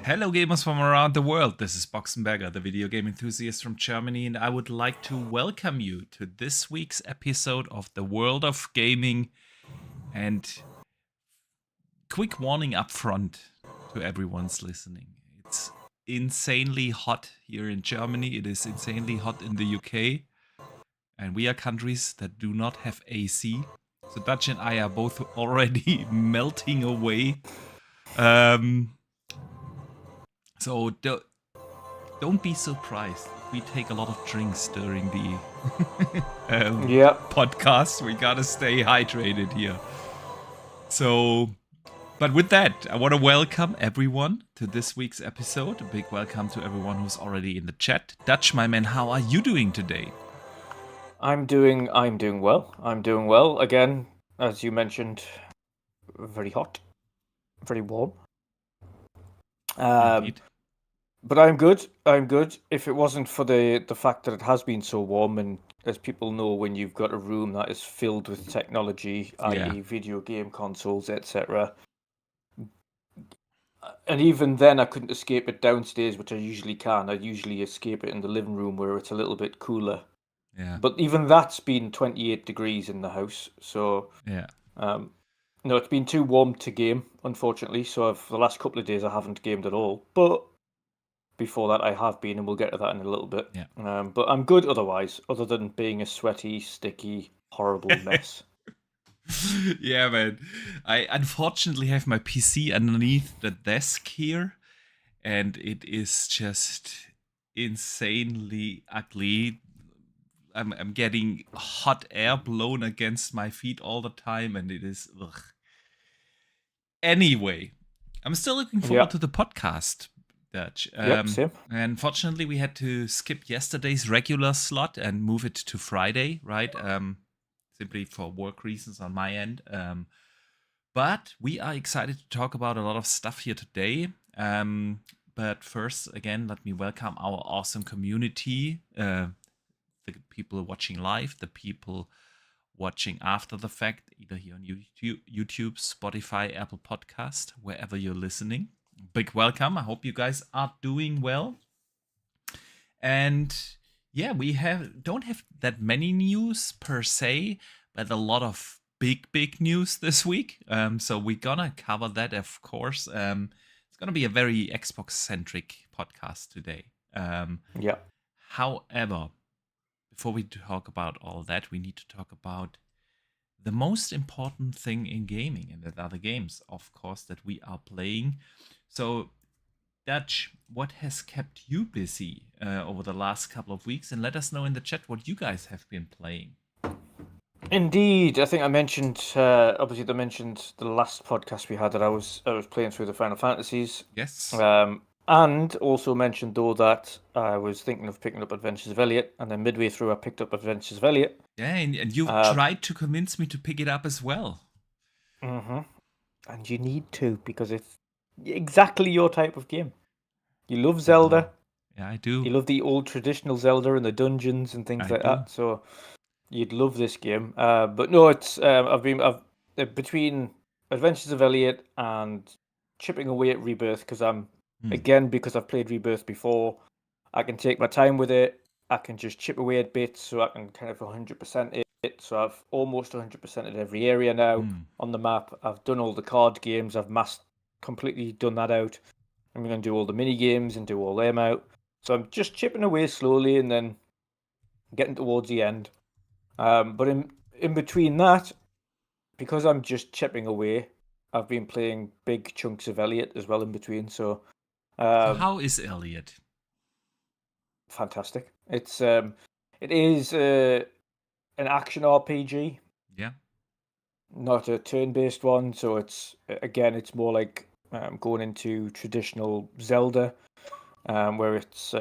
Hello, gamers from around the world. This is Boxenberger, the video game enthusiast from Germany, and I would like to welcome you to this week's episode of The World of Gaming. And quick warning up front to everyone's listening. It's insanely hot here in Germany. It is insanely hot in the UK. And we are countries that do not have AC. So Dutch and I are both already melting away. So don't be surprised if we take a lot of drinks during the podcast. We gotta stay hydrated here. So, but with that, I want to welcome everyone to this week's episode. A big welcome to everyone who's already in the chat. Dutch, my man, how are you doing today? I'm doing well. I'm doing well. Again, as you mentioned, very hot, very warm. But I'm good. If it wasn't for the fact that it has been so warm, and as people know, when you've got a room that is filled with technology, i.e. video game consoles, etc. And even then, I couldn't escape it downstairs, which I usually can. I usually escape it in the living room where it's a little bit cooler. Yeah. But even that's been 28 degrees in the house. So no, it's been too warm to game, unfortunately. So for the last couple of days, I haven't gamed at all. But before that, I have been, and we'll get to that in a little bit. Yeah. But I'm good otherwise, other than being a sweaty, sticky, horrible mess. Yeah, man. I unfortunately have my PC underneath the desk here, and it is just insanely ugly. I'm getting hot air blown against my feet all the time, and it is ugh. Anyway, I'm still looking forward to the podcast, Dutch. Same. Unfortunately, we had to skip yesterday's regular slot and move it to Friday, right? Simply for work reasons on my end. But we are excited to talk about a lot of stuff here today. But first, again, let me welcome our awesome community. The people watching live, the people watching after the fact, either here on YouTube, Spotify, Apple Podcast, wherever you're listening. Big welcome. I hope you guys are doing well. And yeah, we don't have that many news per se, but a lot of big news this week. So we're gonna cover that, of course. It's gonna be a very Xbox-centric podcast today. However, before we talk about all that, we need to talk about the most important thing in gaming, and that are the games, of course, that we are playing. So, Dutch, what has kept you busy over the last couple of weeks? And let us know in the chat what you guys have been playing. Indeed, I think I mentioned, obviously, I mentioned the last podcast we had that I was playing through the Final Fantasies. Yes. And also mentioned, though, that I was thinking of picking up Adventures of Elliot, and then midway through I picked up Adventures of Elliot. Yeah, and you tried to convince me to pick it up as well. Mm-hmm. And you need to, because it's exactly your type of game. You love Zelda. Yeah, I do. You love the old traditional Zelda and the dungeons and things like that. So you'd love this game. But no, it's I've between Adventures of Elliot and chipping away at Rebirth, because because I've played Rebirth before, I can take my time with it. I can just chip away at bits, so I can kind of 100% it. So I've almost 100%ed every area now on the map. I've done all the card games. I've completely done that out. I'm going to do all the mini games and do all them out. So I'm just chipping away slowly and then getting towards the end. But in between that, because I'm just chipping away, I've been playing big chunks of Elliot as well in between. So how is Elliot? Fantastic. It is an action RPG. Yeah. Not a turn-based one. So it's more like going into traditional Zelda, where it's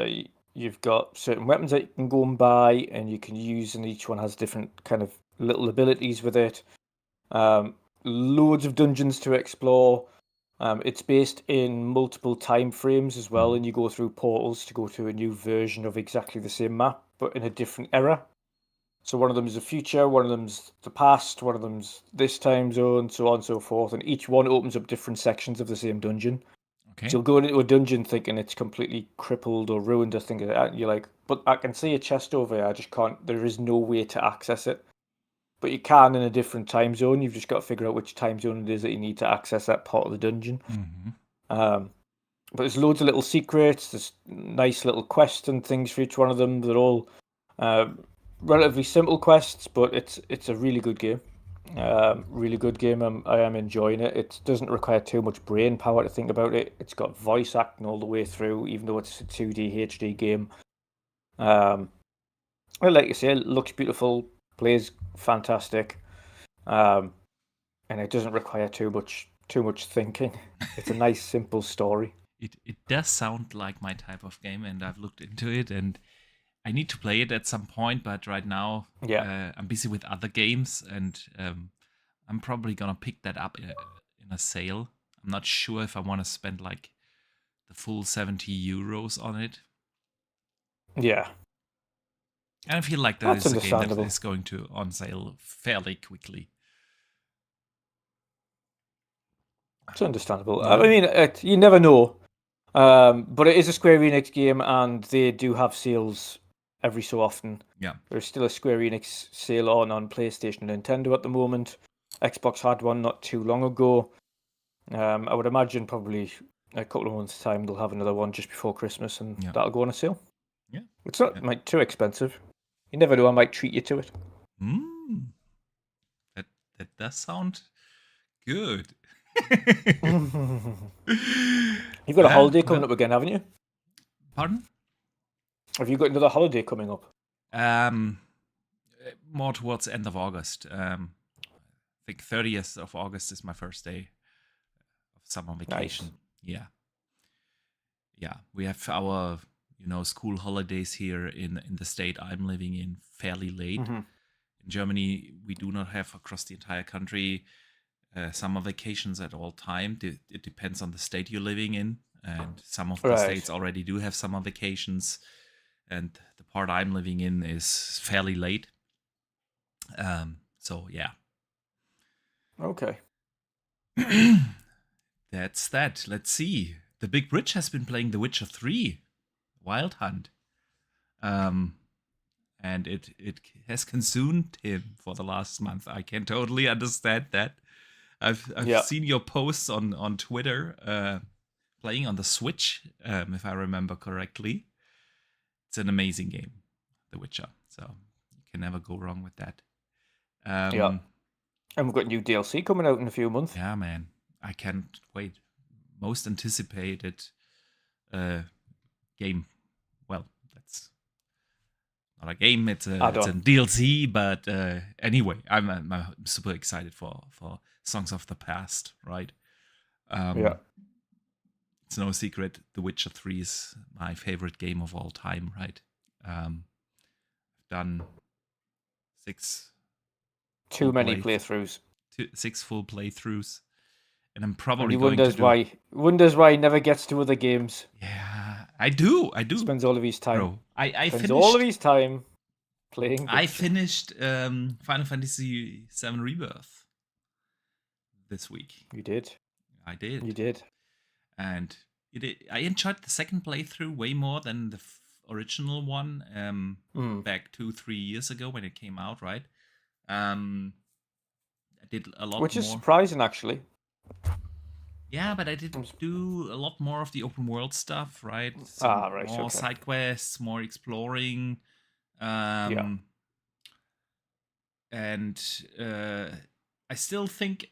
you've got certain weapons that you can go and buy, and you can use, and each one has different kind of little abilities with it. Loads of dungeons to explore. It's based in multiple time frames as well, and you go through portals to go to a new version of exactly the same map, but in a different era. So one of them is the future, one of them's the past, one of them's this time zone, so on and so forth, and each one opens up different sections of the same dungeon. Okay. So you'll go into a dungeon thinking it's completely crippled or ruined or things like that. You're like, but I can see a chest over here. I just can't. There is no way to access it. But you can in a different time zone. You've just got to figure out which time zone it is that you need to access that part of the dungeon. Mm-hmm. But there's loads of little secrets. There's nice little quests and things for each one of them. They're all relatively simple quests, but it's a really good game. Really good game. I am enjoying it. It doesn't require too much brain power to think about it. It's got voice acting all the way through, even though it's a 2D HD game. Well, like you say, it looks beautiful, plays fantastic, and it doesn't require too much thinking. It's a nice, simple story. It does sound like my type of game, and I've looked into it, and I need to play it at some point. But right now, I'm busy with other games, and I'm probably gonna pick that up in a sale. I'm not sure if I want to spend like the full 70 euros on it. Yeah. And I feel like that is a game that is going to on sale fairly quickly. It's understandable. Yeah. I mean, you never know. But it is a Square Enix game, and they do have sales every so often. Yeah. There's still a Square Enix sale on PlayStation and Nintendo at the moment. Xbox had one not too long ago. I would imagine probably a couple of months' time they'll have another one just before Christmas, and that'll go on a sale. Yeah. It's not too expensive. You never know, I might treat you to it. That does sound good. You've got a holiday coming up again, haven't you? Pardon? Have you got another holiday coming up? More towards the end of August. I think 30th of August is my first day of summer vacation. Nice. Yeah. We have our school holidays here in the state I'm living in fairly late. Mm-hmm. In Germany, we do not have across the entire country summer vacations at all time. It depends on the state you're living in, and some of the states already do have summer vacations, and the part I'm living in is fairly late. So yeah. Okay. That's that. Let's see. The Big Bridge has been playing The Witcher 3 Wild Hunt. And it has consumed him for the last month. I can totally understand that. I've seen your posts on Twitter playing on the Switch, if I remember correctly. It's an amazing game, The Witcher. So you can never go wrong with that. And we've got new DLC coming out in a few months. Yeah, man. I can't wait. Most anticipated game. Well, that's not a game. It's a DLC. But anyway, I'm super excited for Songs of the Past. Right. It's no secret. The Witcher 3 is my favorite game of all time. Right. I've done 6. Too many playthroughs. 6 full playthroughs. And I'm probably and he wonders why he never gets to other games. Yeah, I do. Spends all of his time. Bro, I spends all of his time playing. I finished Final Fantasy VII Rebirth this week. You did. I did. You did. And I enjoyed the second playthrough way more than the original one back 2-3 years ago when it came out, right? I did a lot more. Which is surprising, actually. Yeah, but I did do a lot more of the open world stuff, right? More side quests, more exploring. And I still think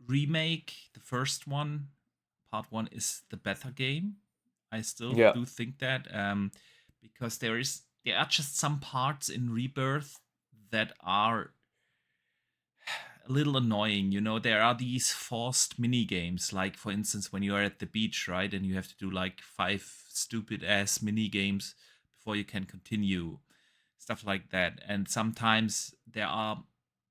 Remake, the first one, part 1, is the better game. I still do think that because there are just some parts in Rebirth that are a little annoying. There are these forced mini games, like for instance when you are at the beach, right, and you have to do like 5 stupid ass mini games before you can continue, stuff like that. And sometimes there are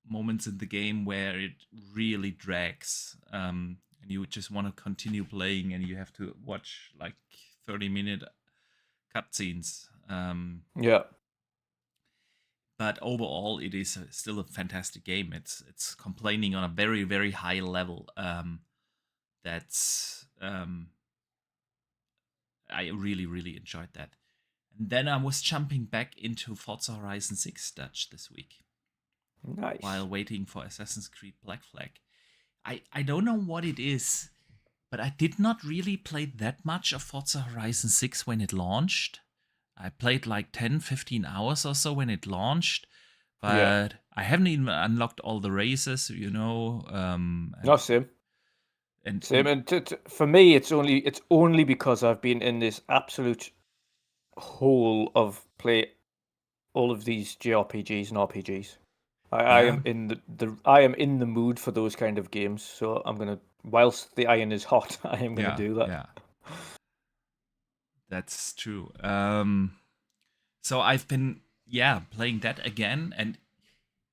moments in the game where it really drags, and you just want to continue playing, and you have to watch like 30-minute cutscenes. But overall, it is still a fantastic game. It's complaining on a very, very high level. That's I really, really enjoyed that. And then I was jumping back into Forza Horizon 6 Dutch this week. Nice. While waiting for Assassin's Creed Black Flag. I don't know what it is, but I did not really play that much of Forza Horizon 6 when it launched. I played like 10, 15 hours or so when it launched, but I haven't even unlocked all the races, No, same. Same. And for me, it's only because I've been in this absolute hole of play all of these JRPGs and RPGs. I am in the mood for those kind of games, so I'm gonna, whilst the iron is hot, I am gonna do that. Yeah, that's true. So I've been playing that again, and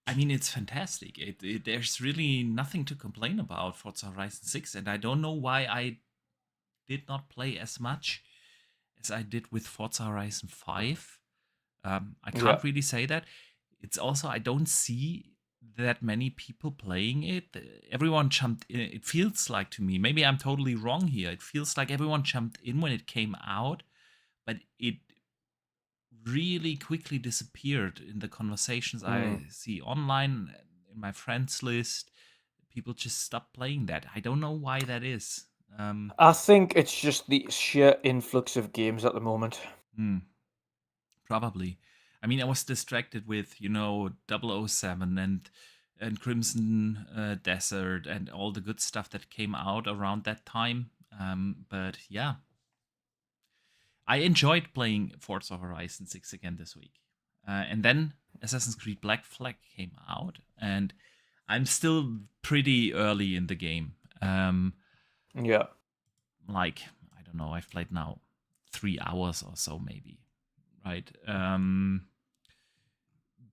I mean it's fantastic. There's really nothing to complain about Forza Horizon 6, and I don't know why I did not play as much as I did with Forza Horizon 5. I can't really say that. It's also, I don't see that many people playing it. Everyone jumped in. It feels like to me, maybe I'm totally wrong here. It feels like everyone jumped in when it came out, but it really quickly disappeared in the conversations I see online, in my friends list. People just stopped playing that. I don't know why that is. I think it's just the sheer influx of games at the moment. Probably. I mean, I was distracted with, 007 and Crimson Desert and all the good stuff that came out around that time. But yeah, I enjoyed playing Forza Horizon 6 again this week. And then Assassin's Creed Black Flag came out, and I'm still pretty early in the game. Like, I don't know, I've played now 3 hours or so, maybe. Right?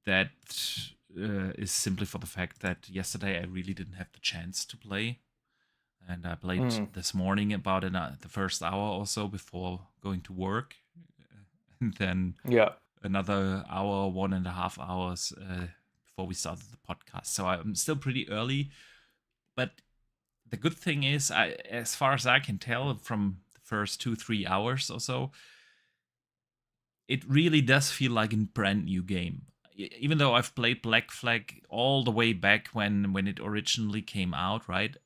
That is simply for the fact that yesterday I really didn't have the chance to play. And I played this morning about the first hour or so before going to work. And then another hour, 1.5 hours before we started the podcast. So I'm still pretty early. But the good thing is, as far as I can tell from the first 2-3 hours or so, it really does feel like a brand new game. Even though I've played Black Flag all the way back when it originally came out, right?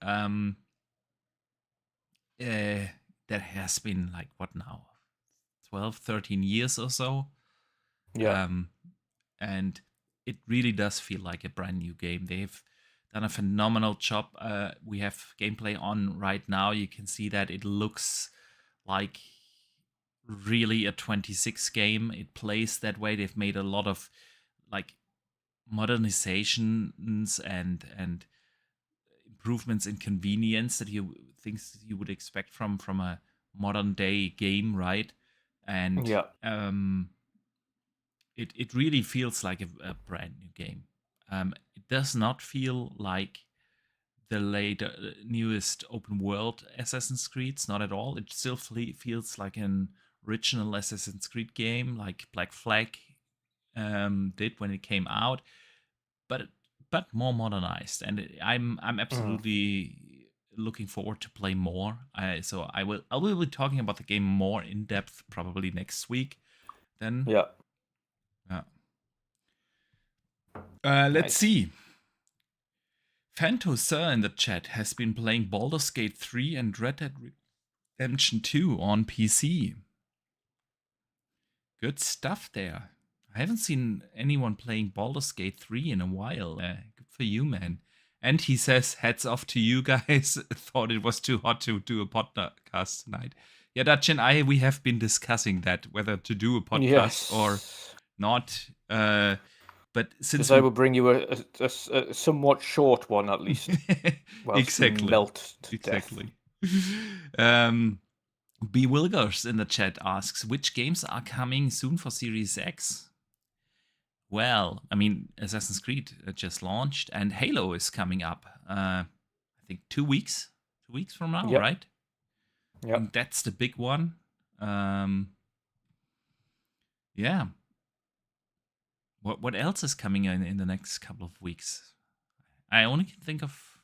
That has been like, what now? 12, 13 years or so. And it really does feel like a brand new game. They've done a phenomenal job. We have gameplay on right now. You can see that it looks like really a 26 game. It plays that way. They've made a lot of like modernizations and improvements in convenience that things you would expect from a modern day game, right? And it really feels like a brand new game. It does not feel like the newest open world Assassin's Creeds, not at all. It still feels like an original Assassin's Creed game, like Black Flag did when it came out, but more modernized. And I'm absolutely looking forward to play more. So I will be talking about the game more in depth probably next week. Then let's see. Fanto Sir in the chat has been playing Baldur's Gate 3 and Red Dead Redemption 2 on PC. Good stuff there. I haven't seen anyone playing Baldur's Gate 3 in a while. Good for you, man. And he says, hats off to you guys. Thought it was too hot to do a podcast tonight. Yeah, Dutch and I, we have been discussing that, whether to do a podcast or not. But since I will bring you a somewhat short one, at least. Exactly. Melt to death. B. Wilgers in the chat asks, which games are coming soon for Series X? Well, I mean, Assassin's Creed just launched, and Halo is coming up. I think 2 weeks. 2 weeks from now, right? Yeah. That's the big one. Yeah. What else is coming in the next couple of weeks? I only can think of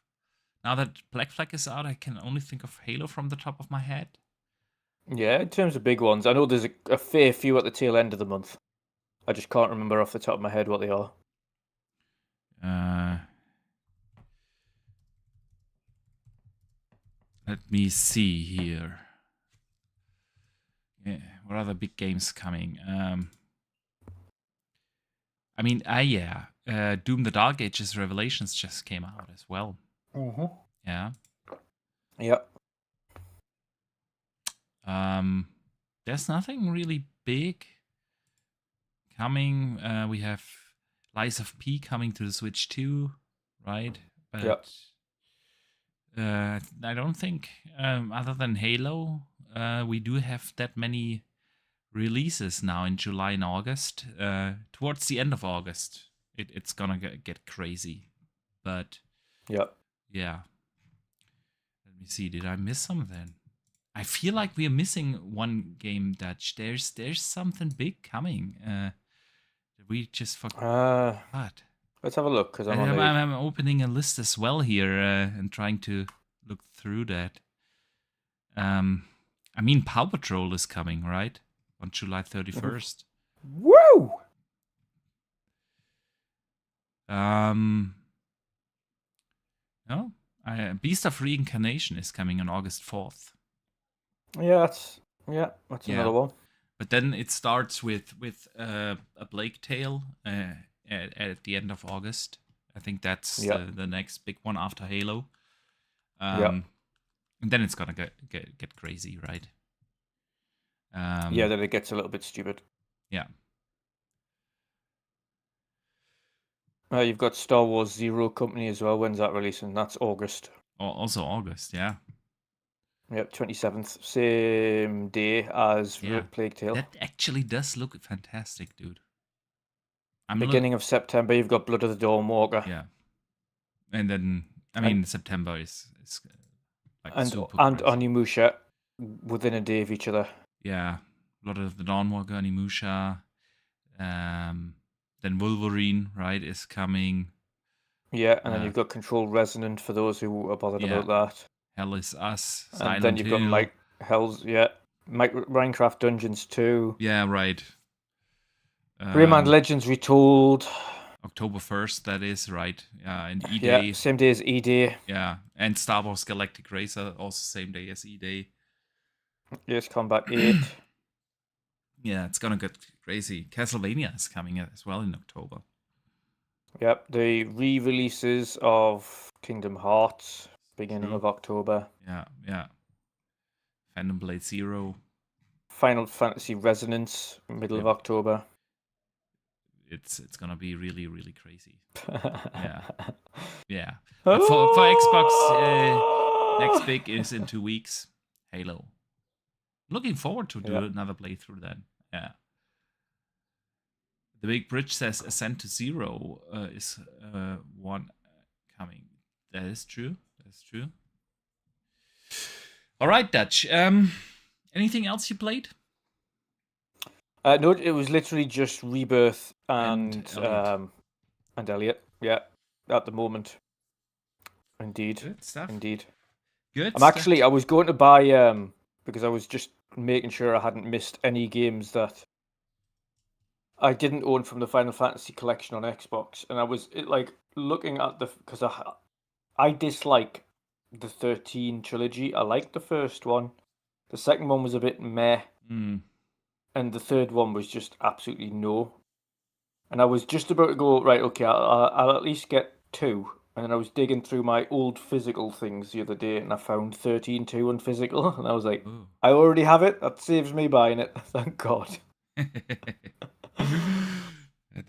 Now that Black Flag is out, I can only think of Halo from the top of my head. Yeah, in terms of big ones, I know there's a fair few at the tail end of the month. I just can't remember off the top of my head what they are. Let me see here. Yeah, what are the big games coming? I mean, Doom: The Dark Ages Revelations just came out as well. Mm-hmm. Yeah. Yep. There's nothing really big coming. We have Lies of P coming to the Switch 2, right? But yep. I don't think, other than Halo, we do have that many releases now in July and August. Towards the end of August, it's gonna get crazy. But yep. Yeah. Let me see. Did I miss something? I feel like we are missing one game, Dutch. There's something big coming. Did we just forgot? Let's have a look because I'm opening a list as well here and trying to look through that. I mean, Paw Patrol is coming, right? On July 31st. Woo! No, Beast of Reincarnation is coming on August 4th. Yeah, that's another one. But then it starts with a Plague Tale at the end of August. I think that's the next big one after Halo. And then it's gonna get crazy, right? Then it gets a little bit stupid. Yeah. You've got Star Wars Zero Company as well. When's that releasing? That's August. Also August, yeah. Yep, 27th. Same day as Plague Tale. That actually does look fantastic, dude. Beginning of September, you've got Blood of the Dawn Walker. Yeah. And then, I mean, September is like super and crazy. Onimusha within a day of each other. Yeah. Blood of the Dawn Walker, Onimusha. Then Wolverine, right, is coming. Yeah, and then you've got Control Resonant for those who are bothered about that. Hell is Us, and Silent then you've Hill. got Minecraft Dungeons 2. Yeah, right. Rayman Legends Retold. October 1st, that is, right. Yeah, and E-Day. Yeah, same day as E-Day. Yeah, and Star Wars Galactic Racer, also same day as E-Day. Yes, Combat 8. Yeah, it's gonna get crazy. Castlevania is coming as well in October. Yep, the re-releases of Kingdom Hearts, beginning of October. Yeah. Phantom Blade Zero. Final Fantasy Resonance, middle of October. It's gonna be really, really crazy. Yeah. But for Xbox, next big is in 2 weeks. Halo. Looking forward to do another playthrough then. Yeah. The Big Bridge says Ascent to Zero is one coming. That is true. That's true. All right, Dutch. Anything else you played? No, it was literally just Rebirth and Elliot. Yeah, at the moment. Indeed. Good stuff. Indeed. Good. I was going to buy because I was just making sure I hadn't missed any games that I didn't own from the Final Fantasy collection on Xbox, and I was looking at because I dislike the 13 trilogy. I liked the first one. The second one was a bit meh. And the third one was just absolutely no. And I was just about to go, right, okay, I'll at least get 2. And then I was digging through my old physical things the other day, and I found 13.2 on physical. And I was like, ooh. I already have it. That saves me buying it. Thank God. There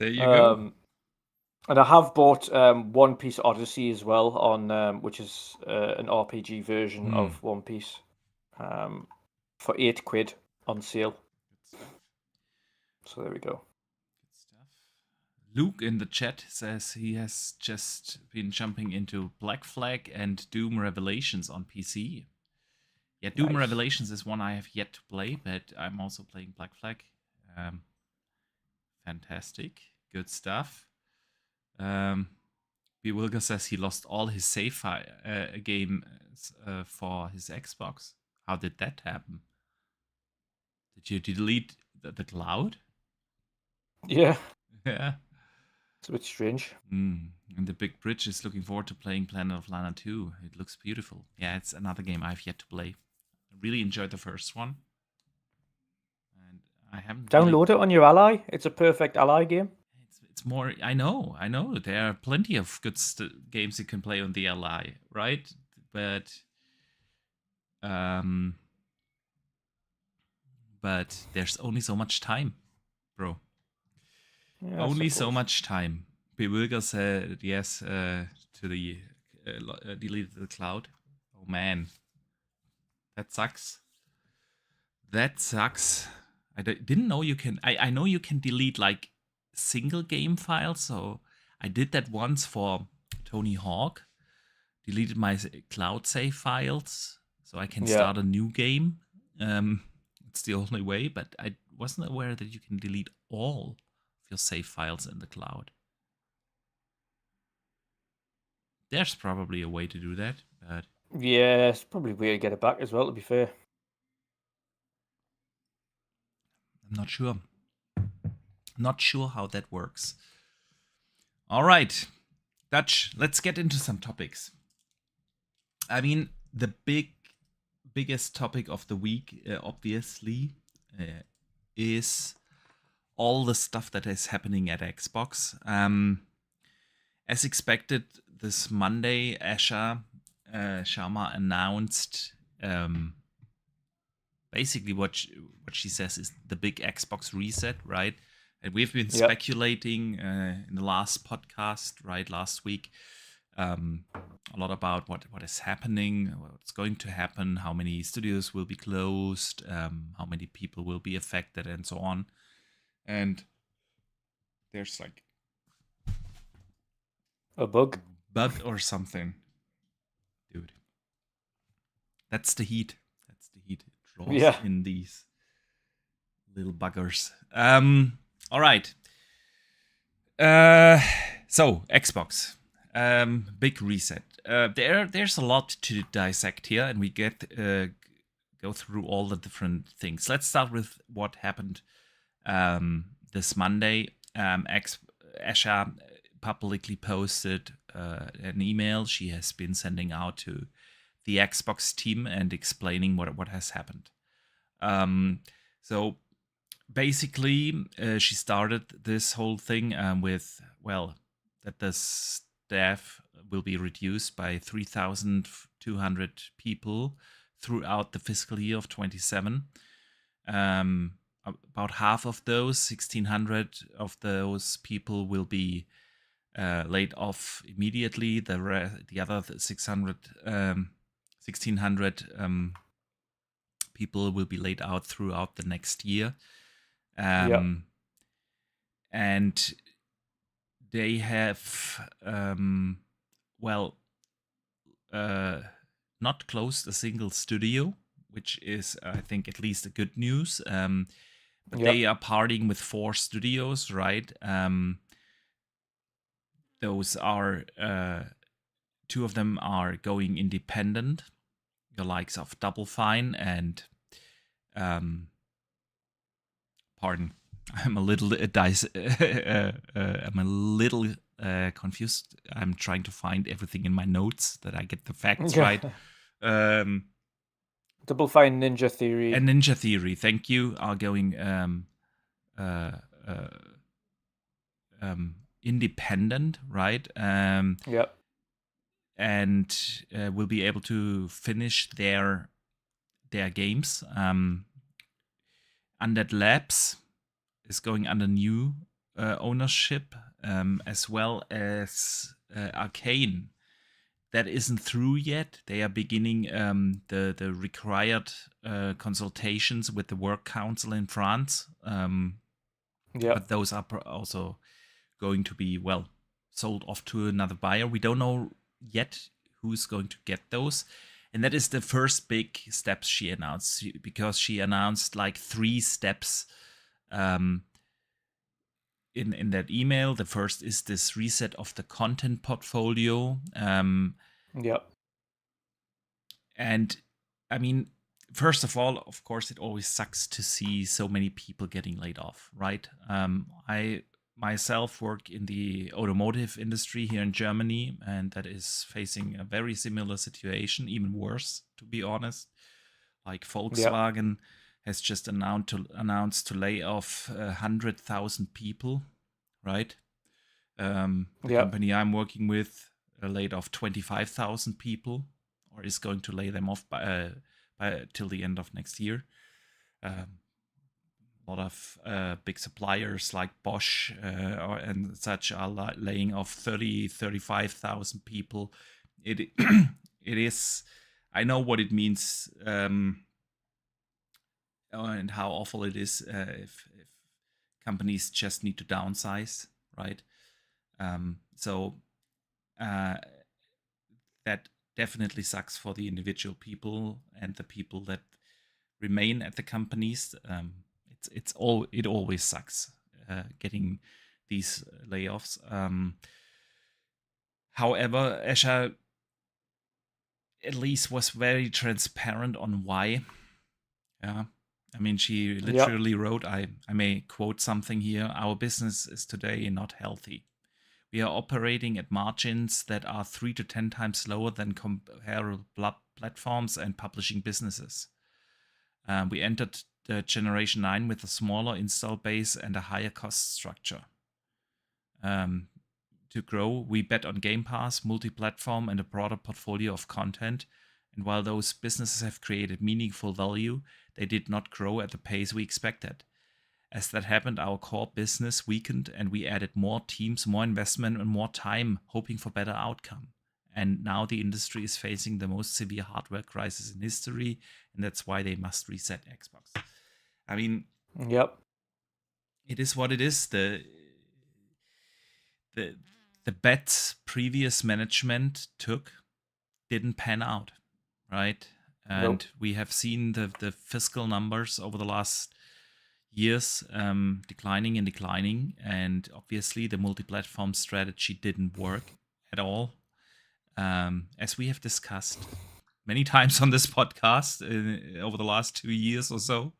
you go. And I have bought One Piece Odyssey as well, on which is an RPG version of One Piece, for £8 on sale. So there we go. Good stuff. Luke in the chat says he has just been jumping into Black Flag and Doom Revelations on PC. Yeah, Doom Revelations is one I have yet to play, but I'm also playing Black Flag. Fantastic. Good stuff. Bewilger says he lost all his save games for his Xbox. How did that happen? Did you delete the cloud? Yeah. Yeah. It's a bit strange. And the Big Bridge is looking forward to playing Planet of Lana 2. It looks beautiful. Yeah, it's another game I've yet to play. I really enjoyed the first one. And I haven't Download it on your Ally. It's a perfect Ally game. It's more. I know. There are plenty of good games you can play on the Ally, right? But there's only so much time, bro. Yeah, Only so much time. Bewilger said yes to the delete the cloud. Oh man, that sucks. That sucks. I didn't know you can. I know you can delete like single game files. So I did that once for Tony Hawk. Deleted my cloud save files so I can start a new game. It's the only way, but I wasn't aware that you can delete all of your save files in the cloud. There's probably a way to do that, but yeah, it's probably a way to get it back as well, to be fair. I'm not sure. Not sure how that works. All right, Dutch, let's get into some topics. I mean, the biggest topic of the week, obviously, is all the stuff that is happening at Xbox. As expected, this Monday, Asha Sharma announced basically what she says is the big Xbox reset, right? And we've been speculating in the last podcast, right, last week, a lot about what is happening, what's going to happen, how many studios will be closed, how many people will be affected, and so on. And there's like a bug or something, dude. That's the heat. It draws in these little buggers. All right. So Xbox, big reset. There's a lot to dissect here, and we go through all the different things. Let's start with what happened this Monday. Asha publicly posted an email she has been sending out to the Xbox team and explaining what has happened. So basically, she started this whole thing with, that the staff will be reduced by 3,200 people throughout the fiscal year of 27. About half of those, 1,600 of those people, will be laid off immediately. The other 1,600 people will be laid out throughout the next year. And they have, not closed a single studio, which is, I think, at least a good news. But they are parting with 4 studios, right? Those are 2 of them are going independent, the likes of Double Fine and pardon, I'm a little confused. I'm trying to find everything in my notes that I get the facts right. Double Fine, Ninja Theory, and Ninja Theory, thank you, are going independent, right? And will be able to finish their games. Undead Labs is going under new ownership, as well as Arcane. That isn't through yet. They are beginning the required consultations with the Work Council in France. But those are also going to be, sold off to another buyer. We don't know yet who's going to get those. And that is the first big steps she announced, because she announced like 3 steps in in that email. The first is this reset of the content portfolio. Yeah. And I mean, first of all, of course, it always sucks to see so many people getting laid off, right? I myself work in the automotive industry here in Germany, and that is facing a very similar situation, even worse, to be honest. Like Yeah. Volkswagen has just announced to lay off 100,000 people, right? The Yeah. company I'm working with laid off 25,000 people, or is going to lay them off by till the end of next year. A lot of big suppliers like Bosch and such are laying off 35,000 people. It it is. I know what it means. And how awful it is if companies just need to downsize, right? So that definitely sucks for the individual people and the people that remain at the companies. It always sucks getting these layoffs. However, Esha at least was very transparent on why. Yeah. I mean, she literally wrote, I may quote something here: "Our business is today not healthy. We are operating at margins that are 3 to 10 times lower than comparable platforms and publishing businesses. We entered the Generation 9 with a smaller install base and a higher cost structure. To grow, we bet on Gamepass, multi-platform, and a broader portfolio of content. And while those businesses have created meaningful value, they did not grow at the pace we expected. As that happened, our core business weakened and we added more teams, more investment, and more time, hoping for better outcome. And now the industry is facing the most severe hardware crisis in history, and that's why they must reset Xbox." I mean, Yep. it is what it is. The bets previous management took didn't pan out, right? And we have seen the fiscal numbers over the last years declining and declining, and obviously the multi-platform strategy didn't work at all, as we have discussed many times on this podcast over the last 2 years or so.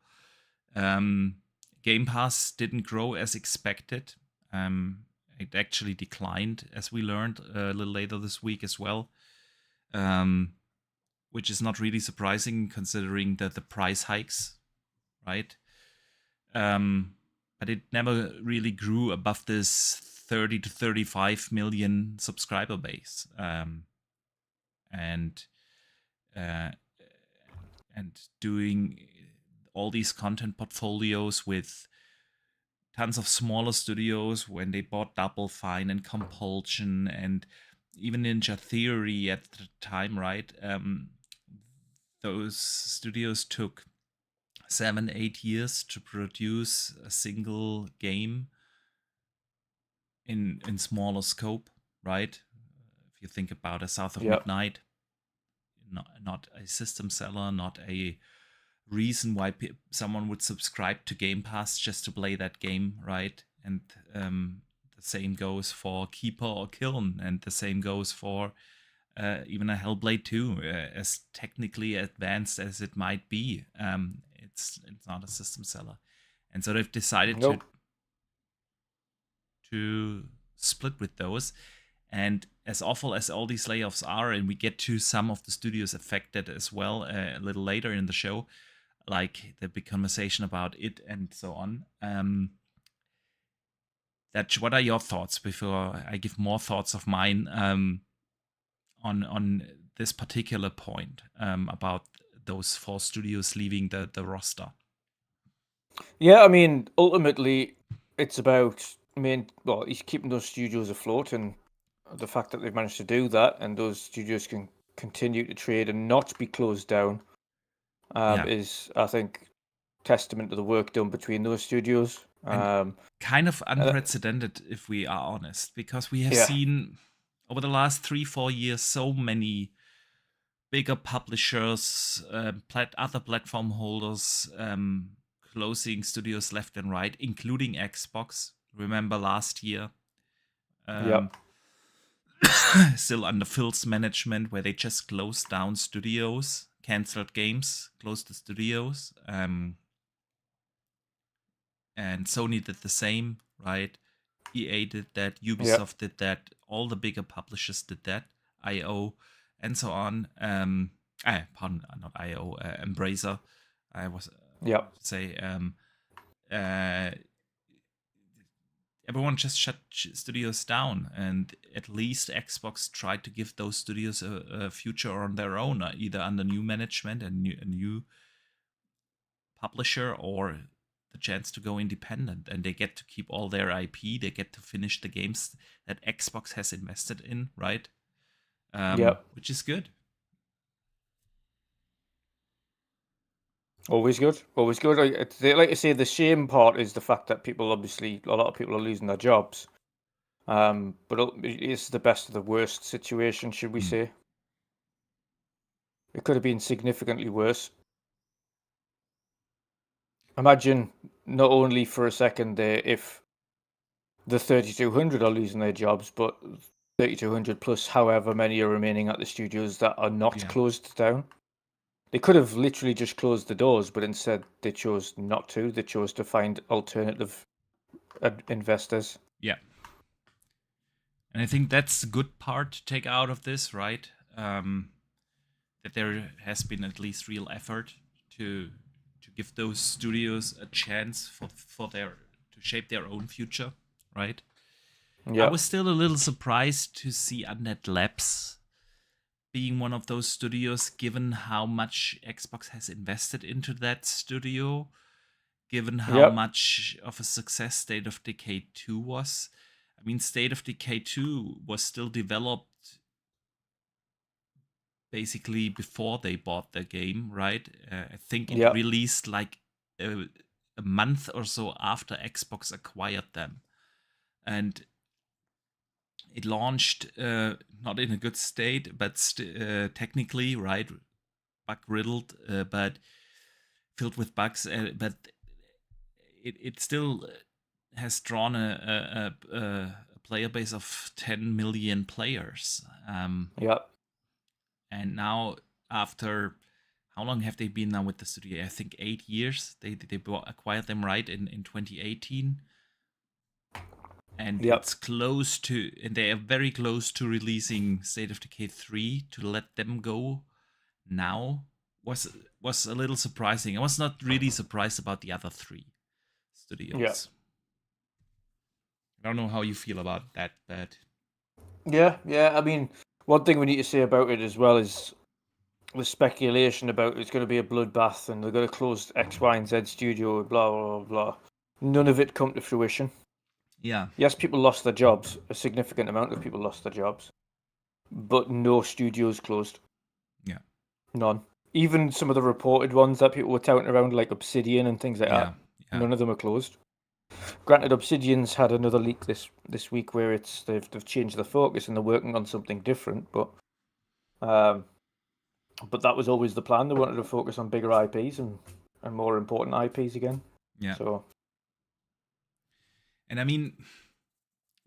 Game Pass didn't grow as expected. It actually declined, as we learned a little later this week as well, which is not really surprising considering the price hikes, right? But it never really grew above this 30 to 35 million subscriber base. And doing all these content portfolios with tons of smaller studios when they bought Double Fine and Compulsion and even Ninja Theory at the time, right? Those studios took 7-8 years to produce a single game in smaller scope, right? If you think about a South of Midnight, not a system seller, not a reason why someone would subscribe to Game Pass just to play that game, right? And the same goes for Keeper or Kiln, and the same goes for even a Hellblade 2, as technically advanced as it might be. It's not a system seller, and so they've decided to split with those. And as awful as all these layoffs are, and we get to some of the studios affected as well a little later in the show, like the big conversation about it and so on. What are your thoughts before I give more thoughts of mine on this particular point about those 4 studios leaving the roster? Yeah, I mean, ultimately, it's about he's keeping those studios afloat, and the fact that they've managed to do that, and those studios can continue to trade and not be closed down, is, I think, testament to the work done between those studios. And kind of unprecedented, if we are honest, because we have seen over the last 3-4 years so many bigger publishers, other platform holders closing studios left and right, including Xbox. Remember last year? Yeah. Still under Phil's management, where they just closed down studios, canceled games, closed the studios. And Sony did the same, right? EA did that, Yeah. Ubisoft did that, all the bigger publishers did that, IO, and so on. Pardon, not IO, Embracer. I was Yeah. to say uh, everyone just shut studios down, and at least Xbox tried to give those studios a future on their own, either under new management and a new publisher, or the chance to go independent, and they get to keep all their IP. They get to finish the games that Xbox has invested in, right? Yeah. Which is good. Always good. Always good. Like I say, the shame part is the fact that people, obviously, a lot of people are losing their jobs. But it's the best of the worst situation, should we say? It could have been significantly worse. Imagine, not only for a second there, if the 3,200 are losing their jobs, but 3,200 plus however many are remaining at the studios that are not Yeah. closed down. They could have literally just closed the doors, but instead they chose not to. They chose to find alternative investors. Yeah. And I think that's the good part to take out of this, right? That there has been at least real effort to give those studios a chance for their to shape their own future, right? I Yeah. was still a little surprised to see Undead Labs being one of those studios, given how much Xbox has invested into that studio, given how Yep. much of a success State of Decay 2 was. I mean, State of Decay 2 was still developed basically before they bought the game, right? I think it Yep. released like a month or so after Xbox acquired them. And it launched not in a good state, but technically, right, bug riddled, but filled with bugs. But it still has drawn a player base of 10 million players. Yep. And now, after how long have they been now with the studio? I think 8 years. They acquired them right in 2018. And Yep. it's close to, and they are very close to releasing State of Decay 3. To let them go now was a little surprising. I was not really surprised about the other three Yep. studios. I don't know how you feel about that, but Yeah. Yeah. I mean, one thing we need to say about it as well is the speculation about it's going to be a bloodbath and they're going to close X, Y, and Z studio, blah, blah, blah, blah. None of it come to fruition. yeah, Yes, people lost their jobs. A significant amount of people lost their jobs. But no studios closed. yeah, None. Even some of the reported ones that people were touting around, like Obsidian and things like yeah, that, yeah, none of them are closed. Granted, Obsidian's had another leak this week where they've changed the focus and they're working on something different, um, but that was always the plan. They wanted to focus on bigger IPs and more important IPs again. yeah. So And I mean,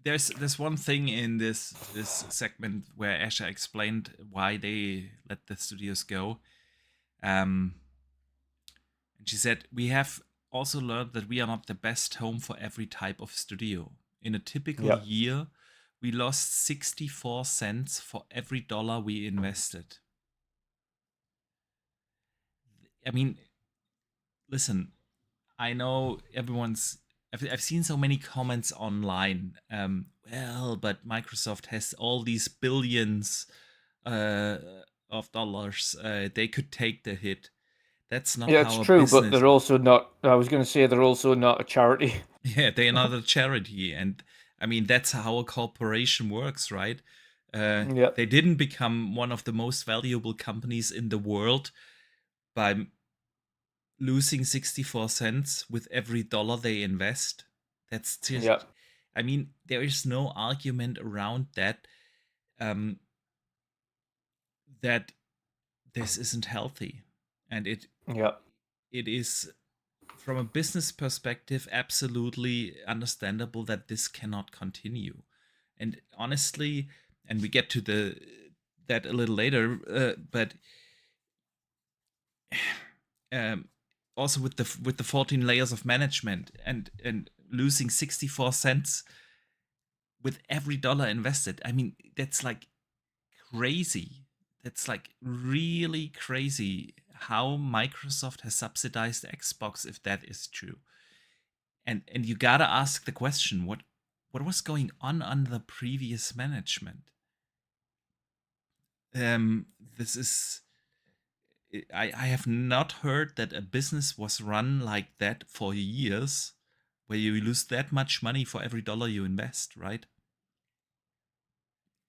there's one thing in this segment where Asha explained why they let the studios go. And she said, "We have also learned that we are not the best home for every type of studio. In a typical yeah, year, we lost 64 cents for every dollar we invested." I mean, listen, I know everyone's. I've seen so many comments online. Well, but Microsoft has all these billions uh, of dollars. They could take the hit. That's not yeah, it's how a true. But business. they're also not. I was going to say they're also not a charity. Yeah, they're not a charity, and I mean that's how a corporation works, right? Yeah, They didn't become one of the most valuable companies in the world by losing 64 cents with every dollar they invest. That's yeah, just, I mean, there is no argument around that, um, that this isn't healthy. And yeah, it is from a business perspective, absolutely understandable that this cannot continue. And honestly, and we get to that a little later, but also with the 14 layers of management and losing 64 cents with every dollar invested. I mean, that's like crazy. That's like really crazy how Microsoft has subsidized Xbox, if that is true. And you gotta ask the question, what was going on under the previous management? This is I have not heard that a business was run like that for years, where you lose that much money for every dollar you invest, right?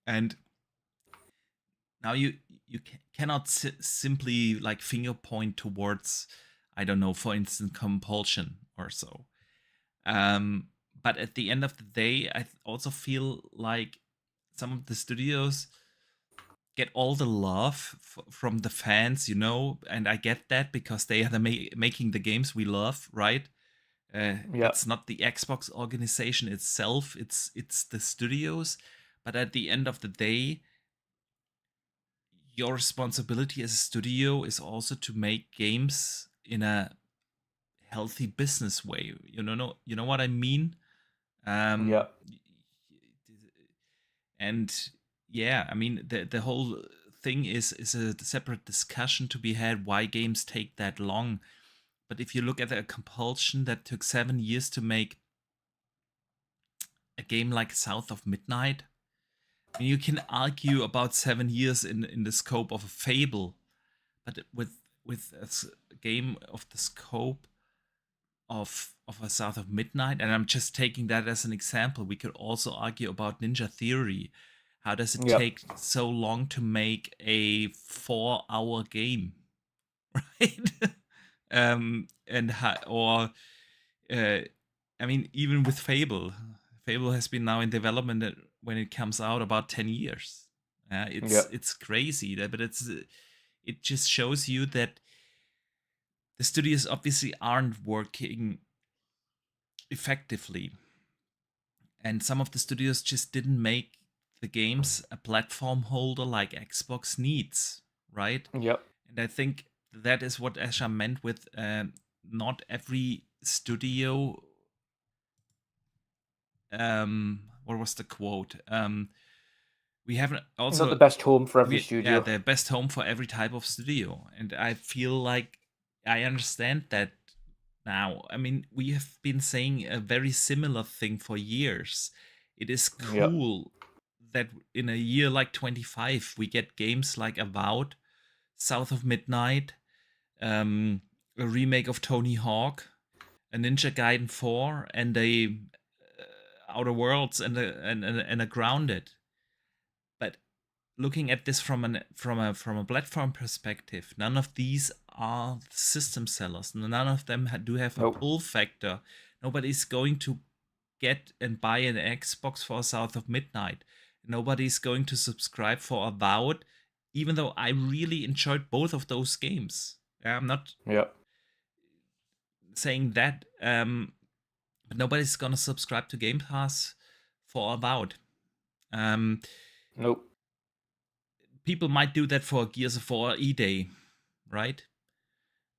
And now you cannot simply like finger point towards, I don't know, for instance, compulsion or so. But at the end of the day, I also feel like some of the studios get all the love from the fans, and I get that because they are making the games we love, right? It's not the Xbox organization itself; it's the studios. But at the end of the day, your responsibility as a studio is also to make games in a healthy business way. You know what I mean? Um, and yeah, I mean the whole thing is a separate discussion to be had why games take that long. But if you look at a compulsion that took 7 years to make a game like South of Midnight, I mean, you can argue about 7 years in the scope of a Fable, but with a game of the scope of a South of Midnight, and I'm just taking that as an example. We could also argue about Ninja Theory. How does it take so long to make a 4-hour game, right? I mean, even with Fable has been now in development when it comes out about 10 years. It's crazy, but it just shows you that the studios obviously aren't working effectively, and some of the studios just didn't make the games a platform holder like Xbox needs, right? And I think that is what Asha meant with not every studio. What was the quote? We have also not the best home for every studio. Yeah, the best home for every type of studio, and I feel like I understand that now. I mean, we have been saying a very similar thing for years. It is cool that in a year like 25, we get games like Avowed, South of Midnight, a remake of Tony Hawk, a Ninja Gaiden 4, and a Outer Worlds and a Grounded. But looking at this from a platform perspective, none of these are system sellers. None of them do have a pull factor. Nobody's going to get and buy an Xbox for South of Midnight. Nobody's going to subscribe for Avowed, even though I really enjoyed both of those games. I'm not saying that, but nobody's gonna subscribe to Gamepass for Avowed. Nope. People might do that for Gears of War E-Day, right?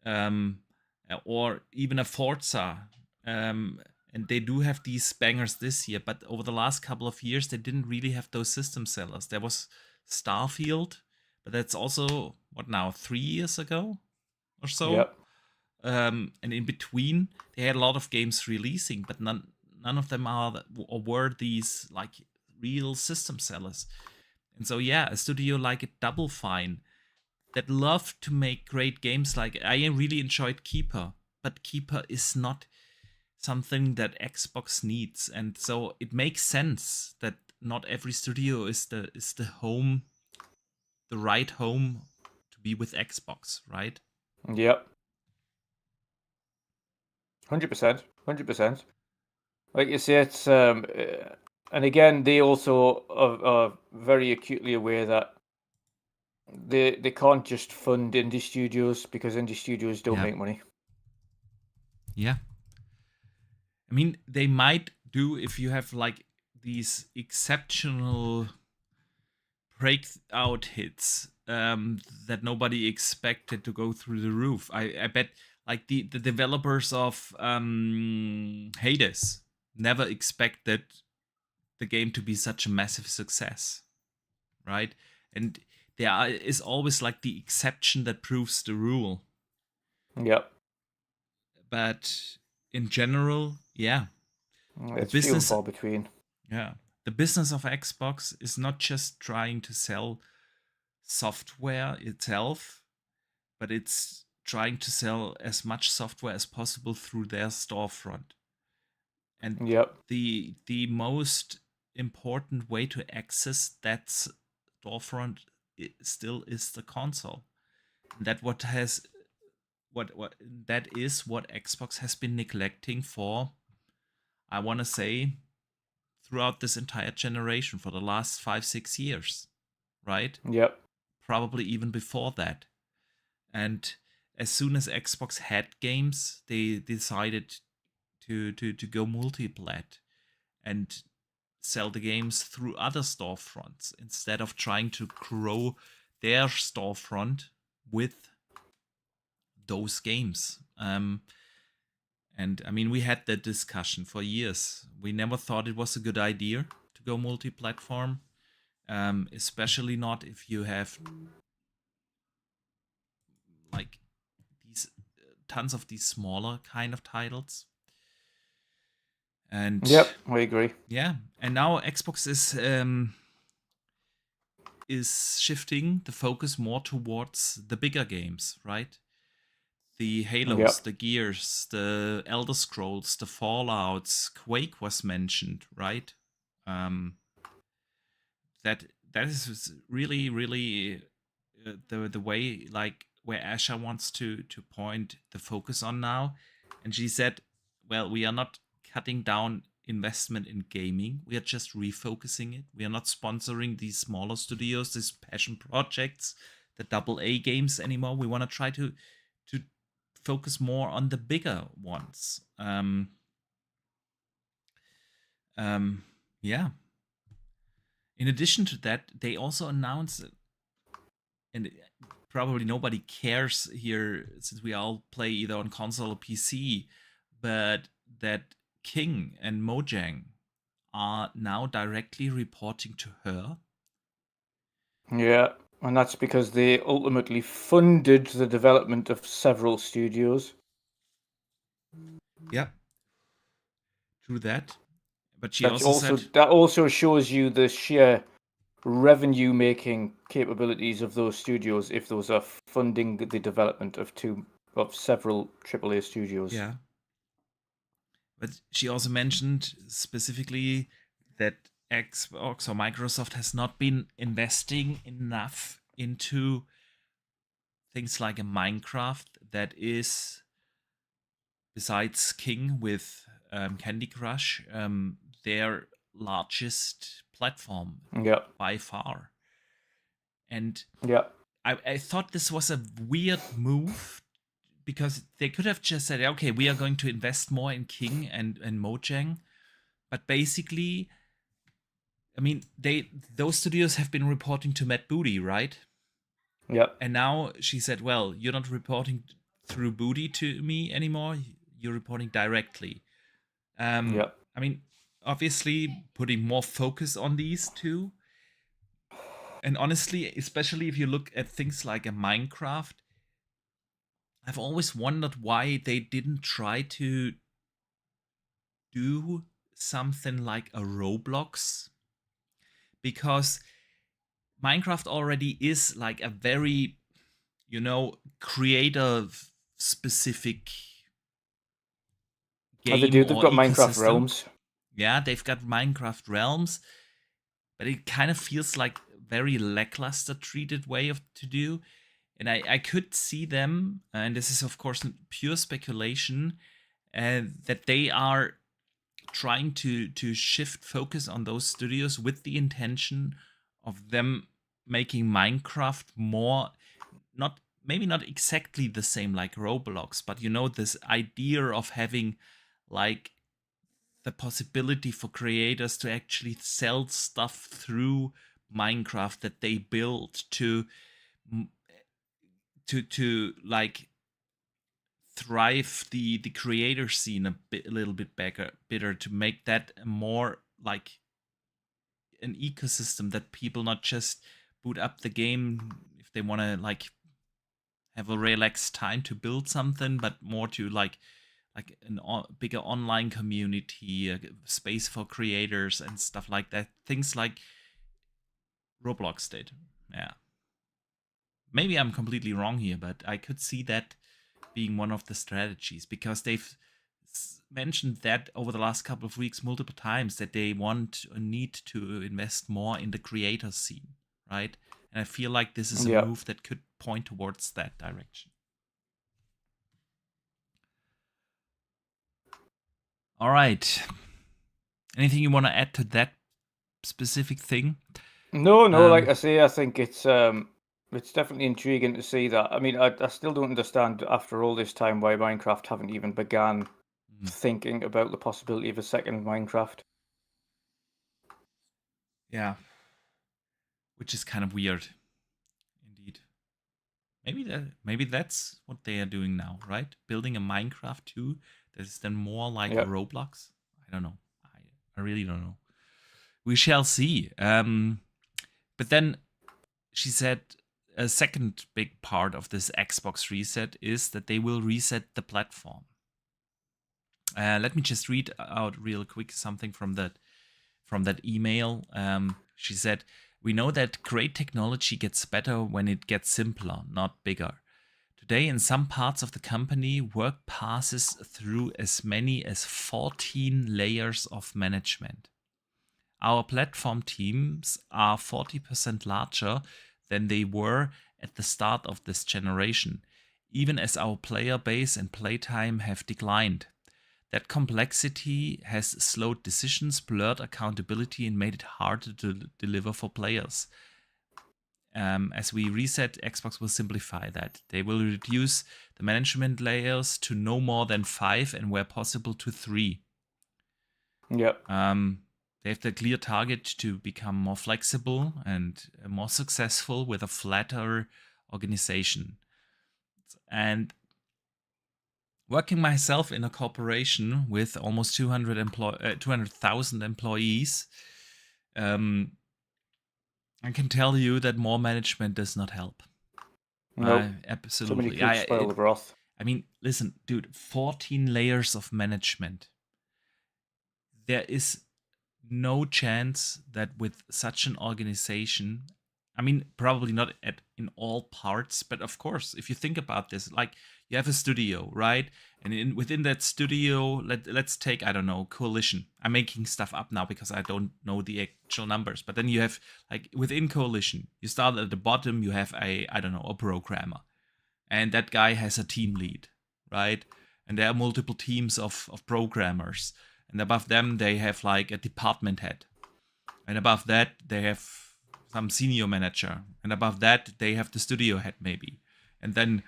Or even a Forza. And they do have these bangers this year, but over the last couple of years, they didn't really have those system sellers. There was Starfield, but that's also, 3 years ago or so? And in between, they had a lot of games releasing, but none of them are or were these like real system sellers. And so yeah, a studio like Double Fine that loved to make great games. Like I really enjoyed Keeper, but Keeper is not something that Xbox needs, and so it makes sense that not every studio is the home, the right home to be with Xbox, right? 100%. Like you say, it's and again, they also are very acutely aware that they can't just fund indie studios because indie studios don't make money. Yeah. I mean, they might do if you have like these exceptional breakout hits that nobody expected to go through the roof. I bet like the developers of Hades never expected the game to be such a massive success, right? And is always like the exception that proves the rule. Yep. But in general, yeah, the It's few and business, far between. yeah, the business of Xbox is not just trying to sell software itself, but it's trying to sell as much software as possible through their storefront. And Yep. the most important way to access that storefront still is the console. And that what is what Xbox has been neglecting for, I want to say, throughout this entire generation for the last 5-6 years, right? Yep. Probably even before that. And as soon as Xbox had games, they decided to go multi-plat and sell the games through other storefronts instead of trying to grow their storefront with those games. And I mean, we had that discussion for years. We never thought it was a good idea to go multi-platform, especially not if you have like these tons of these smaller kind of titles. And yep, I agree. Yeah, and now Xbox is shifting the focus more towards the bigger games, right? The Halos, Yep. the Gears, the Elder Scrolls, the Fallouts, Quake was mentioned, right? That is really really the way like where Asha wants to point the focus on now, and she said, "Well, we are not cutting down investment in gaming. We are just refocusing it. We are not sponsoring these smaller studios, these passion projects, the AA games anymore. We want to try to focus more on the bigger ones." Yeah. In addition to that, they also announced, and probably nobody cares here since we all play either on console or PC, but that King and Mojang are now directly reporting to her. Yeah, and that's because they ultimately funded the development of several studios. Yeah, true that. But she That's also also said, that also shows you the sheer revenue making capabilities of those studios if those are funding the development of several AAA studios. yeah. But she also mentioned specifically that Xbox or Microsoft has not been investing enough into things like a Minecraft that is, besides King with Candy Crush, their largest platform by far. And I thought this was a weird move because they could have just said, okay, we are going to invest more in King and Mojang. But basically, I mean, those studios have been reporting to Matt Booty, right? Yep. And now she said, well, you're not reporting through Booty to me anymore. You're reporting directly. I mean, obviously putting more focus on these two. And honestly, especially if you look at things like a Minecraft, I've always wondered why they didn't try to do something like a Roblox. Because Minecraft already is like a very, creative specific game they do. They've or got ecosystem. Minecraft Realms. Yeah, they've got Minecraft Realms, but it kind of feels like very lackluster treated way to do. And I could see them, and this is of course pure speculation, that they are trying to shift focus on those studios with the intention of them making Minecraft more, not maybe not exactly the same like Roblox, but this idea of having like the possibility for creators to actually sell stuff through Minecraft that they build to like thrive the creator scene a little bit better to make that more like an ecosystem that people not just boot up the game if they want to like have a relaxed time to build something, but more to like a bigger online community, a space for creators and stuff like that. Things like Roblox did. Yeah. Maybe I'm completely wrong here, but I could see that being one of the strategies because they've mentioned that over the last couple of weeks multiple times that they want or need to invest more in the creator scene, right? And I feel like this is a move that could point towards that direction. All right. Anything you want to add to that specific thing? No, like I say, I think it's definitely intriguing to see that. I mean, I still don't understand after all this time why Minecraft haven't even began thinking about the possibility of a second Minecraft. Yeah. Which is kind of weird. Indeed. Maybe that's what they are doing now, right? Building a Minecraft 2 that is then more like a Roblox. I don't know. I really don't know. We shall see. But then she said a second big part of this Xbox reset is that they will reset the platform. Let me just read out real quick something from that email. She said, "We know that great technology gets better when it gets simpler, not bigger. Today, in some parts of the company, work passes through as many as 14 layers of management. Our platform teams are 40% larger than they were at the start of this generation, even as our player base and playtime have declined. That complexity has slowed decisions, blurred accountability, and made it harder to deliver for players. As we reset, Xbox will simplify that. They will reduce the management layers to no more than 5 and where possible to 3. Yep. They have the clear target to become more flexible and more successful with a flatter organization. And working myself in a corporation with almost 200,000 employees, I can tell you that more management does not help. No, absolutely. Somebody could spoil the broth. I mean, listen, dude, 14 layers of management. There is no chance that with such an organization, I mean, probably not in all parts, but of course, if you think about this, like you have a studio, right? And within that studio, let's take, I don't know, Coalition. I'm making stuff up now because I don't know the actual numbers. But then you have, like, within Coalition, you start at the bottom, you have a programmer. And that guy has a team lead, right? And there are multiple teams of programmers. And above them, they have like a department head. And above that, they have some senior manager. And above that, they have the studio head, maybe. And then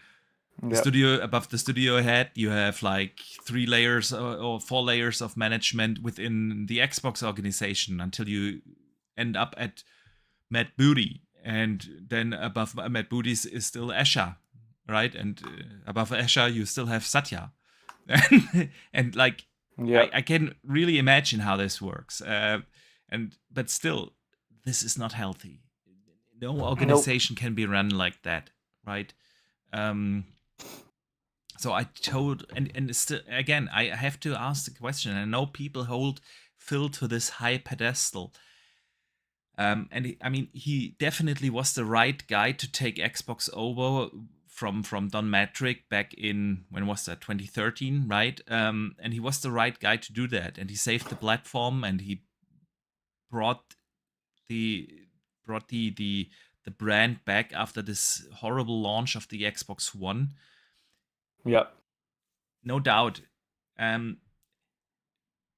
above the studio head, you have like 3 layers or 4 layers of management within the Xbox organization until you end up at Matt Booty. And then above Matt Booty is still Asha, right? And above Asha, you still have Satya. and like, I can really imagine how this works. But still, this is not healthy. No organization can be run like that, right? So I told, and still, again, I have to ask the question. I know people hold Phil to this high pedestal. He definitely was the right guy to take Xbox over from Don Matrick back in, when was that, 2013, right? And he was the right guy to do that, and he saved the platform, and he brought the brand back after this horrible launch of the Xbox One. Yeah, no doubt.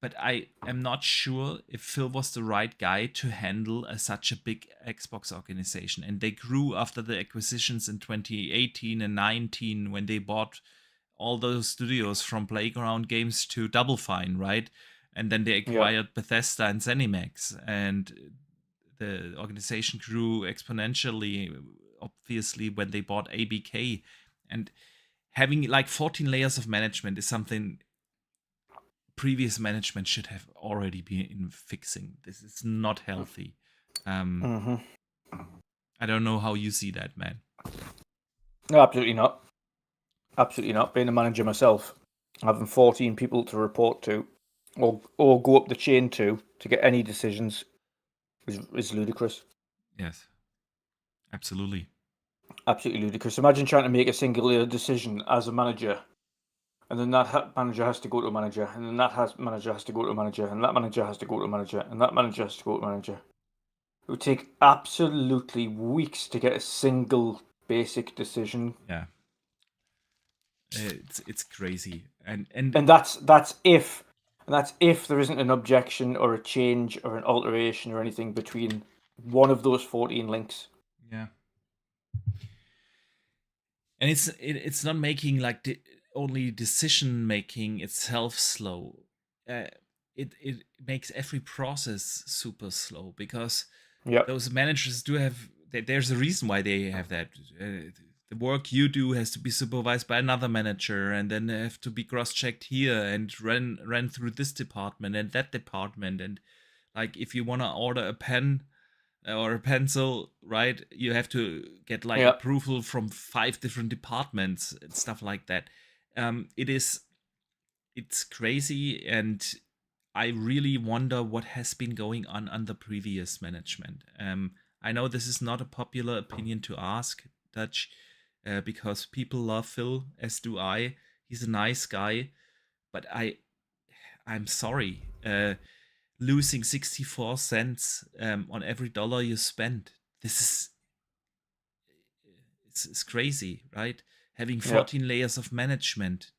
but I am not sure if Phil was the right guy to handle such a big Xbox organization. And they grew after the acquisitions in 2018 and 19 when they bought all those studios from Playground Games to Double Fine, right? And then they acquired Bethesda and ZeniMax, and the organization grew exponentially, obviously, when they bought ABK. And having like 14 layers of management is something previous management should have already been fixing. This is not healthy. I don't know how you see that, man. No, absolutely not. Absolutely not. Being a manager myself, having 14 people to report to, or go up the chain to get any decisions is ludicrous. Yes, absolutely. Absolutely ludicrous. Imagine trying to make a singular decision as a manager, and then that manager has to go to a manager, and then that manager has to go to a manager, and that manager has to go to a manager, and that manager has to go to a manager. It would take absolutely weeks to get a single basic decision. Yeah, it's crazy, and that's if there isn't an objection or a change or an alteration or anything between one of those 14 links. Yeah, and it's not making like only decision making itself slow. It makes every process super slow because those managers do have. There's a reason why they have that. The work you do has to be supervised by another manager, and then they have to be cross-checked here and run through this department and that department. And like if you want to order a pen or a pencil, right, you have to get like approval from 5 different departments and stuff like that. It's crazy, and I really wonder what has been going on under previous management. I know this is not a popular opinion to ask, Dutch, because people love Phil, as do I. He's a nice guy, but I'm sorry. Losing 64 cents on every dollar you spend. This is it's crazy, right? Having 14 layers of management.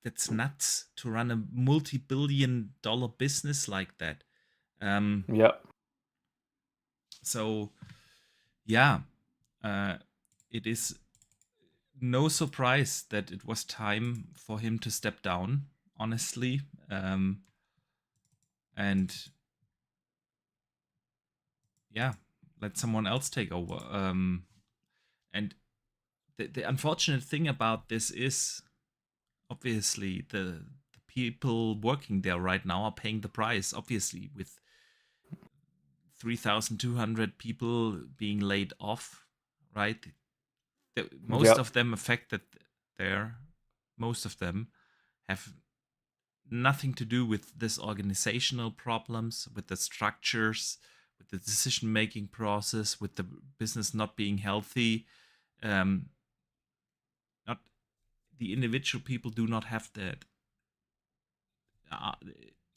That's nuts to run a multi-billion-dollar business like that. So, yeah, it is no surprise that it was time for him to step down, honestly. And yeah, let someone else take over. And the unfortunate thing about this is, obviously, the people working there right now are paying the price, obviously, with 3,200 people being laid off, right? Most of them affected there, most of them have nothing to do with this organizational problems, with the structures, with the decision-making process, with the business not being healthy. Not the individual people do not have that,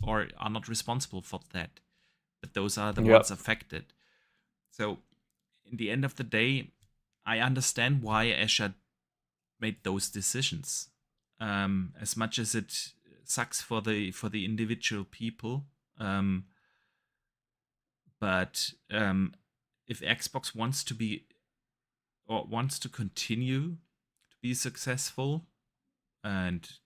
or are not responsible for that. But those are the ones affected. So, in the end of the day, I understand why Ashas made those decisions. As much as it sucks for the individual people, but if Xbox wants to be or wants to continue to be successful and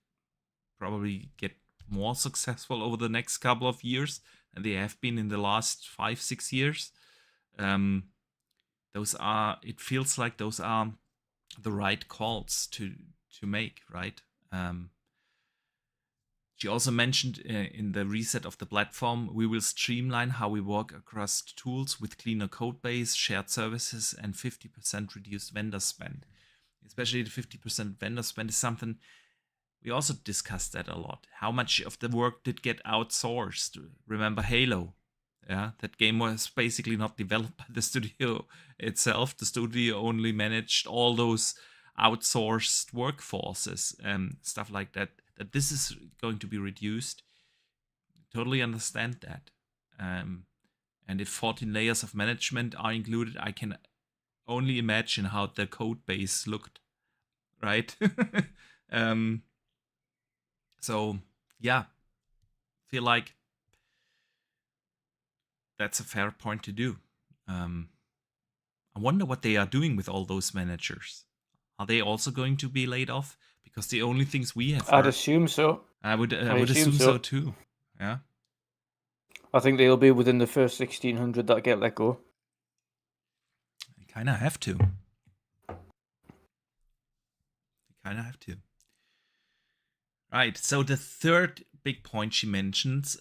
probably get more successful over the next couple of years than they have been in the last 5-6 years, it feels like those are the right calls to make, right? She also mentioned in the reset of the platform, we will streamline how we work across tools with cleaner code base, shared services, and 50% reduced vendor spend. Especially the 50% vendor spend is something we also discussed that a lot. How much of the work did get outsourced? Remember Halo? Yeah, that game was basically not developed by the studio itself. The studio only managed all those outsourced workforces and stuff like that. That this is going to be reduced. Totally understand that. And if 14 layers of management are included, I can only imagine how the code base looked, right? So, yeah, feel like that's a fair point to do. I wonder what they are doing with all those managers. Are they also going to be laid off? Because the only things we have I'd heard, assume so. I would I assume assume so so. too. Yeah. I think they'll be within the first 1,600 that get let go. They kind of have to. Right. So the third big point she mentions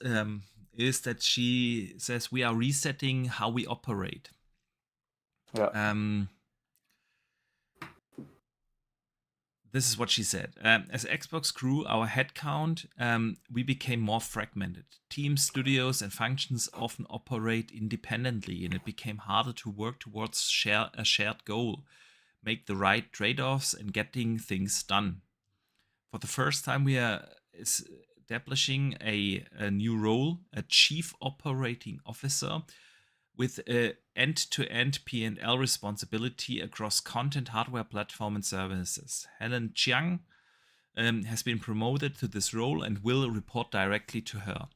is that she says we are resetting how we operate. Yeah. This is what she said. As Xbox grew our headcount, we became more fragmented. Teams, studios, and functions often operate independently, and it became harder to work towards a shared goal, make the right trade-offs, and getting things done. For the first time, we are establishing a new role, a Chief Operating Officer, with end-to-end P&L responsibility across content, hardware, platform, and services. Helen Chiang has been promoted to this role and will report directly to her.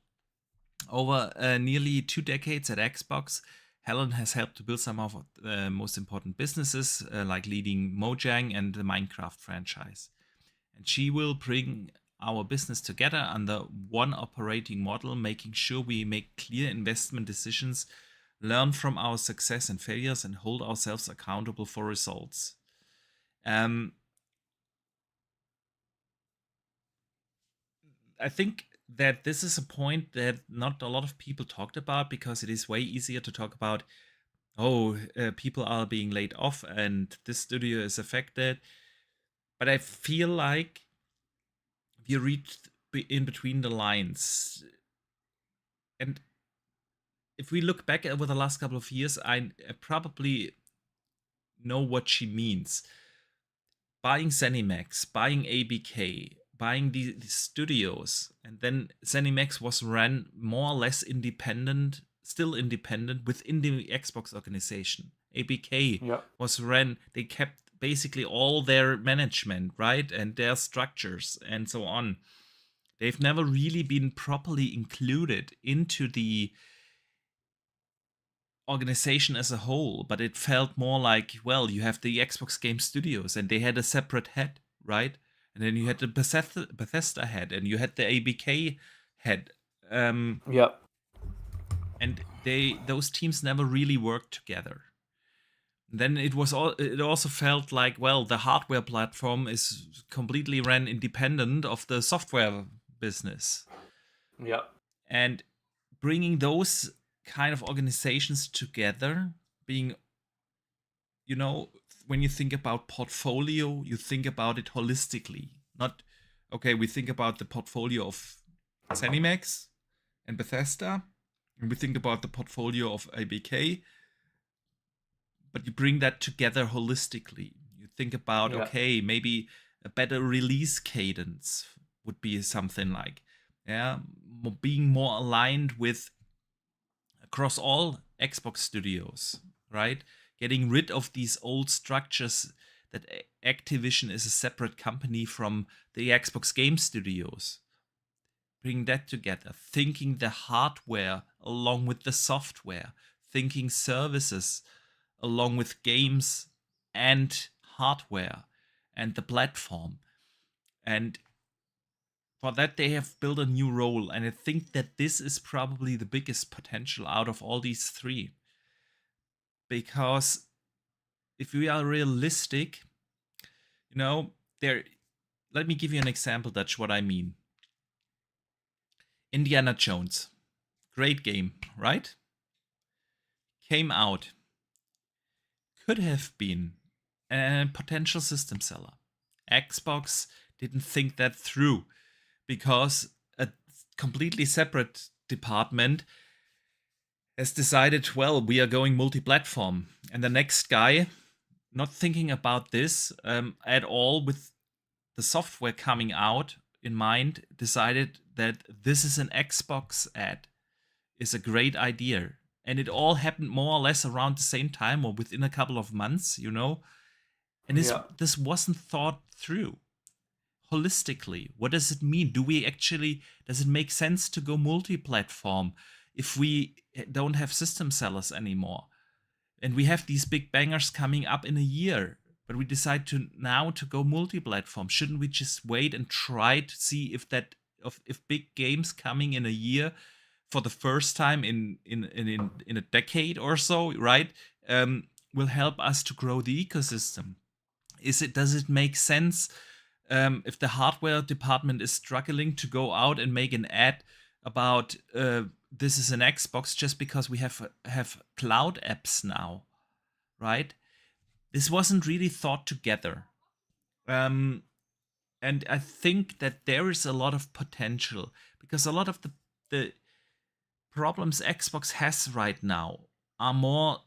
Over nearly 2 decades at Xbox, Helen has helped to build some of the most important businesses, like leading Mojang and the Minecraft franchise. And she will bring our business together under one operating model, making sure we make clear investment decisions, learn from our success and failures, and hold ourselves accountable for results. I think that this is a point that not a lot of people talked about, because it is way easier to talk about, people are being laid off and this studio is affected. But I feel like if you read in between the lines, and if we look back over the last couple of years, I probably know what she means. Buying ZeniMax, buying ABK, buying the studios, and then ZeniMax was ran more or less independent, still independent within the Xbox organization. ABK was ran, they kept basically all their management, right? And their structures and so on. They've never really been properly included into the organization as a whole, but it felt more like, well, you have the Xbox Game Studios and they had a separate head, right? And then you had the Bethesda head and you had the ABK head. And those teams never really worked together. Then it also felt like, well, the hardware platform is completely ran independent of the software business. Yeah. And bringing those kind of organizations together, being, when you think about portfolio, you think about it holistically. Not, okay, we think about the portfolio of ZeniMax and Bethesda, and we think about the portfolio of ABK, but you bring that together holistically. You think about, okay, maybe a better release cadence would be something like, being more aligned with across all Xbox studios, right? Getting rid of these old structures that Activision is a separate company from the Xbox Game Studios. Bring that together, thinking the hardware along with the software, thinking services along with games and hardware and the platform. And for that, they have built a new role. And I think that this is probably the biggest potential out of all these three. Because if we are realistic, let me give you an example. That's what I mean. Indiana Jones. Great game, right? Came out. Could have been a potential system seller. Xbox didn't think that through, because a completely separate department has decided, well, we are going multi-platform. And the next guy, not thinking about this at all, with the software coming out in mind, decided that this is an Xbox ad, is a great idea. And it all happened more or less around the same time or within a couple of months, And this wasn't thought through. holistically. What does it mean? Does it make sense to go multi-platform if we don't have system sellers anymore? And we have these big bangers coming up in a year, but we decide to go multi-platform. Shouldn't we just wait and try to see if big games coming in a year for the first time in a decade or so, right, will help us to grow the ecosystem? Does it make sense if the hardware department is struggling to go out and make an ad about this is an Xbox just because we have cloud apps now, right? This wasn't really thought together. And I think that there is a lot of potential, because a lot of the problems Xbox has right now are more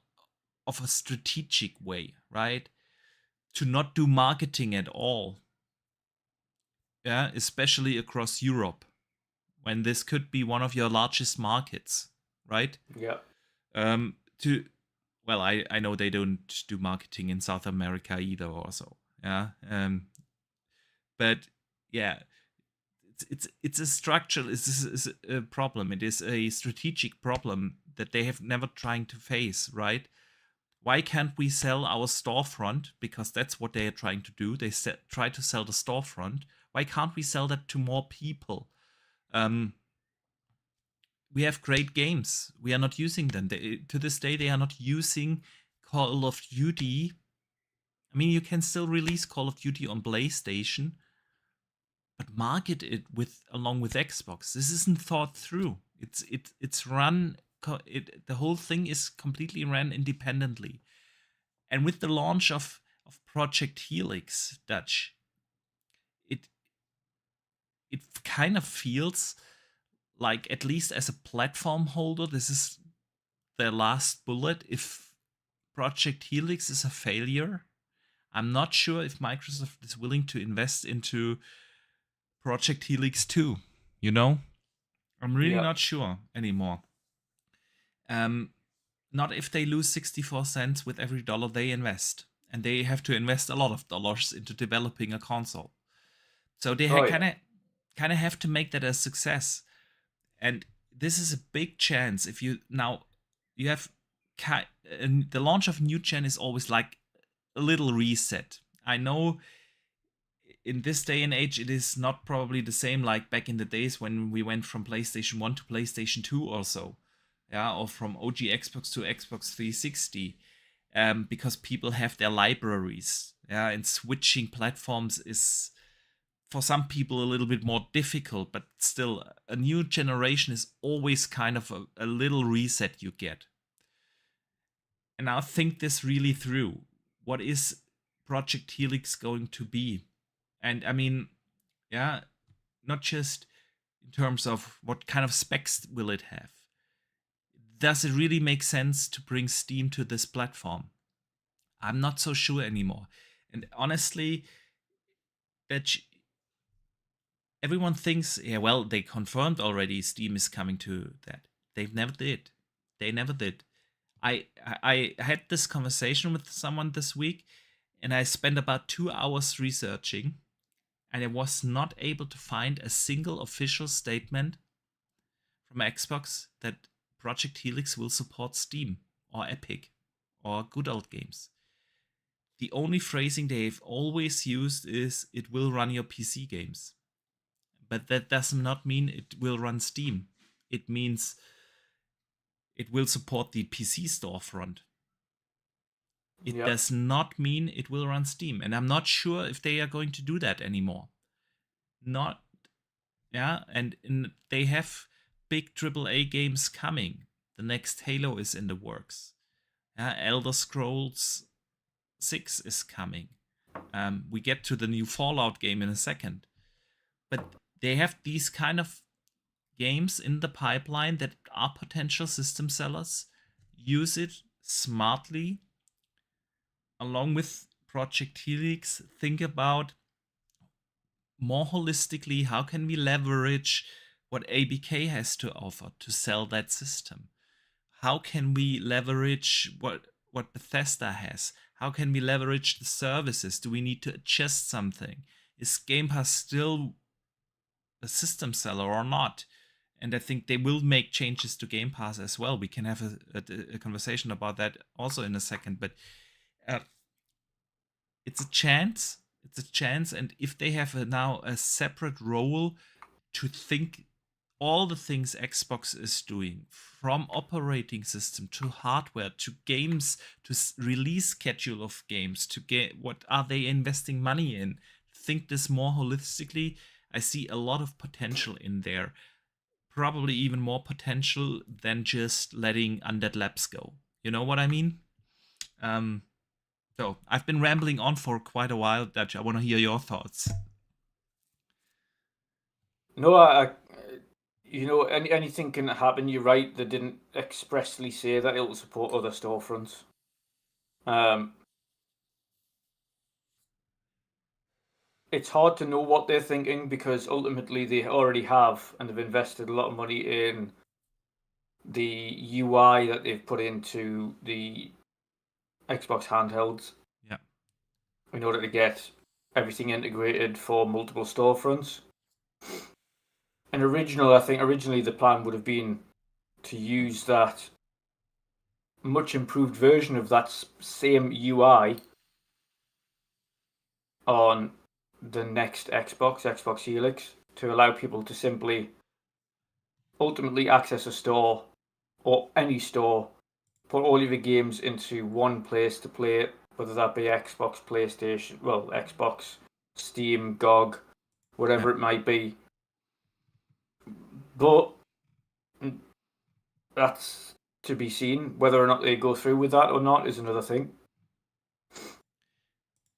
of a strategic way, right? To not do marketing at all. Yeah, especially across Europe, when this could be one of your largest markets, right? Yeah. I know they don't do marketing in South America either, also. Yeah. But yeah, it's a structural, it's a problem. It is a strategic problem that they have never tried to face, right? Why can't we sell our storefront? Because that's what they are trying to do. They try to sell the storefront. Why can't we sell that to more people? We have great games. We are not using them. To this day, they are not using Call of Duty. I mean, you can still release Call of Duty on PlayStation, but market it along with Xbox. This isn't thought through. It's run. The whole thing is completely ran independently. And with the launch of Project Helix, Dutch, it kind of feels like, at least as a platform holder, this is their last bullet. If Project Helix is a failure, I'm not sure if Microsoft is willing to invest into Project Helix 2, you know? I'm really not sure anymore. Not if they lose 64 cents with every dollar they invest. And they have to invest a lot of dollars into developing a console. So they kind of have to make that a success. And this is a big chance. If you have the launch of new gen is always like a little reset. I know in this day and age, it is not probably the same like back in the days when we went from PlayStation 1 to PlayStation 2 or so. Yeah, or from OG Xbox to Xbox 360. Because people have their libraries. Yeah, and switching platforms is, for some people, a little bit more difficult, but still, a new generation is always kind of a little reset you get. And now think this really through. What is Project Helix going to be? And I mean, yeah, not just in terms of what kind of specs will it have. Does it really make sense to bring Steam to this platform? I'm not so sure anymore. And honestly, that everyone thinks, yeah, well, they confirmed already Steam is coming to that. They never did. I had this conversation with someone this week, and I spent about 2 hours researching, and I was not able to find a single official statement from Xbox that Project Helix will support Steam or Epic or good old games. The only phrasing they've always used is it will run your PC games. But that does not mean it will run Steam. It means it will support the PC storefront. It does not mean it will run Steam. And I'm not sure if they are going to do that anymore. And they have big AAA games coming. The next Halo is in the works. Elder Scrolls 6 is coming. We get to the new Fallout game in a second. But they have these kind of games in the pipeline that are potential system sellers. Use it smartly. Along with Project Helix, think about more holistically, how can we leverage what ABK has to offer to sell that system? How can we leverage what Bethesda has? How can we leverage the services? Do we need to adjust something? is Game Pass still a system seller or not? And I think they will make changes to Game Pass as well. We can have a conversation about that also in a second. But it's a chance. It's a chance. And if they have now a separate role to think all the things Xbox is doing, from operating system to hardware to games to release schedule of games to get what are they investing money in, think this more holistically. I see a lot of potential in there, probably even more potential than just letting Undead Labs go. You know what I mean? So I've been rambling on for quite a while, Dutch. I want to hear your thoughts. No, anything can happen. You're right. They didn't expressly say that it'll support other storefronts. It's hard to know what they're thinking because ultimately they already have and they've invested a lot of money in the UI that they've put into the Xbox handhelds. Yeah. In order to get everything integrated for multiple storefronts. And I think originally the plan would have been to use that much improved version of that same UI on the next Xbox Helix, to allow people to simply ultimately access a store or any store, put all of your games into one place to play it, whether that be Xbox, PlayStation, Xbox, Steam, GOG, whatever it might be. But that's to be seen. Whether or not they go through with that or not is another thing.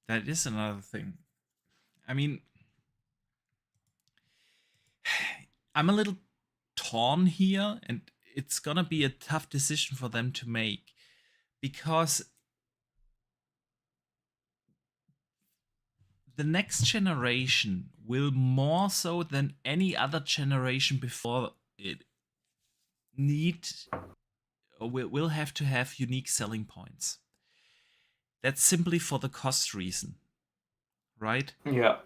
That is another thing. I mean, I'm a little torn here, and it's gonna be a tough decision for them to make, because the next generation will, more so than any other generation before it, will have to have unique selling points. That's simply for the cost reason, right? Yeah.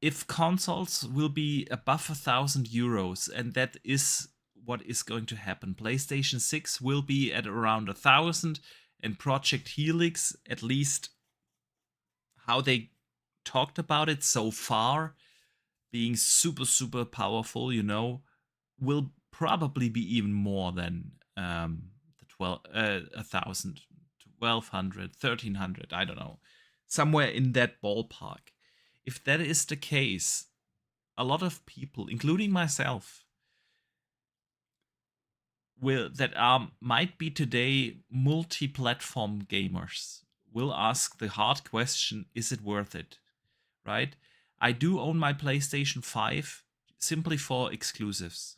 If consoles will be above €1,000, and that is what is going to happen, PlayStation 6 will be at around 1,000, and Project Helix, at least how they talked about it so far, being super, super powerful, will probably be even more than the 1,000, 1,200, 1,300, I don't know, somewhere in that ballpark. If that is the case, a lot of people, including myself, might be today multi-platform gamers, will ask the hard question: is it worth it? Right? I do own my PlayStation 5 simply for exclusives.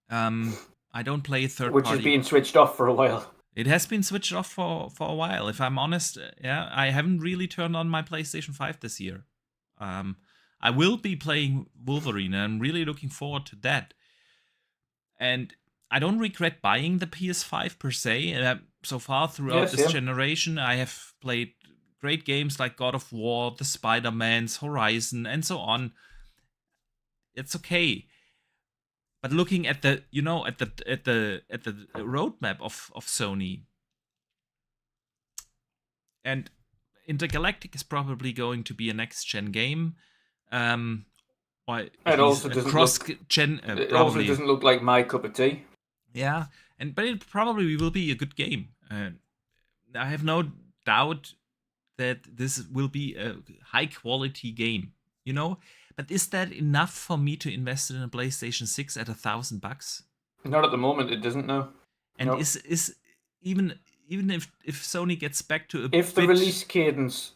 I don't play third Which party. has been switched off for a while. It has been switched off for a while. If I'm honest, I haven't really turned on my PlayStation 5 this year. I will be playing Wolverine, and I'm really looking forward to that. And I don't regret buying the PS5 per se. So far throughout this generation, I have played great games like God of War, the Spider-Mans, Horizon, and so on. It's okay. But looking at the roadmap of Sony, and Intergalactic is probably going to be a next gen game. It also doesn't look like my cup of tea. Yeah, but it probably will be a good game. I have no doubt that this will be a high quality game. But is that enough for me to invest in a PlayStation 6 at $1,000? Not at the moment. It doesn't. No. And nope. is even if Sony gets back to if the release cadence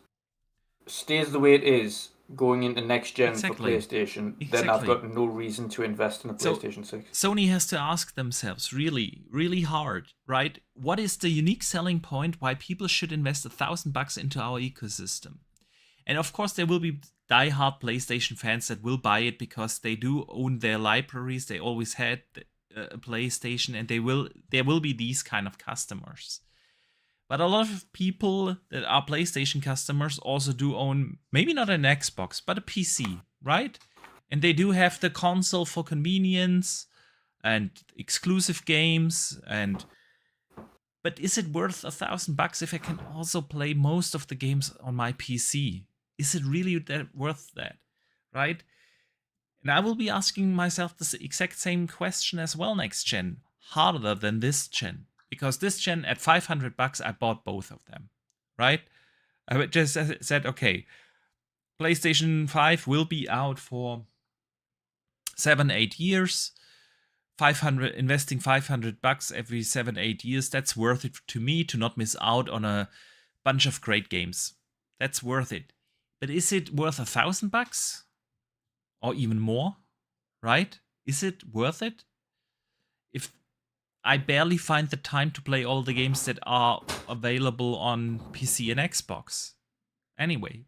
stays the way it is going into next gen for PlayStation, then I've got no reason to invest in a PlayStation 6. Sony has to ask themselves really, really hard, right? What is the unique selling point why people should invest $1,000 into our ecosystem? And of course, there will be die-hard PlayStation fans that will buy it because they do own their libraries. They always had a PlayStation, and there will be these kind of customers. But a lot of people that are PlayStation customers also do own maybe not an Xbox, but a PC, right? And they do have the console for convenience and exclusive games. But is it worth $1,000 if I can also play most of the games on my PC? Is it really worth that, right? And I will be asking myself the exact same question as well next gen, harder than this gen. Because this gen at $500, I bought both of them, right? I just said, okay, PlayStation 5 will be out for 7-8 years. Investing $500 every 7-8 years, that's worth it to me to not miss out on a bunch of great games. That's worth it. But is it worth $1,000 or even more? Right? Is it worth it? If I barely find the time to play all the games that are available on PC and Xbox. Anyway,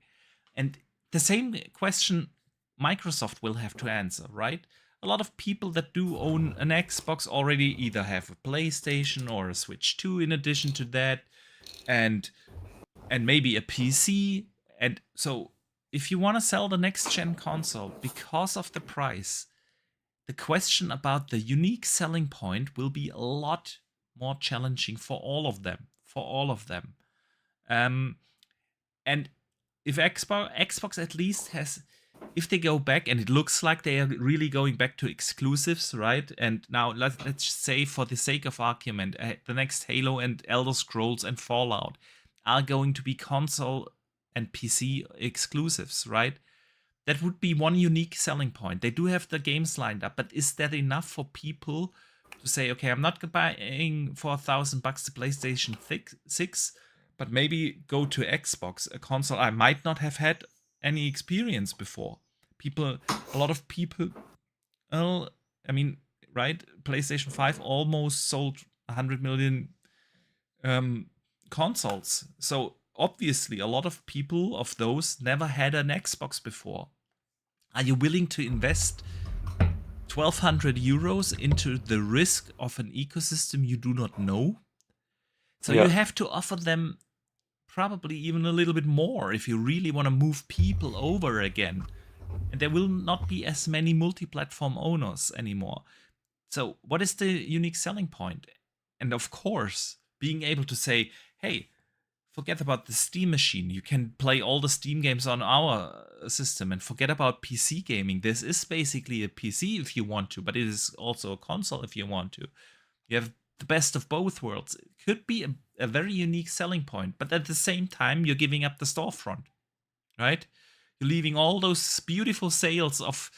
and the same question Microsoft will have to answer, right? A lot of people that do own an Xbox already either have a PlayStation or a Switch 2 in addition to that, and maybe a PC. And so if you want to sell the next gen console because of the price, the question about the unique selling point will be a lot more challenging for all of them. And if Xbox at least has, if they go back, and it looks like they are really going back to exclusives, right? And now let's just say, for the sake of argument, the next Halo and Elder Scrolls and Fallout are going to be console and PC exclusives, right? That would be one unique selling point. They do have the games lined up, but is that enough for people to say, okay, I'm not buying for $1,000 the PlayStation 6, but maybe go to Xbox, a console I might not have had any experience before. A lot of people, right? PlayStation 5 almost sold 100 million consoles. So obviously, a lot of people of those never had an Xbox before. Are you willing to invest 1,200 euros into the risk of an ecosystem you do not know? So you have to offer them probably even a little bit more if you really want to move people over again. And there will not be as many multi-platform owners anymore. So what is the unique selling point? And of course, being able to say, hey, forget about the Steam machine. You can play all the Steam games on our system, and forget about PC gaming. This is basically a PC if you want to, but it is also a console if you want to. You have the best of both worlds. It could be a very unique selling point, but at the same time, you're giving up the storefront, right? You're leaving all those beautiful sales of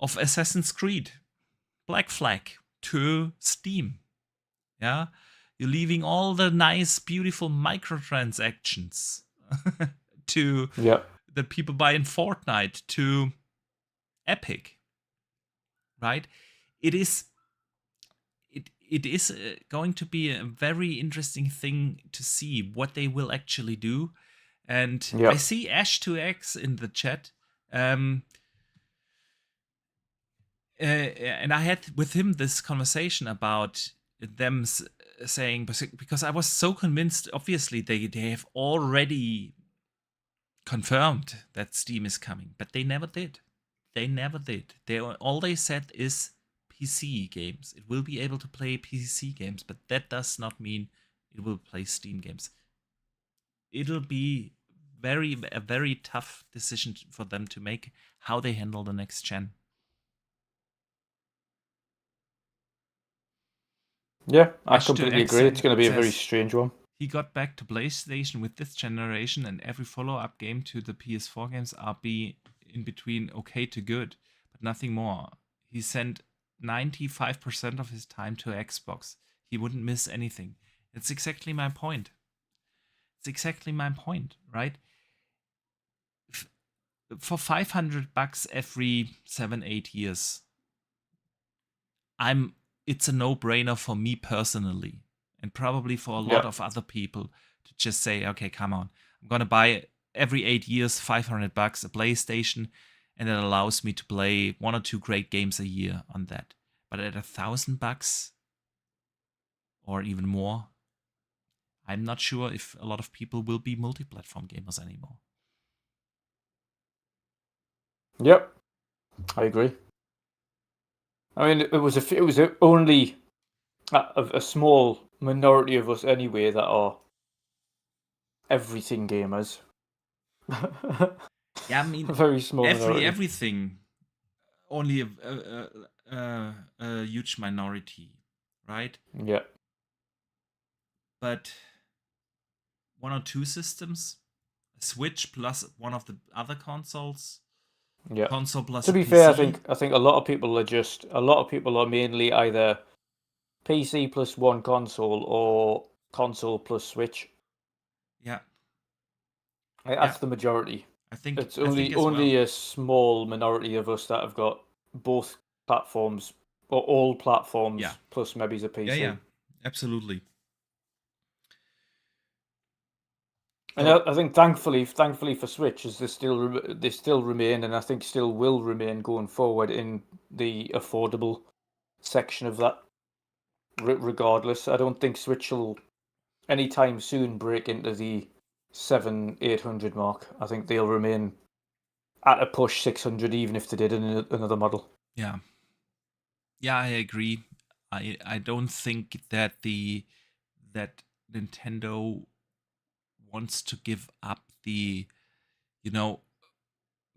Assassin's Creed, Black Flag to Steam. Yeah. You're leaving all the nice, beautiful microtransactions to that people buy in Fortnite to Epic, right? It is going to be a very interesting thing to see what they will actually do. And I see Ash2X in the chat. And I had with him this conversation about them saying, because I was so convinced, obviously they have already confirmed that Steam is coming, but they never did. All they said is PC games. It will be able to play PC games, but that does not mean it will play Steam games. It'll be a very tough decision for them to make, how they handle the next gen. Yeah, I completely agree. It's going to be a very strange one. He got back to PlayStation with this generation, and every follow-up game to the PS4 games are in between okay to good, but nothing more. He sent 95% of his time to Xbox. He wouldn't miss anything. It's exactly my point. Right? For $500 every 7-8 years, it's a no-brainer for me personally, and probably for a lot of other people, to just say, okay, come on, I'm gonna buy every 8 years $500 a PlayStation, and it allows me to play 1 or 2 great games a year on that. But at $1,000 or even more, I'm not sure if a lot of people will be multi-platform gamers anymore. Yep, I agree. I mean, it was only a small minority of us anyway that are everything gamers. Yeah, I mean, A very small minority. everything, only a huge minority, right? Yeah. But one or two systems, a Switch plus one of the other consoles, Yeah. console plus To a be PC. fair, I think a lot of people are mainly either PC plus one console or console plus Switch. Yeah. That's the majority. I think It's as only well. a small minority of us that have got both platforms or all platforms Yeah. plus maybe a PC. Yeah, absolutely. And I think thankfully for Switch, is they still remain, and I think still will remain going forward in the affordable section of that. Regardless, I don't think Switch will anytime soon break into the 700-800 mark. I think they'll remain at a push 600, even if they did another model. Yeah, I agree. I don't think that that Nintendo wants to give up the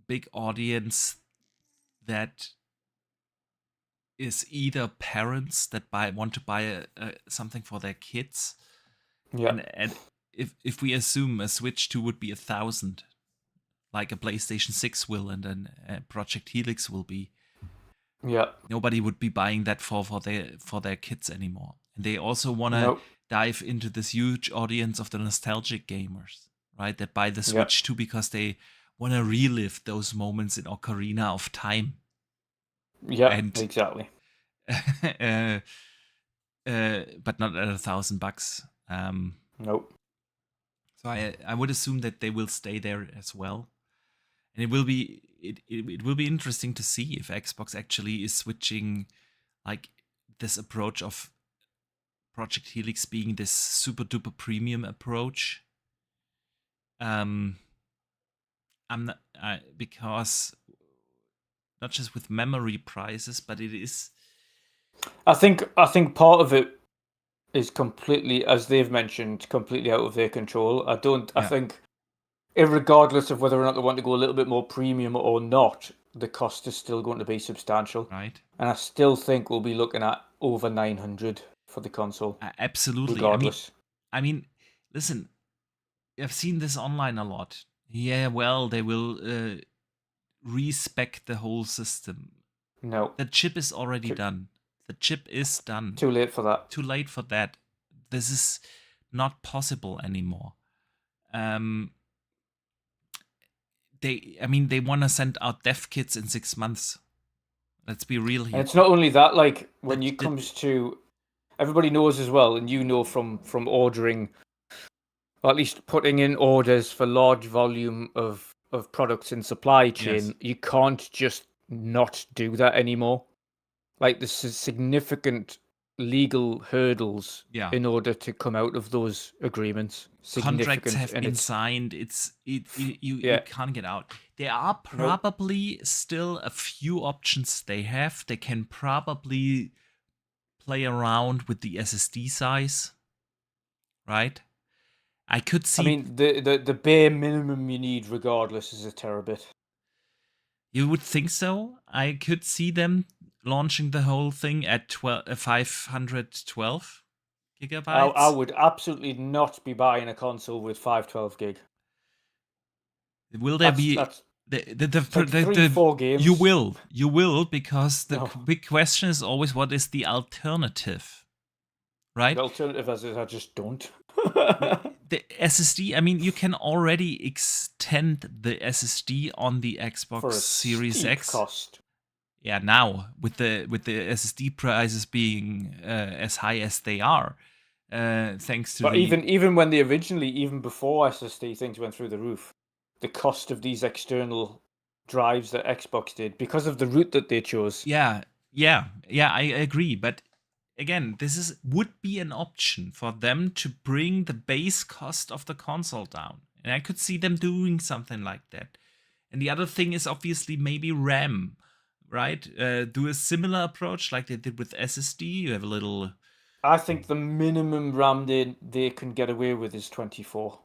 big audience that is either parents that want to buy something for their kids. Yeah. And if we assume a Switch 2 would be 1,000, like a PlayStation 6 will, and then Project Helix will be, Yeah. nobody would be buying that for their kids anymore. And they also want to dive into this huge audience of the nostalgic gamers, right? That buy the Switch 2 because they want to relive those moments in Ocarina of Time. Yeah, exactly. But not at $1,000. Nope. So I would assume that they will stay there as well, and it will be interesting to see if Xbox actually is switching, like, this approach of Project Helix being this super duper premium approach. I'm not because not just with memory prices, but it is. I think part of it is completely, as they've mentioned, completely out of their control. I think, irregardless of whether or not they want to go a little bit more premium or not, the cost is still going to be substantial. Right. And I still think we'll be looking at over 900 for the console. Absolutely. Regardless. I mean, listen, I've seen this online a lot. Yeah, well, they will respec the whole system. No. The chip is already done. The chip is done. Too late for that. Too late for that. This is not possible anymore. They want to send out dev kits in 6 months. Let's be real here. And it's not only that, like, when it comes to, everybody knows as well, and you know from ordering, or at least putting in orders for large volume of products in supply chain, you can't just not do that anymore. Like, there's significant legal hurdles in order to come out of those agreements. Contracts have been signed. You can't get out. There are probably still a few options they have. They can probably play around with the SSD size, right? I could see. I mean, the bare minimum you need, regardless, is a terabit. You would think so. I could see them launching the whole thing at 512 gigabytes. I would absolutely not be buying a console with 512 gig. Will there be the 4 games? You will, because the big question is always, what is the alternative, right? The alternative is I just don't. The SSD, I mean, you can already extend the SSD on the Xbox for a Series X. Cost. Yeah, now with the SSD prices being as high as they are, thanks to. But even when they originally, even before SSD things went through the roof, the cost of these external drives that Xbox did, because of the route that they chose. Yeah, I agree, but again, would be an option for them to bring the base cost of the console down. And I could see them doing something like that. And the other thing is obviously maybe RAM, right? Do a similar approach like they did with SSD. You have a little. I think the minimum RAM they can get away with is 24.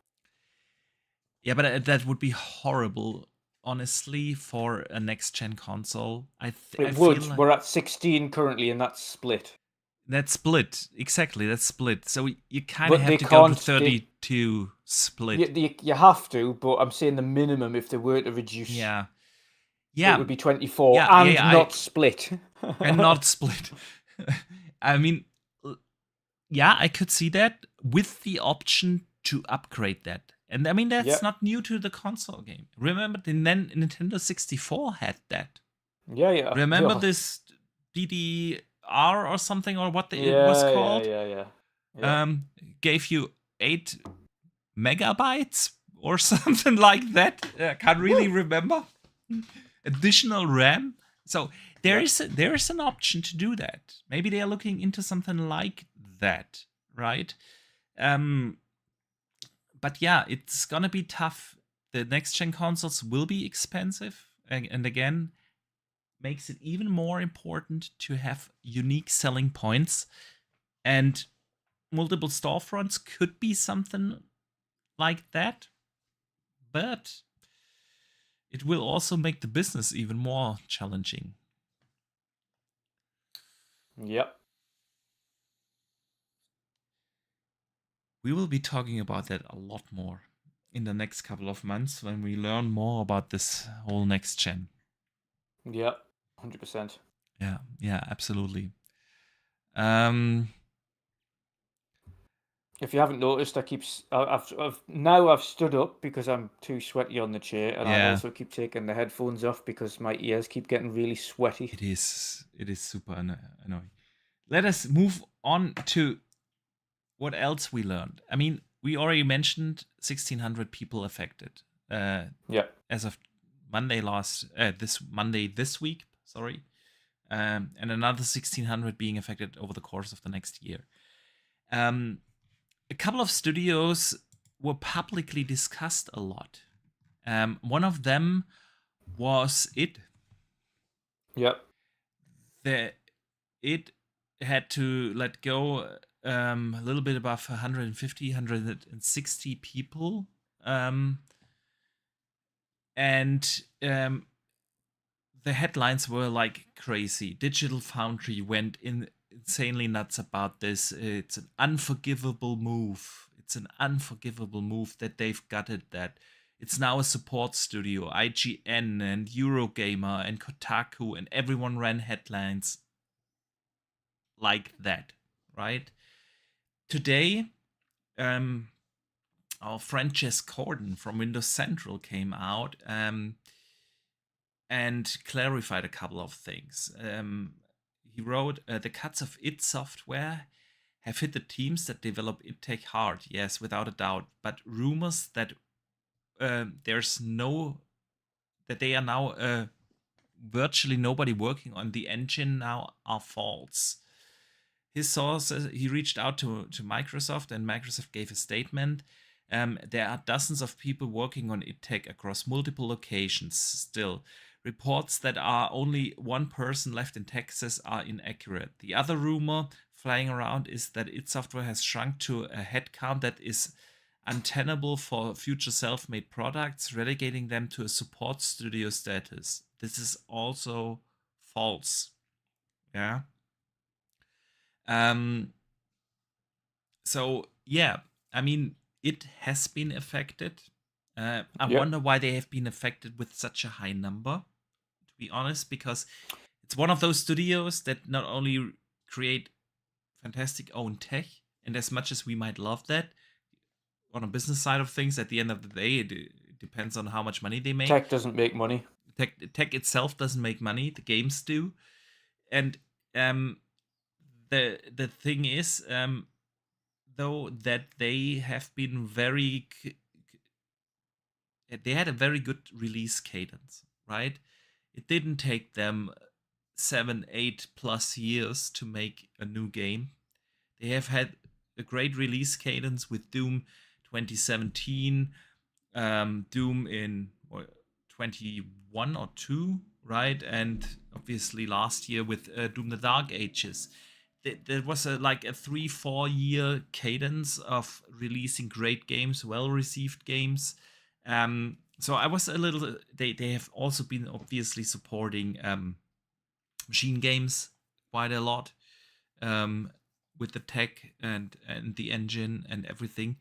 Yeah, but that would be horrible, honestly, for a next gen console. I It feel would. like We're at 16 currently, and that's split. that's split. Exactly, that's split. So you kind of But have they to go to can't. 32 split. You have to, but I'm saying the minimum if they were to reduce, Yeah. it Yeah. would be 24 Yeah, and yeah, not split. and not split. I mean, yeah, I could see that with the option to upgrade that. And I mean, that's Yep. not new to the console game. Remember, the Nintendo 64 had that. Yeah. Remember Yeah. this DDR or something, or what it Yeah, was called? Yeah. Gave you 8 megabytes or something like that. I can't really remember. Additional RAM. So there is an option to do that. Maybe they are looking into something like that, right? But yeah, it's gonna be tough. The next gen consoles will be expensive, and again, makes it even more important to have unique selling points, and multiple storefronts could be something like that, but it will also make the business even more challenging. Yep. We will be talking about that a lot more in the next couple of months when we learn more about this whole next gen. Yep. 100%. Yeah, absolutely. If you haven't noticed, I've stood up because I'm too sweaty on the chair, and I also keep taking the headphones off because my ears keep getting really sweaty. It is super annoying. Let us move on to what else we learned. I mean, we already mentioned 1,600 people affected. As of this week, sorry, and another 1,600 being affected over the course of the next year. A couple of studios were publicly discussed a lot. One of them was it. Yep. It had to let go a little bit above 150, 160 people. And the headlines were like crazy. Digital Foundry went insanely nuts about this. It's an unforgivable move. It's an unforgivable move that they've gutted that. It's now a support studio. IGN and Eurogamer and Kotaku and everyone ran headlines like that, right? Today, our friend Jess Corden from Windows Central came out and clarified a couple of things. He wrote, the cuts of id Software have hit the teams that develop id hard, yes, without a doubt. But rumors that that they are now virtually nobody working on the engine now are false. His sources, he reached out to Microsoft, and Microsoft gave a statement. There are dozens of people working on id across multiple locations still. Reports that are only one person left in Texas are inaccurate. The other rumor flying around is that id Software has shrunk to a headcount that is untenable for future self-made products, relegating them to a support studio status. This is also false. Yeah. So yeah, I mean, it has been affected. I wonder why they have been affected with such a high number, to be honest, because it's one of those studios that not only create fantastic own tech, and as much as we might love that, on a business side of things, at the end of the day, it depends on how much money they make. Tech doesn't make money. Tech itself doesn't make money. The games do, and the thing is, though, that they have been they had a very good release cadence, right? It didn't take them 7, 8+ years to make a new game. They have had a great release cadence with Doom 2017, Doom in 21 or 2, right? And obviously last year with Doom the Dark Ages. There was like a 3-4 year cadence of releasing great games, well received games. So I was a little. They have also been obviously supporting machine games quite a lot, with the tech and the engine and everything.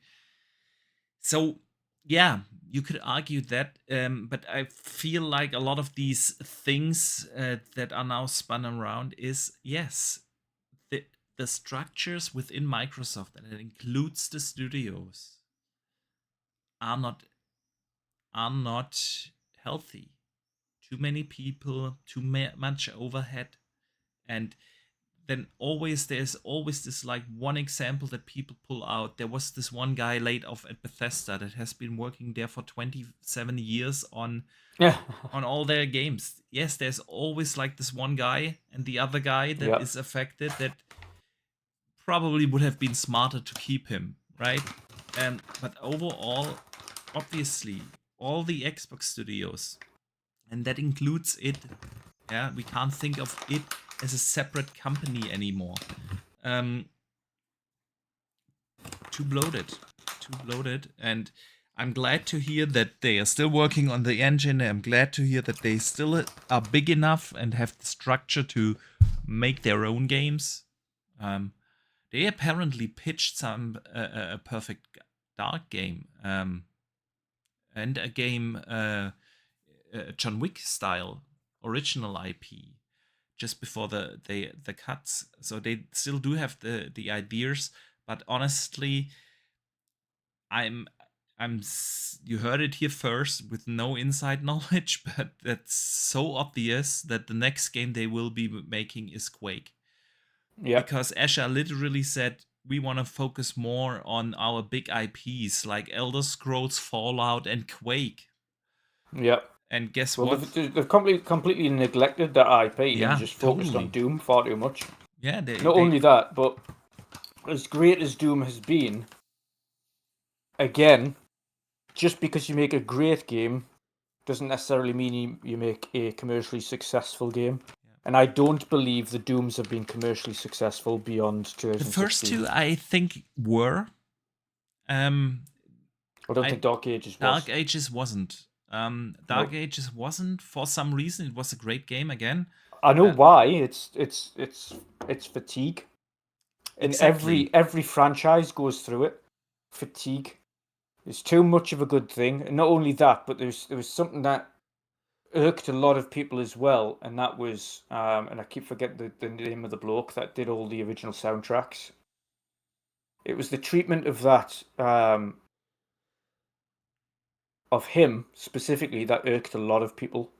So yeah, you could argue that, but I feel like a lot of these things that are now spun around is, yes, the structures within Microsoft, and it includes the studios, are not healthy. Too many people, too much overhead, and then there's always this like one example that people pull out. There was this one guy laid off at Bethesda that has been working there for 27 years on all their games. Yes, there's always like this one guy and the other guy that is affected, that probably would have been smarter to keep him, right? But overall, obviously, all the Xbox studios, and that includes it. Yeah, we can't think of it as a separate company anymore. Too bloated, and I'm glad to hear that they are still working on the engine. I'm glad to hear that they still are big enough and have the structure to make their own games. They apparently pitched a Perfect Dark game, and a game, John Wick style original IP, just before the cuts. So they still do have the ideas, but honestly, you heard it here first with no inside knowledge, but that's so obvious that the next game they will be making is Quake. Yeah. Because Ashas literally said, we want to focus more on our big IPs like Elder Scrolls, Fallout, and Quake. Yeah. And guess well, what? They've completely neglected that IP and just focused totally on Doom far too much. Yeah, Not only that, but as great as Doom has been, again, just because you make a great game doesn't necessarily mean you make a commercially successful game. Yeah. And I don't believe the Dooms have been commercially successful beyond 2016. The first two, I think, were. I don't think Dark Ages was. Dark Ages wasn't. Dark Ages wasn't, for some reason. It was a great game again. I know why. It's fatigue. And exactly. every franchise goes through it. Fatigue. It's too much of a good thing. And not only that, but there was something that irked a lot of people as well, and that was, and I keep forgetting the name of the bloke that did all the original soundtracks. It was the treatment of that, of him specifically, that irked a lot of people.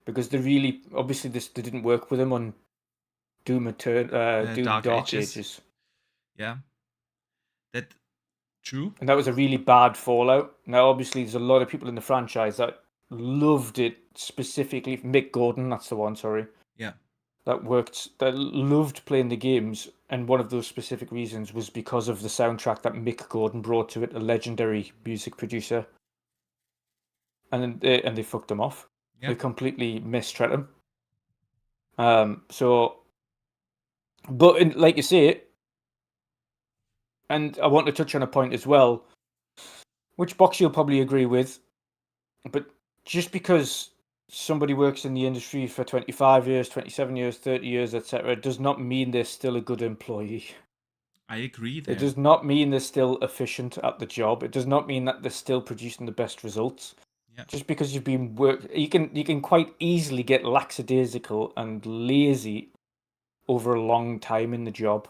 Because they didn't work with him on Doom Dark Ages. Yeah. That true. And that was a really bad fallout. Now, obviously, there's a lot of people in the franchise that loved it, specifically Mick Gordon, that's the one, sorry. Yeah. That loved playing the games, and one of those specific reasons was because of the soundtrack that Mick Gordon brought to it, a legendary music producer. And they fucked him off. Yeah. They completely mistreated him. But like you say, and I want to touch on a point as well, which Box you'll probably agree with, but just because somebody works in the industry for 25 years, 27 years, 30 years, etc., does not mean they're still a good employee. I agree there. It does not mean they're still efficient at the job. It does not mean that they're still producing the best results. Yeah. Just because you've been you can quite easily get lackadaisical and lazy over a long time in the job,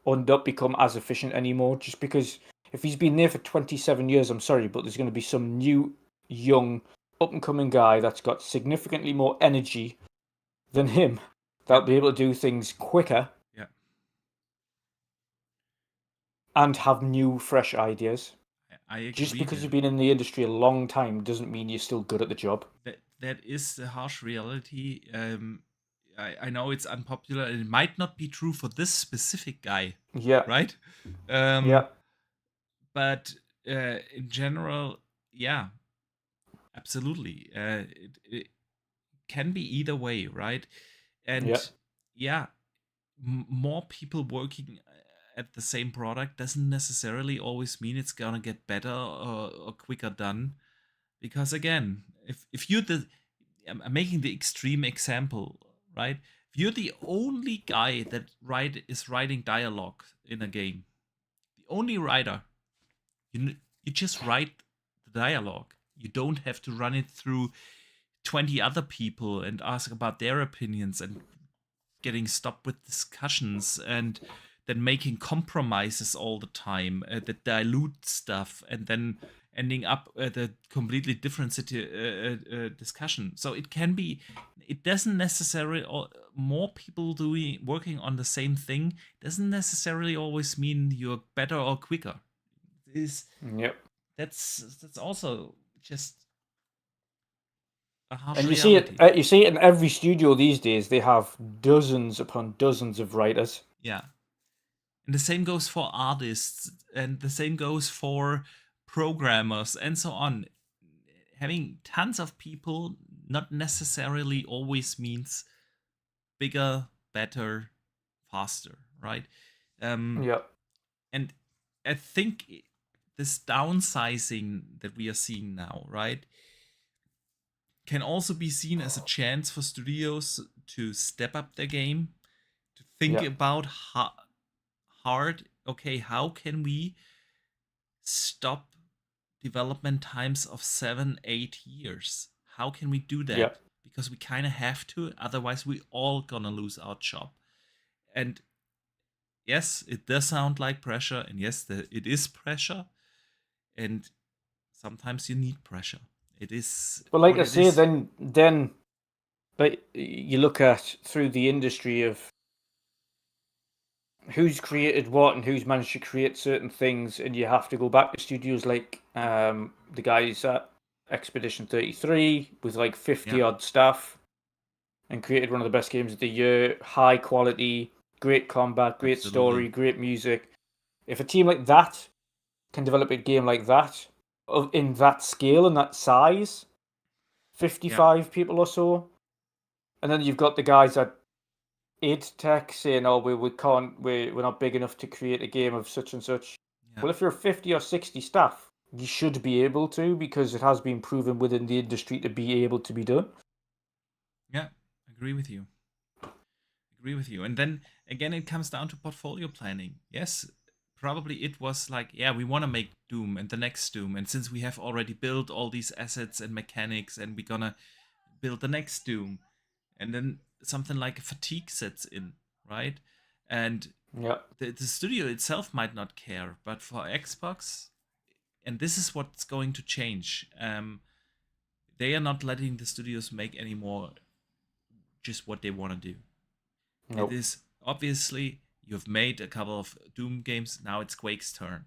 or not become as efficient anymore. Just because if he's been there for 27 years, I'm sorry, but there's going to be some new, young, up-and-coming guy that's got significantly more energy than him that'll be able to do things quicker. Yeah. And have new, fresh ideas. I agree. Just because you've been in the industry a long time doesn't mean you're still good at the job. that is the harsh reality. I know it's unpopular, and it might not be true for this specific guy, Yeah. right? Yeah. But in general, yeah, absolutely. It can be either way, right? Yeah. And yeah, more people working at the same product doesn't necessarily always mean it's gonna get better or quicker done. Because again, if you're the, I'm making the extreme example, right? If you're the only guy that is writing dialogue in a game, the only writer, you just write the dialogue. You don't have to run it through 20 other people and ask about their opinions and getting stopped with discussions and then making compromises all the time that dilute stuff and then ending up at a completely different discussion. So it can be, it doesn't necessarily, more people doing working on the same thing doesn't necessarily always mean you're better or quicker. Is Yep. that's also just a harsh And you see reality. it. You see it in every studio these days. They have dozens upon dozens of writers. Yeah. And the same goes for artists, and the same goes for programmers, and so on. Having tons of people not necessarily always means bigger, better, faster, right? Yep. And I think this downsizing that we are seeing now, right, can also be seen as a chance for studios to step up their game, to think Yep. about hard, okay, how can we stop development times of 7-8 years? How can we do that? Yep. Because we kind of have to, otherwise we all gonna lose our job. And yes, it does sound like pressure, and yes, it is pressure, and sometimes you need pressure. It is But like what I it say, is. then like you look at through the industry of who's created what and who's managed to create certain things, and you have to go back to studios like the guys at Expedition 33 with like 50 Yeah, odd staff and created one of the best games of the year, high quality, great combat, great absolutely. story, great music. If a team like that can develop a game like that in that scale and that size, Yeah, 55 people or so, and then you've got the guys at id Tech saying, "Oh, we can't, we're not big enough to create a game of such and such." yeah, Well, if you're 50 or 60 staff, you should be able to, because it has been proven within the industry to be able to be done. yeah. Agree with you. Agree with you. And then again, it comes down to portfolio planning. Yes, probably it was like, yeah, we want to make Doom and the next Doom, and since we have already built all these assets and mechanics, and we're gonna build the next Doom, and then something like a fatigue sets in, right? And Yeah, the studio itself might not care, but for Xbox, and this is what's going to change. They are not letting the studios make anymore just what they want to do. It no, is obviously you've made a couple of Doom games. Now it's Quake's turn,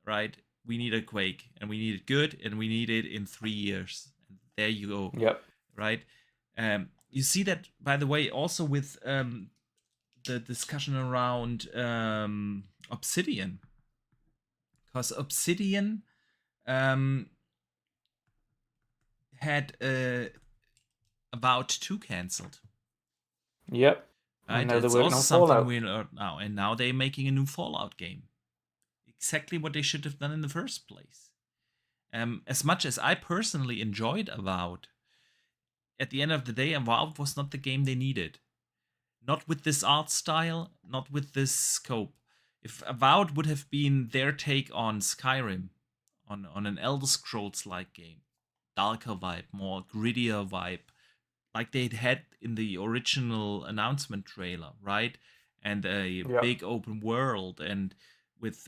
right? We need a Quake, and we need it good, and we need it in 3 years. And there you go, yep, right? You see that, by the way, also with the discussion around Obsidian, because Obsidian had About 2 cancelled. yep. And Right? now they're It's working also on something Fallout. we learned now, and now they're making a new Fallout game. Exactly what they should have done in the first place. As much as I personally enjoyed Avowed, at the end of the day, Avowed was not the game they needed. Not with this art style, not with this scope. If Avowed would have been their take on Skyrim, on an Elder Scrolls like game, darker vibe, more grittier vibe, like they'd had in the original announcement trailer, right? And a Yep, big open world, and with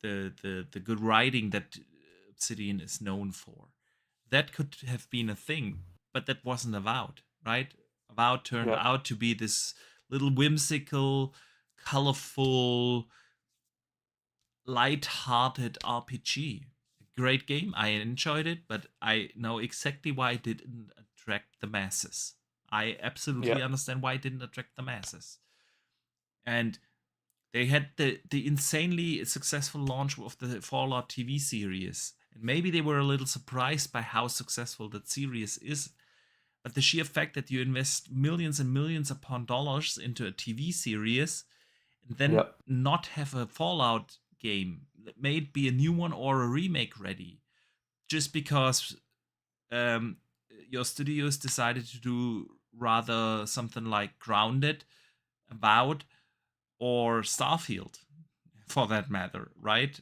the good writing that Obsidian is known for. That could have been a thing, but that wasn't Avowed, right? Avowed turned yep, out to be this little whimsical, colorful, light-hearted RPG, a great game. I enjoyed it, but I know exactly why it didn't attract the masses. I absolutely Yeah. understand why it didn't attract the masses. And they had the insanely successful launch of the Fallout TV series. And maybe they were a little surprised by how successful that series is. But the sheer fact that you invest millions and millions upon dollars into a TV series and then Yeah. not have a Fallout game, may it be a new one or a remake ready, just because um, your studios decided to do rather something like Grounded, About, or Starfield, for that matter, right?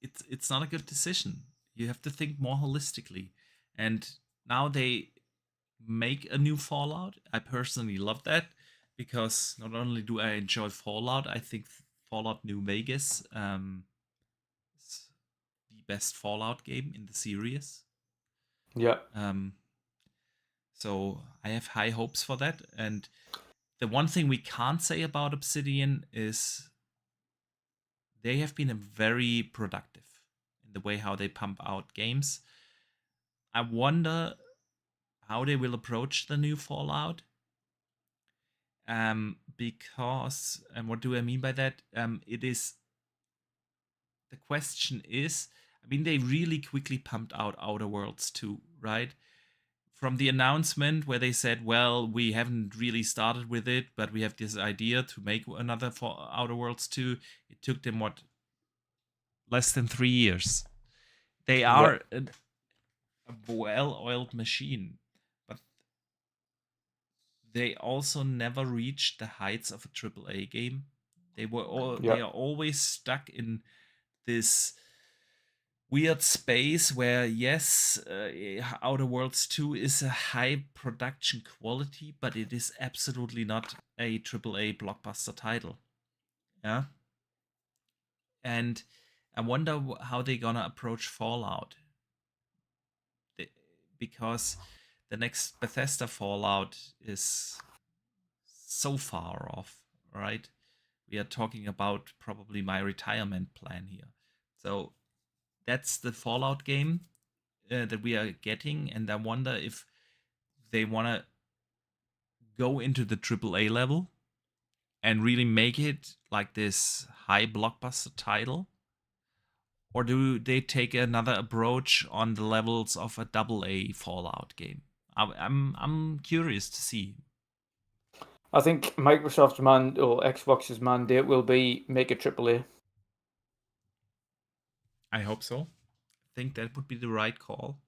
It's not a good decision. You have to think more holistically, and now they make a new Fallout. I personally love that because not only do I enjoy Fallout, I think Fallout New Vegas is the best Fallout game in the series. Yeah. Um, so I have high hopes for that. And the one thing we can't say about Obsidian is they have been very productive in the way how they pump out games. I wonder how they will approach the new Fallout. Because, and what do I mean by that? It is the question is, I mean, they really quickly pumped out Outer Worlds 2, right? From the announcement where they said, well, we haven't really started with it, but we have this idea to make another for Outer Worlds 2. It took them, what, less than 3 years. They Yeah. are a well-oiled machine, but they also never reached the heights of a AAA game. They Yeah. are always stuck in this weird space where, yes, Outer Worlds 2 is a high production quality, but it is absolutely not a AAA blockbuster title. Yeah. And I wonder how they're gonna approach Fallout. Because the next Bethesda Fallout is so far off, right? We are talking about probably my retirement plan here. So that's the Fallout game that we are getting, and I wonder if they want to go into the AAA level and really make it like this high blockbuster title, or do they take another approach on the levels of a double A Fallout game? I'm curious to see. I think Microsoft's or Xbox's mandate will be make a AAA. I hope so. I think that would be the right call.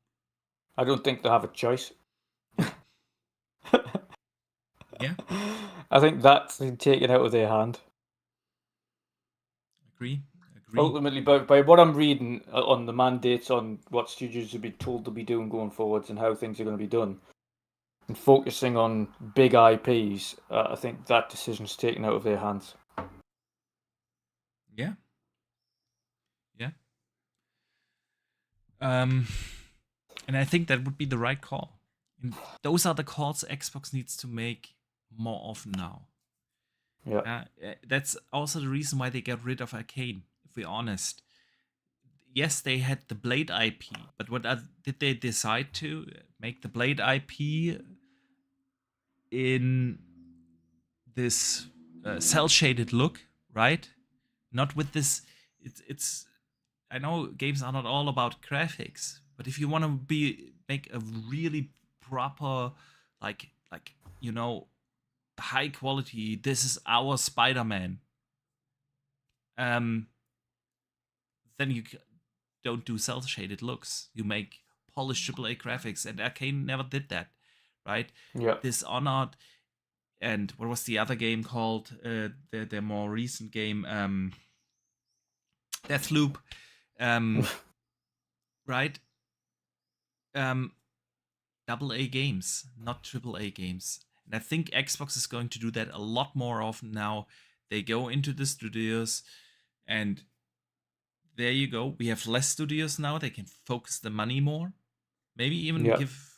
I don't think they'll have a choice. Yeah, I think that's taken out of their hand. agree. Ultimately, by what I'm reading on the mandates on what studios have been told to be doing going forwards and how things are going to be done, and focusing on big IPs, I think that decision's taken out of their hands. Yeah, yeah. Um, and I think that would be the right call. And those are the calls Xbox needs to make more often now. Yeah. That's also the reason why they got rid of Arcane, if we're honest. Yes, they had the Blade IP, but did they decide to make the Blade IP in this cell shaded look, right? Not with this. It's. I know games are not all about graphics, but if you want to make a really proper, like you know, high quality, this is our Spider-Man. Um, then you don't do cell shaded looks. You make polished AAA graphics, and Arcane never did that, right? Yeah. Dishonored, and what was the other game called? Their more recent game, Deathloop, right? Um, double A games, not triple A games. And I think Xbox is going to do that a lot more often now. They go into the studios, and there you go. We have less studios now. They can focus the money more. Maybe even Yeah. give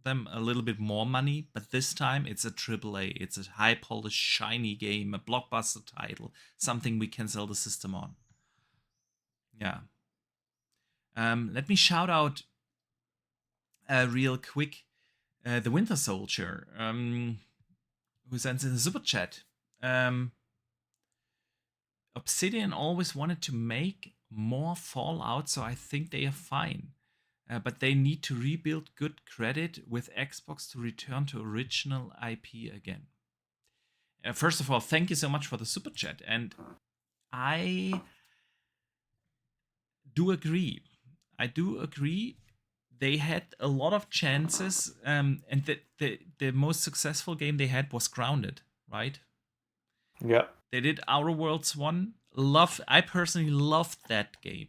them a little bit more money, but this time it's a triple A. It's a high polished, shiny game, a blockbuster title, something we can sell the system on. Yeah. Let me shout out real quick the Winter Soldier, who sends in the super chat. Obsidian always wanted to make more Fallout, so I think they are fine. But they need to rebuild good credit with Xbox to return to original IP again. First of all, thank you so much for the super chat. And I do agree. They had a lot of chances, and the most successful game they had was Grounded, right? Yeah. They did Outer Worlds 1. I personally loved that game,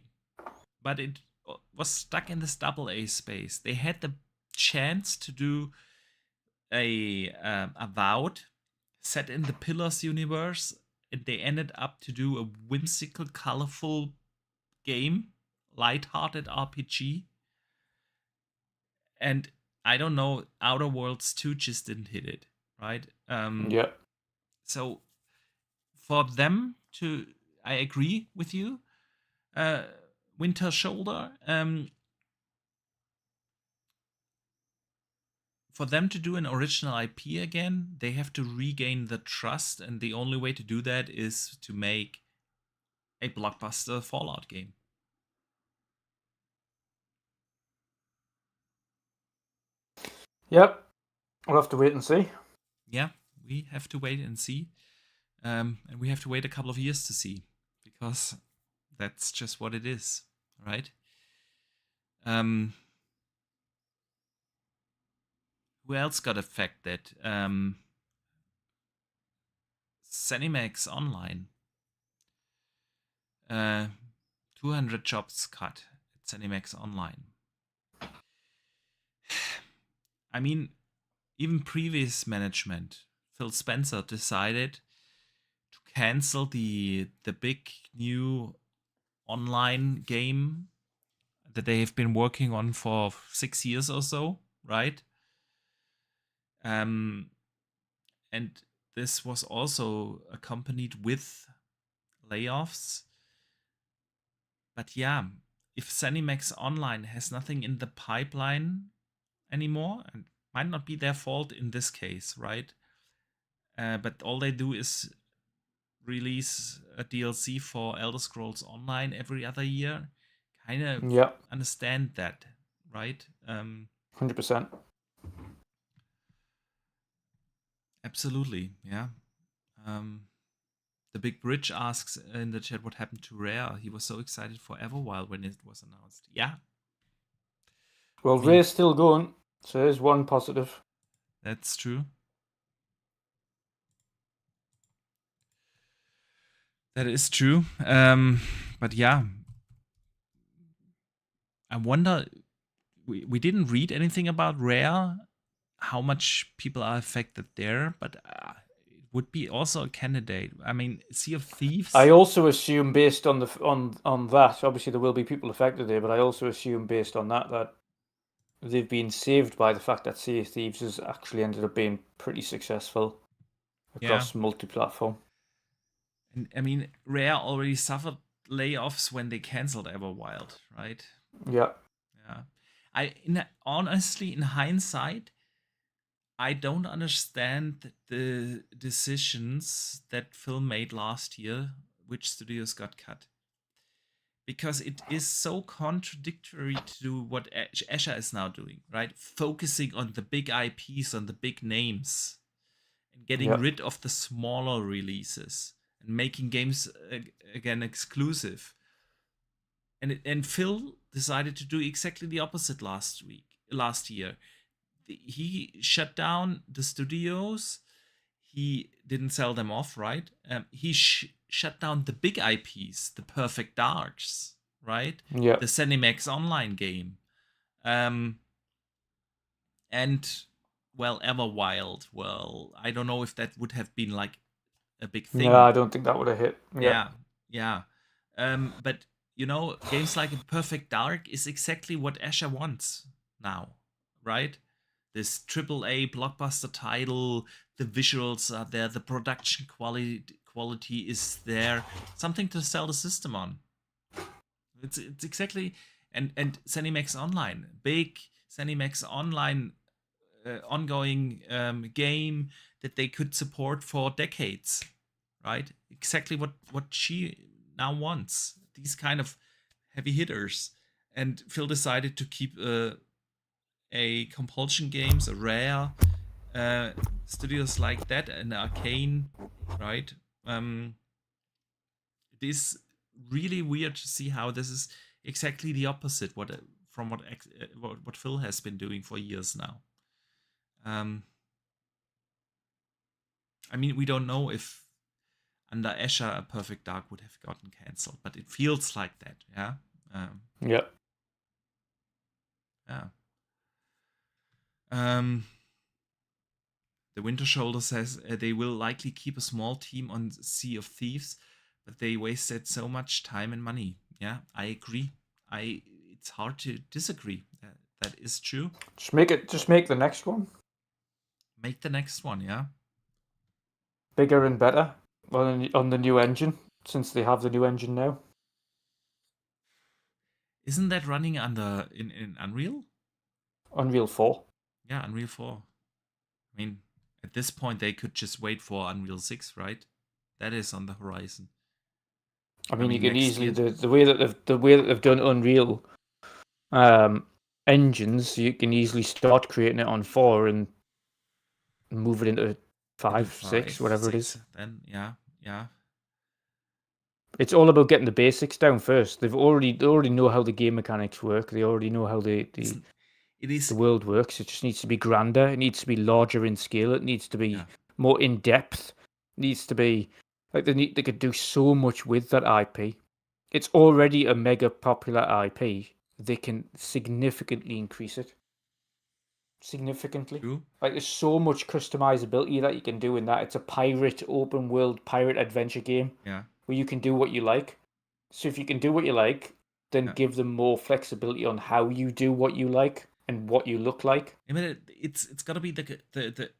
but it was stuck in this AA space. They had the chance to do a Avowed set in the Pillars universe, and they ended up to do a whimsical, colorful game, light-hearted RPG. And I don't know, Outer Worlds 2 just didn't hit it, right? Yeah. So for them to, I agree with you, Winter Shoulder. For them to do an original IP again, they have to regain the trust, and the only way to do that is to make a blockbuster Fallout game. Yep. We'll have to wait and see. Yeah, we have to wait and see. And we have to wait a couple of years to see, because that's just what it is, right? Who else got affected? Zenimax Online. 200 jobs cut at Zenimax Online. I mean, even previous management, Phil Spencer, decided to cancel the big new online game that they have been working on for 6 years or so, right? And this was also accompanied with layoffs. But yeah, if Zenimax Online has nothing in the pipeline anymore, and might not be their fault in this case, right? But all they do is release a DLC for Elder Scrolls Online every other year. Kind of understand that, right? 100%. Absolutely, yeah. The Big Bridge asks in the chat what happened to Rare. He was so excited for Everwild when it was announced. Yeah. Well, Rare's still going, so there's one positive. That's true. That is true. But yeah, I wonder. We didn't read anything about Rare, how much people are affected there, but it would be also a candidate. I mean, Sea of Thieves. I also assume, based on on that, obviously there will be people affected there, but I also assume, based on that they've been saved by the fact that Sea of Thieves has actually ended up being pretty successful across multi-platform. And I mean, Rare already suffered layoffs when they canceled Everwild, right? Yeah. Honestly, in hindsight, I don't understand the decisions that Phil made last year, which studios got cut. Because it is so contradictory to what Ashas is now doing, right? Focusing on the big IPs, on the big names, and getting rid of the smaller releases and making games again exclusive. And Phil decided to do exactly the opposite last year. He shut down the studios. He didn't sell them off, right? He shut down the big IPs, the Perfect Darks, right? Yeah. The Zenimax Online game. And, well, Everwild. Well, I don't know if that would have been like a big thing. No, I don't think that would have hit. Yeah. But, you know, games like Perfect Dark is exactly what Ashas wants now, right? This AAA blockbuster title, the visuals are there, the production quality is there, something to sell the system on. It's exactly and ZeniMax Online, big ZeniMax Online ongoing game that they could support for decades, right? Exactly what she now wants. These kind of heavy hitters, and Phil decided to keep a compulsion games, a rare studios like that, and Arcane, right? It is really weird to see how this is exactly the opposite from what Phil has been doing for years now. I mean, we don't know if under Asher a Perfect Dark would have gotten cancelled, but it feels like that, yeah. Yeah. The Winter Shoulder says they will likely keep a small team on Sea of Thieves, but they wasted so much time and money. Yeah, I agree. It's hard to disagree. That is true. Just make the next one. Make the next one, yeah. Bigger and better on the new engine, since they have the new engine now. Isn't that running in Unreal? Unreal 4. Yeah, Unreal 4. I mean, at this point they could just wait for Unreal 6, right? That is on the horizon. I mean you can easily the way that they've done Unreal engines, you can easily start creating it on 4 and move it into 5, 6, whatever 6, it is. Then yeah. It's all about getting the basics down first. They already know how the game mechanics work. They already know how the world works. It just needs to be grander. It needs to be larger in scale. It needs to be more in depth. It needs to be like they could do so much with that IP. It's already a mega popular IP. They can significantly increase it. Significantly. True. Like there's so much customizability that you can do in that. It's a pirate open world pirate adventure game. Yeah. Where you can do what you like. So if you can do what you like, then give them more flexibility on how you do what you like and what you look like. I mean, it's got to be the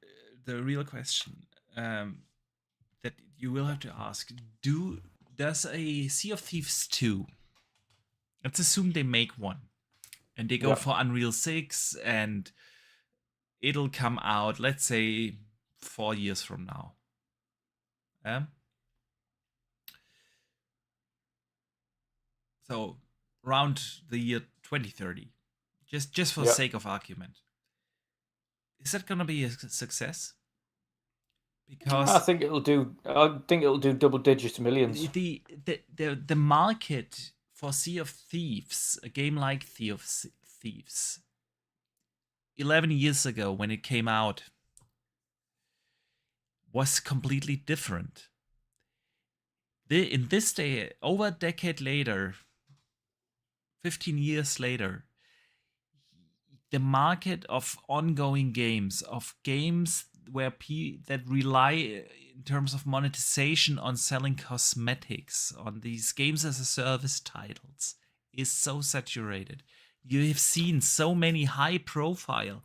real question that you will have to ask. Does a Sea of Thieves 2? Let's assume they make one, and they go for Unreal 6, and it'll come out, let's say, 4 years from now. So around the year 2030, just for the sake of argument, is that gonna be a success? Because I think it'll do double-digit millions. The market for Sea of Thieves, a game like Sea of Thieves, 11 years ago when it came out, was completely different. In this day, over a decade later, 15 years later, the market of ongoing games, of games where that rely in terms of monetization on selling cosmetics, on these games as a service titles, is so saturated. You have seen so many high-profile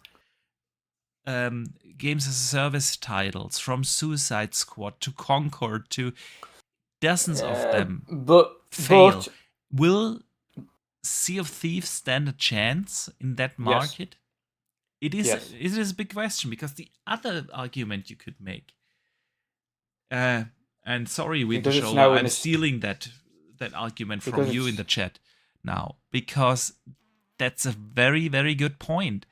games as a service titles, from Suicide Squad to Concord to dozens of them fail. Will Sea of Thieves stand a chance in that market? It is a big question, because the other argument you could make, and sorry, Winter Shoulder, I'm stealing that argument from you in the chat now, because that's a very, very good point.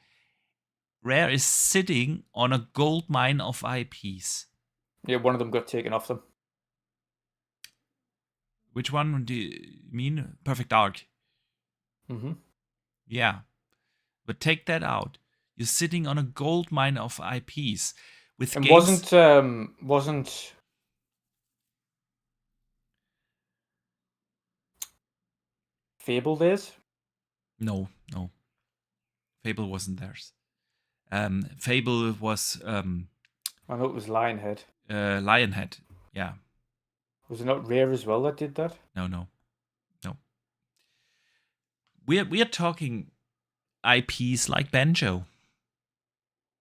Rare is sitting on a gold mine of IPs. Yeah, one of them got taken off them. Which one do you mean? Perfect Dark. Mm-hmm. Yeah, but take that out. You're sitting on a gold mine of IPs with and games. Wasn't Fable theirs? No. Fable wasn't theirs. Fable was. I know it was Lionhead. Lionhead, yeah. Was it not Rare as well that did that? No. We are talking IPs like Banjo.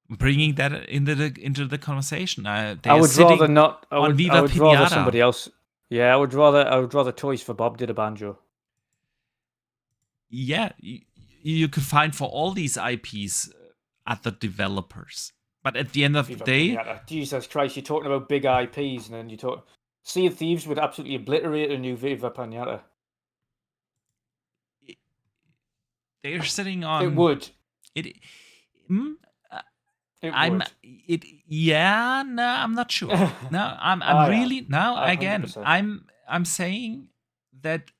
Bringing that into the conversation. I would rather not. I would rather somebody else. Yeah, I would rather Toys for Bob did a Banjo. yeah, you could find for all these IPs other developers. But at the end of the Viva day, Pinata. Jesus Christ, you're talking about big IPs, and then you talk. Sea of Thieves would absolutely obliterate a new Viva Pinata. they're sitting on It would. it. Mm, It I'm would. it. Yeah, no, I'm not sure. No, I'm really no. Again, 100%. I'm saying that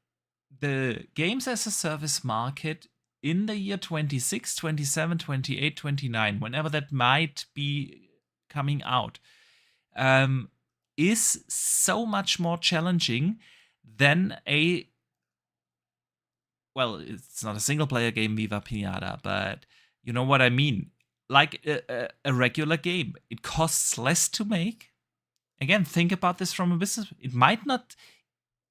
the games as a service market in the year 26, 27, 28, 29, whenever that might be coming out, is so much more challenging than a, well, it's not a single player game, Viva Pinata, but you know what I mean. Like a regular game, it costs less to make. Again, think about this from a business. It might not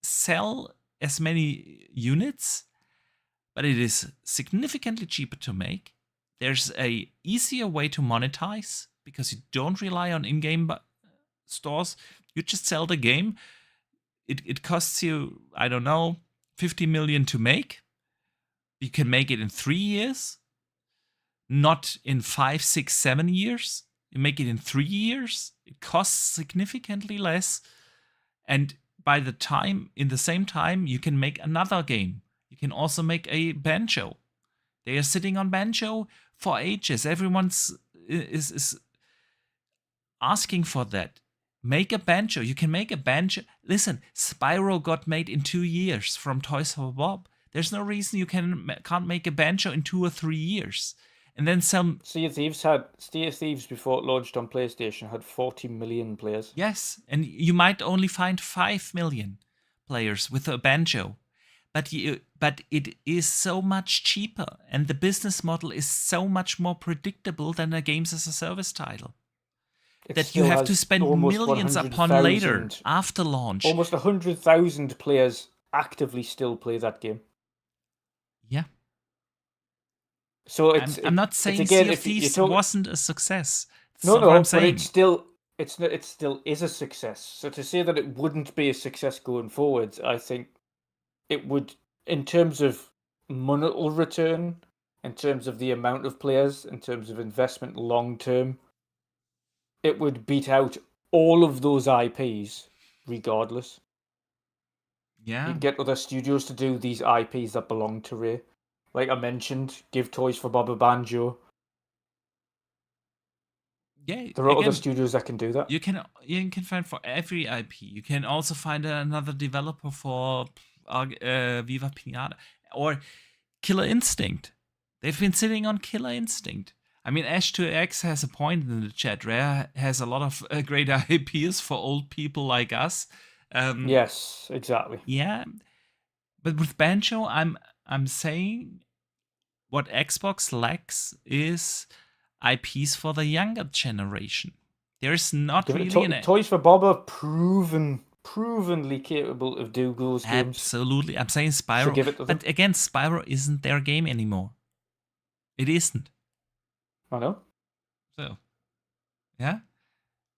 sell as many units, but it is significantly cheaper to make. There's a easier way to monetize because you don't rely on in-game stores. You just sell the game. It costs you, I don't know, 50 million to make. You can make it in 3 years, not in 5, 6, 7 years. You make it in 3 years. It costs significantly less. And by the time, in the same time, you can make another game. You can also make a Banjo. They are sitting on Banjo for ages. Everyone's is asking for that. Make a Banjo. You can make a Banjo. Listen, Spyro got made in 2 years from Toys for Bob. There's no reason you can't make a Banjo in 2 or 3 years. And then some. Sea of Thieves before it launched on PlayStation had 40 million players. Yes, and you might only find 5 million players with a Banjo. But it is so much cheaper, and the business model is so much more predictable than a games as a service title. That you have to spend millions upon later, after launch. Almost 100,000 players actively still play that game. Yeah. So I'm not saying Sea of Thieves wasn't a success. No, what I'm saying. But it still is a success. So to say that it wouldn't be a success going forward, I think it would, in terms of monetary return, in terms of the amount of players, in terms of investment long term, it would beat out all of those IPs regardless. Yeah. You get other studios to do these IPs that belong to Ray. Like I mentioned, give Toys for Bob a Banjo. Yeah, there are other studios that can do that. You can find for every IP. You can also find another developer for Viva Pinata or Killer Instinct. They've been sitting on Killer Instinct. I mean, Ash2X has a point in the chat. Rare has a lot of great IPs for old people like us. Yes, exactly. Yeah, but with Banjo, I'm saying what Xbox lacks is IPs for the younger generation. There's not really Toys for Bob are provenly capable of doing those games. Absolutely, I'm saying Spyro. So give it to them. But again, Spyro isn't their game anymore. It isn't. I know. So, yeah.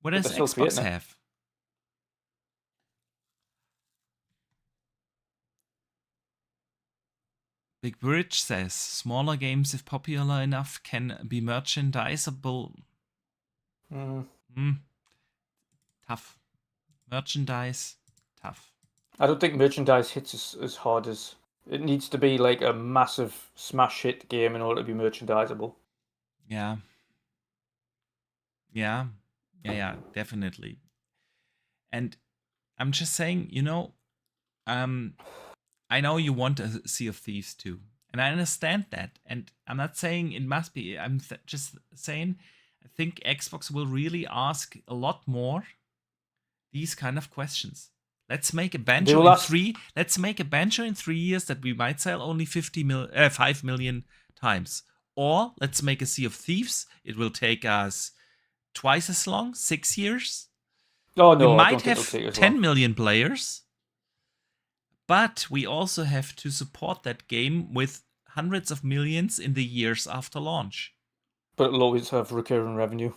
What does Xbox have? Big Bridge says smaller games, if popular enough, can be merchandisable. Tough. Merchandise, tough. I don't think merchandise hits as hard as it needs to be. Like a massive smash hit game in order to be merchandisable. Yeah, definitely. And I'm just saying, I know you want a Sea of Thieves too, and I understand that. And I'm not saying it must be. I'm just saying I think Xbox will really ask a lot more these kind of questions. Let's make a Banjo in 3. Let's make a Banjo in 3 years that we might sell only 5 million times. Or let's make a Sea of Thieves. It will take us twice as long, 6 years. Oh no, we might have 10 million players. But we also have to support that game with hundreds of millions in the years after launch. But it'll always have recurring revenue.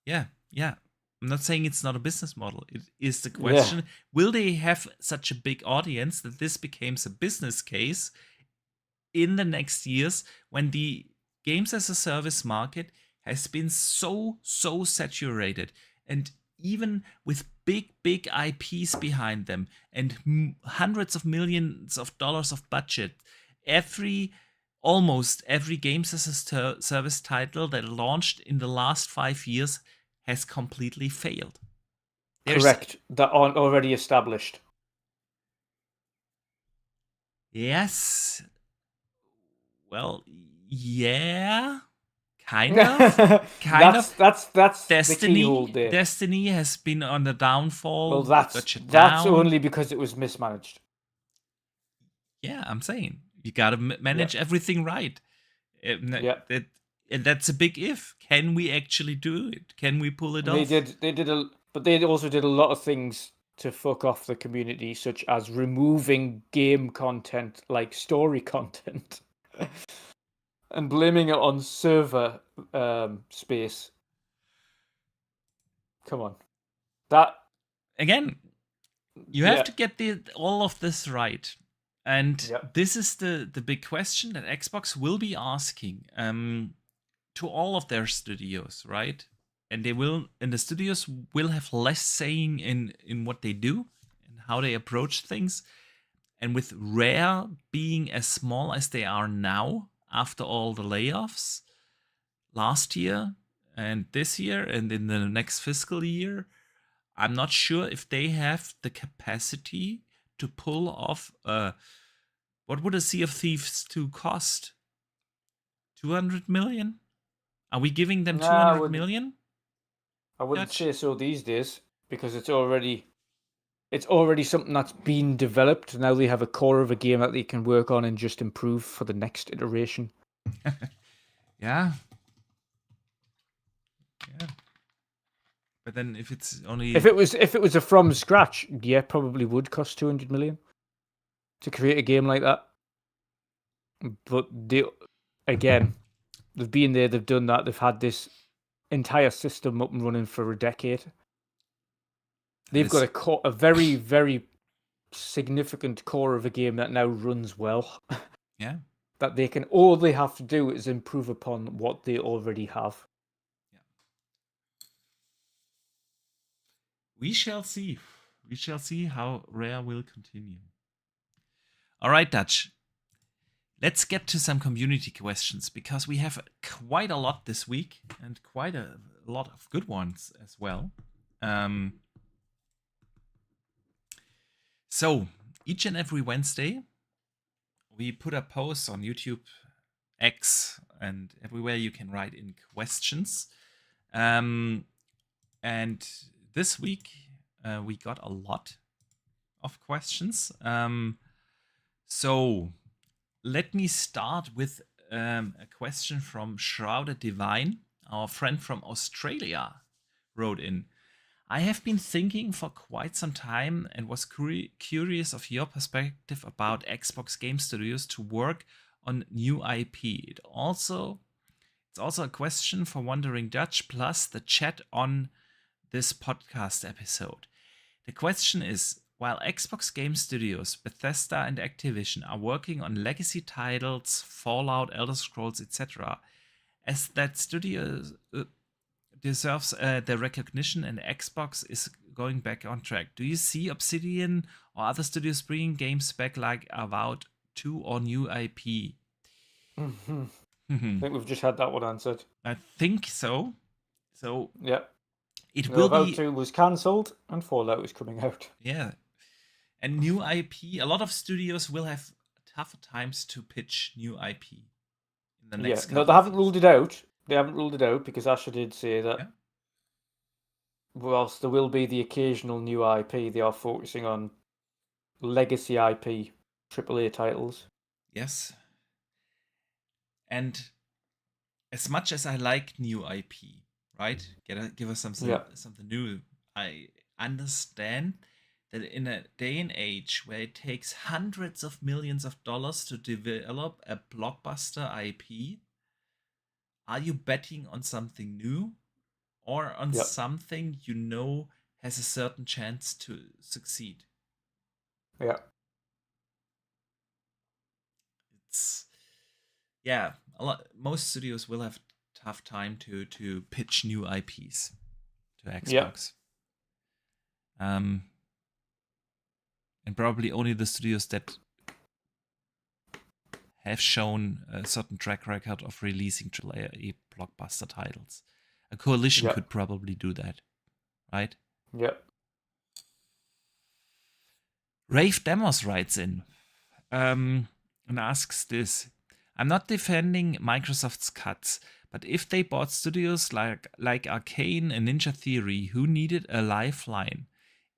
Yeah. I'm not saying it's not a business model. It is the question, will they have such a big audience that this becomes a business case in the next years when the games as a service market has been so saturated, and even with big IPs behind them and hundreds of millions of dollars of budget, almost every games as a service title that launched in the last 5 years has completely failed. Correct. That aren't already established. Yes. Well, yeah. Kind of. That's the keyhole Destiny. there. Destiny has been on the downfall. Well, Got that's shut down. only because it was mismanaged. Yeah, I'm saying you gotta manage everything right. Yeah. And that's a big if. Can we actually do it? Can we pull it off? But they also did a lot of things to fuck off the community, such as removing game content like story content and blaming it on server space. Come on, that again. You have to get all of this right. And this is the big question that Xbox will be asking to all of their studios, right? And the studios will have less saying in what they do and how they approach things. And with Rare being as small as they are now after all the layoffs last year and this year and in the next fiscal year, I'm not sure if they have the capacity to pull off what would a Sea of Thieves 2 cost? 200 million? Are we giving them 200 million? I wouldn't say so these days, because it's already something that's been developed. Now they have a core of a game that they can work on and just improve for the next iteration. Yeah. But then if it's only if it was a from scratch, yeah, probably would cost 200 million to create a game like that. But they've been there, they've done that, they've had this entire system up and running for a decade. They've got a very, very significant core of a game that now runs well. Yeah. That all they have to do is improve upon what they already have. Yeah. We shall see. We shall see how Rare will continue. All right, Dutch. Let's get to some community questions, because we have quite a lot this week and quite a lot of good ones as well. So each and every Wednesday, we put a post on YouTube, X, and everywhere you can write in questions. And this week, we got a lot of questions. So let me start with a question from Shrouded Divine. Our friend from Australia wrote in. I have been thinking for quite some time and was curious of your perspective about Xbox Game Studios to work on new IP. It's also a question for Wandering Dutch plus the chat on this podcast episode. The question is, while Xbox Game Studios, Bethesda and Activision are working on legacy titles, Fallout, Elder Scrolls, etc., as that studio deserves the recognition and Xbox is going back on track, do you see Obsidian or other studios bringing games back like Avowed 2 or new IP? Mm-hmm. I think we've just had that one answered. I think so. So yeah, Avowed 2 was cancelled and Fallout is coming out. Yeah, and new IP. A lot of studios will have tougher times to pitch new IP in the next. Yeah, no, they haven't ruled it out. They haven't ruled it out because Asher did say that whilst there will be the occasional new IP, they are focusing on legacy IP, AAA titles. Yes. And as much as I like new IP, right? Give us something new. I understand that in a day and age where it takes hundreds of millions of dollars to develop a blockbuster IP, are you betting on something new or on something you know has a certain chance to succeed? Yeah. yeah, most studios will have tough time to pitch new IPs to Yeah, Xbox. Um, and probably only the studios that have shown a certain track record of releasing AAA blockbuster titles. A coalition yeah, could probably do that, right? yeah. Rave Demos writes in and asks this. I'm not defending Microsoft's cuts, but if they bought studios like Arcane and Ninja Theory, who needed a lifeline,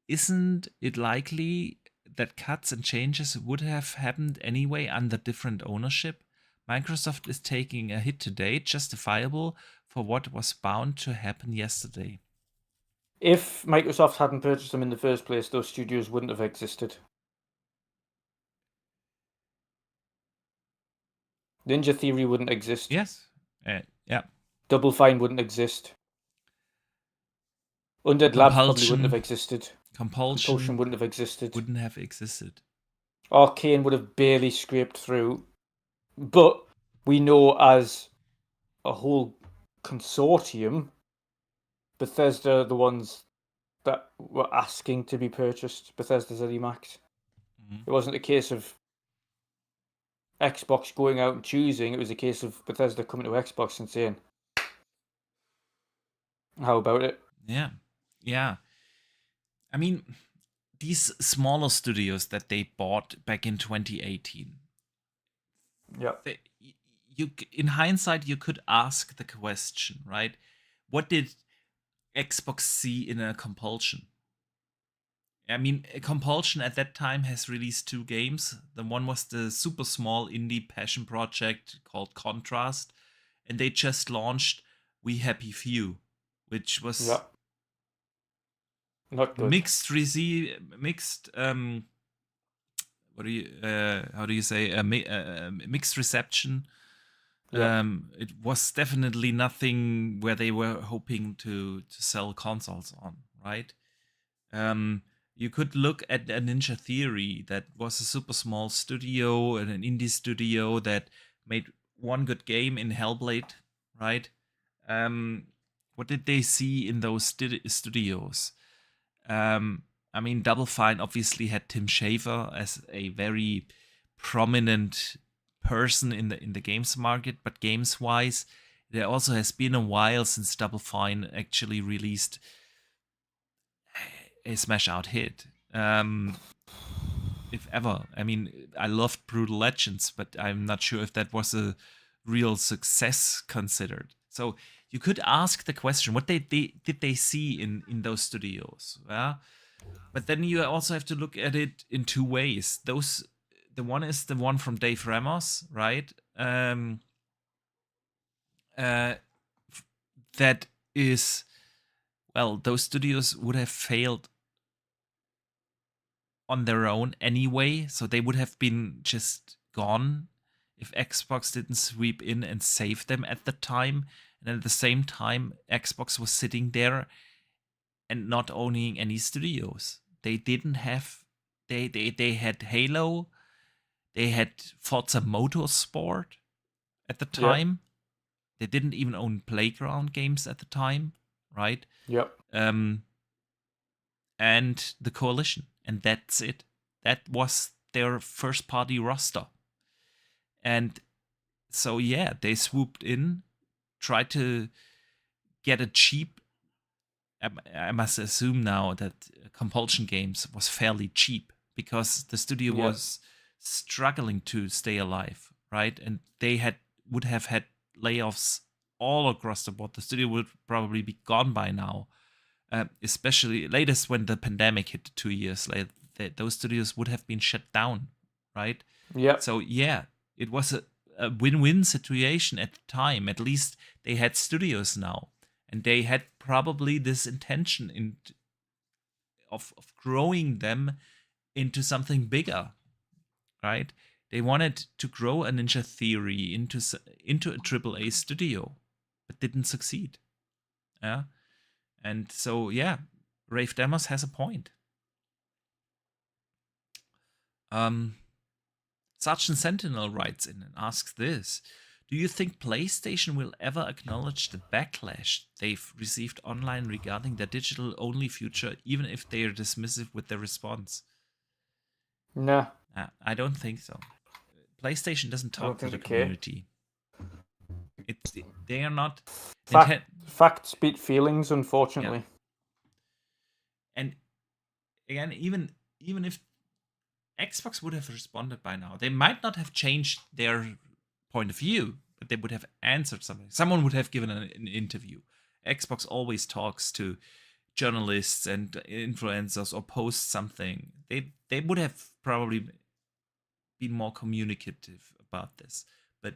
isn't it likely that cuts and changes would have happened anyway under different ownership? Microsoft is taking a hit today, justifiable for what was bound to happen yesterday. If Microsoft hadn't purchased them in the first place, those studios wouldn't have existed. Ninja Theory wouldn't exist. Yes. Yeah. Double Fine wouldn't exist. Undead Labs probably wouldn't have existed. Compulsion wouldn't have existed. Wouldn't have existed. Arcane would have barely scraped through. But we know as a whole consortium, Bethesda are the ones that were asking to be purchased, Bethesda ZeniMax. Mhm. It wasn't a case of Xbox going out and choosing, it was a case of Bethesda coming to Xbox and saying, how about it? Yeah. Yeah. I mean, these smaller studios that they bought back in 2018. Yeah. In hindsight, you could ask the question, right? What did Xbox see in a Compulsion? I mean, a Compulsion at that time has released 2 games. The one was the super small indie passion project called Contrast, and they just launched We Happy Few, which was not good. Mixed what do you how do you say mixed reception. It was definitely nothing where they were hoping to sell consoles on, right? You could look at a Ninja Theory that was a super small studio and an indie studio that made one good game in Hellblade, right? What did they see in those studios? I mean, Double Fine obviously had Tim Schafer as a very prominent person in the games market, but games wise, there also has been a while since Double Fine actually released a smash out hit. If ever. I mean, I loved Brutal Legends, but I'm not sure if that was a real success considered. So you could ask the question, what did they see in those studios? Yeah. But then you also have to look at it in 2 ways. The one is the one from Dave Ramos, right? That is, well, those studios would have failed on their own anyway, so they would have been just gone if Xbox didn't sweep in and save them at the time. And at the same time, Xbox was sitting there and not owning any studios. They didn't have they had Halo, they had Forza Motorsport at the time. They didn't even own Playground Games at the time, right? Yep. And the Coalition, and that's it. That was their first party roster. And so yeah, they swooped in, tried to get a cheap. I must assume now that Compulsion Games was fairly cheap because the studio was struggling to stay alive, right? And they would have had layoffs all across the board. The studio would probably be gone by now, especially latest when the pandemic hit 2 years later. Those studios would have been shut down, right? Yeah. So yeah, it was a win-win situation at the time. At least they had studios now, and they had probably this intention of growing them into something bigger, right? They wanted to grow a Ninja Theory into a AAA studio, but didn't succeed. Yeah, and so yeah, Rafe Demos has a point. Sergeant Sentinel writes in and asks this: Do you think PlayStation will ever acknowledge the backlash they've received online regarding their digital-only future, even if they are dismissive with their response? Nah. I don't think so. PlayStation doesn't I don't talk to think the they care. community. They are not. Facts beat feelings, unfortunately. Yeah. And again, even if Xbox would have responded by now, they might not have changed their point of view, but they would have answered something. Someone would have given an interview. Xbox always talks to journalists and influencers or posts something. They would have probably been more communicative about this. But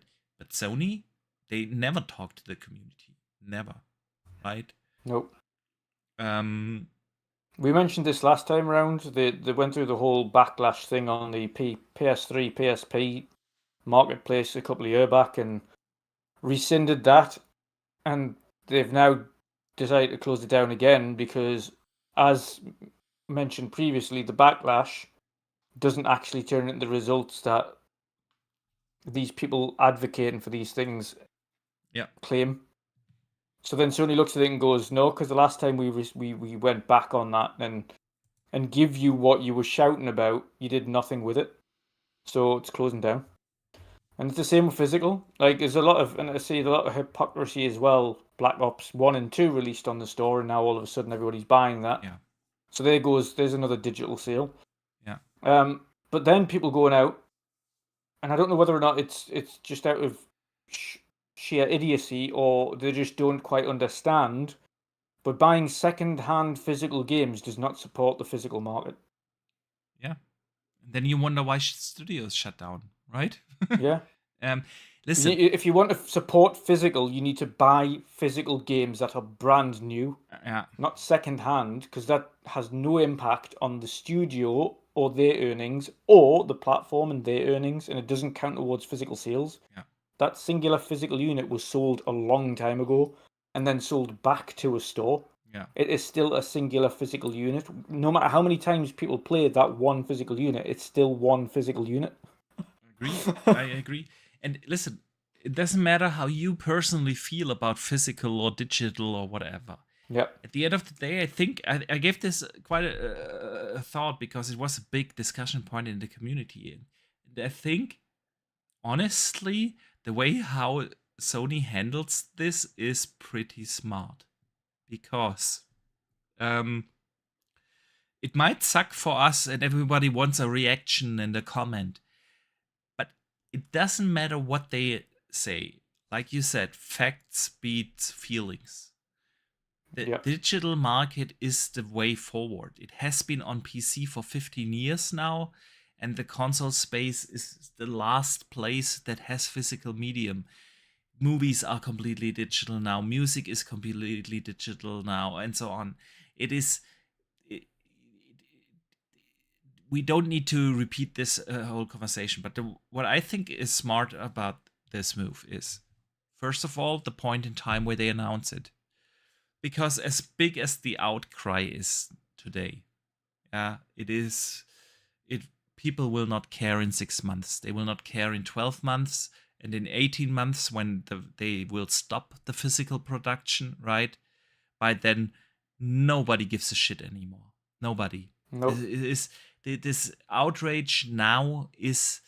Sony, they never talk to the community. Never. Right? Nope. We mentioned this last time around. They went through the whole backlash thing on the PS3, PSP marketplace a couple of years back and rescinded that. And they've now decided to close it down again because, as mentioned previously, the backlash doesn't actually turn into the results that these people advocating for these things claim. So then Sony looks at it and goes, no, because the last time we went back on that and give you what you were shouting about, you did nothing with it. So it's closing down. And it's the same with physical. Like, there's a lot of, and I see a lot of hypocrisy as well. Black Ops 1 and 2 released on the store, and now all of a sudden everybody's buying that. Yeah. So there's another digital sale. Yeah. But then people going out, and I don't know whether or not it's just out of sheer idiocy or they just don't quite understand, but buying second-hand physical games does not support the physical market. Yeah. And then you wonder why studios shut down, right? Yeah. Listen, if you want to support physical, you need to buy physical games that are brand new, not second-hand, because that has no impact on the studio or their earnings or the platform and their earnings, and it doesn't count towards physical sales. Yeah. That singular physical unit was sold a long time ago and then sold back to a store. Yeah. It is still a singular physical unit. No matter how many times people play that one physical unit, it's still one physical unit. I agree. And listen, it doesn't matter how you personally feel about physical or digital or whatever. Yeah. At the end of the day, I think I gave this quite a thought because it was a big discussion point in the community. And I think, honestly, the way how Sony handles this is pretty smart. Because it might suck for us and everybody wants a reaction and a comment. But it doesn't matter what they say. Like you said, facts beat feelings. The digital market is the way forward. It has been on PC for 15 years now, and the console space is the last place that has physical medium. Movies are completely digital now. Music is completely digital now, and so on. We don't need to repeat this whole conversation, but what I think is smart about this move is, first of all, the point in time where they announce it. Because as big as the outcry is today, people will not care in 6 months. They will not care in 12 months and in 18 months when they will stop the physical production, right? By then, nobody gives a shit anymore. Nobody. Nope. This outrage now is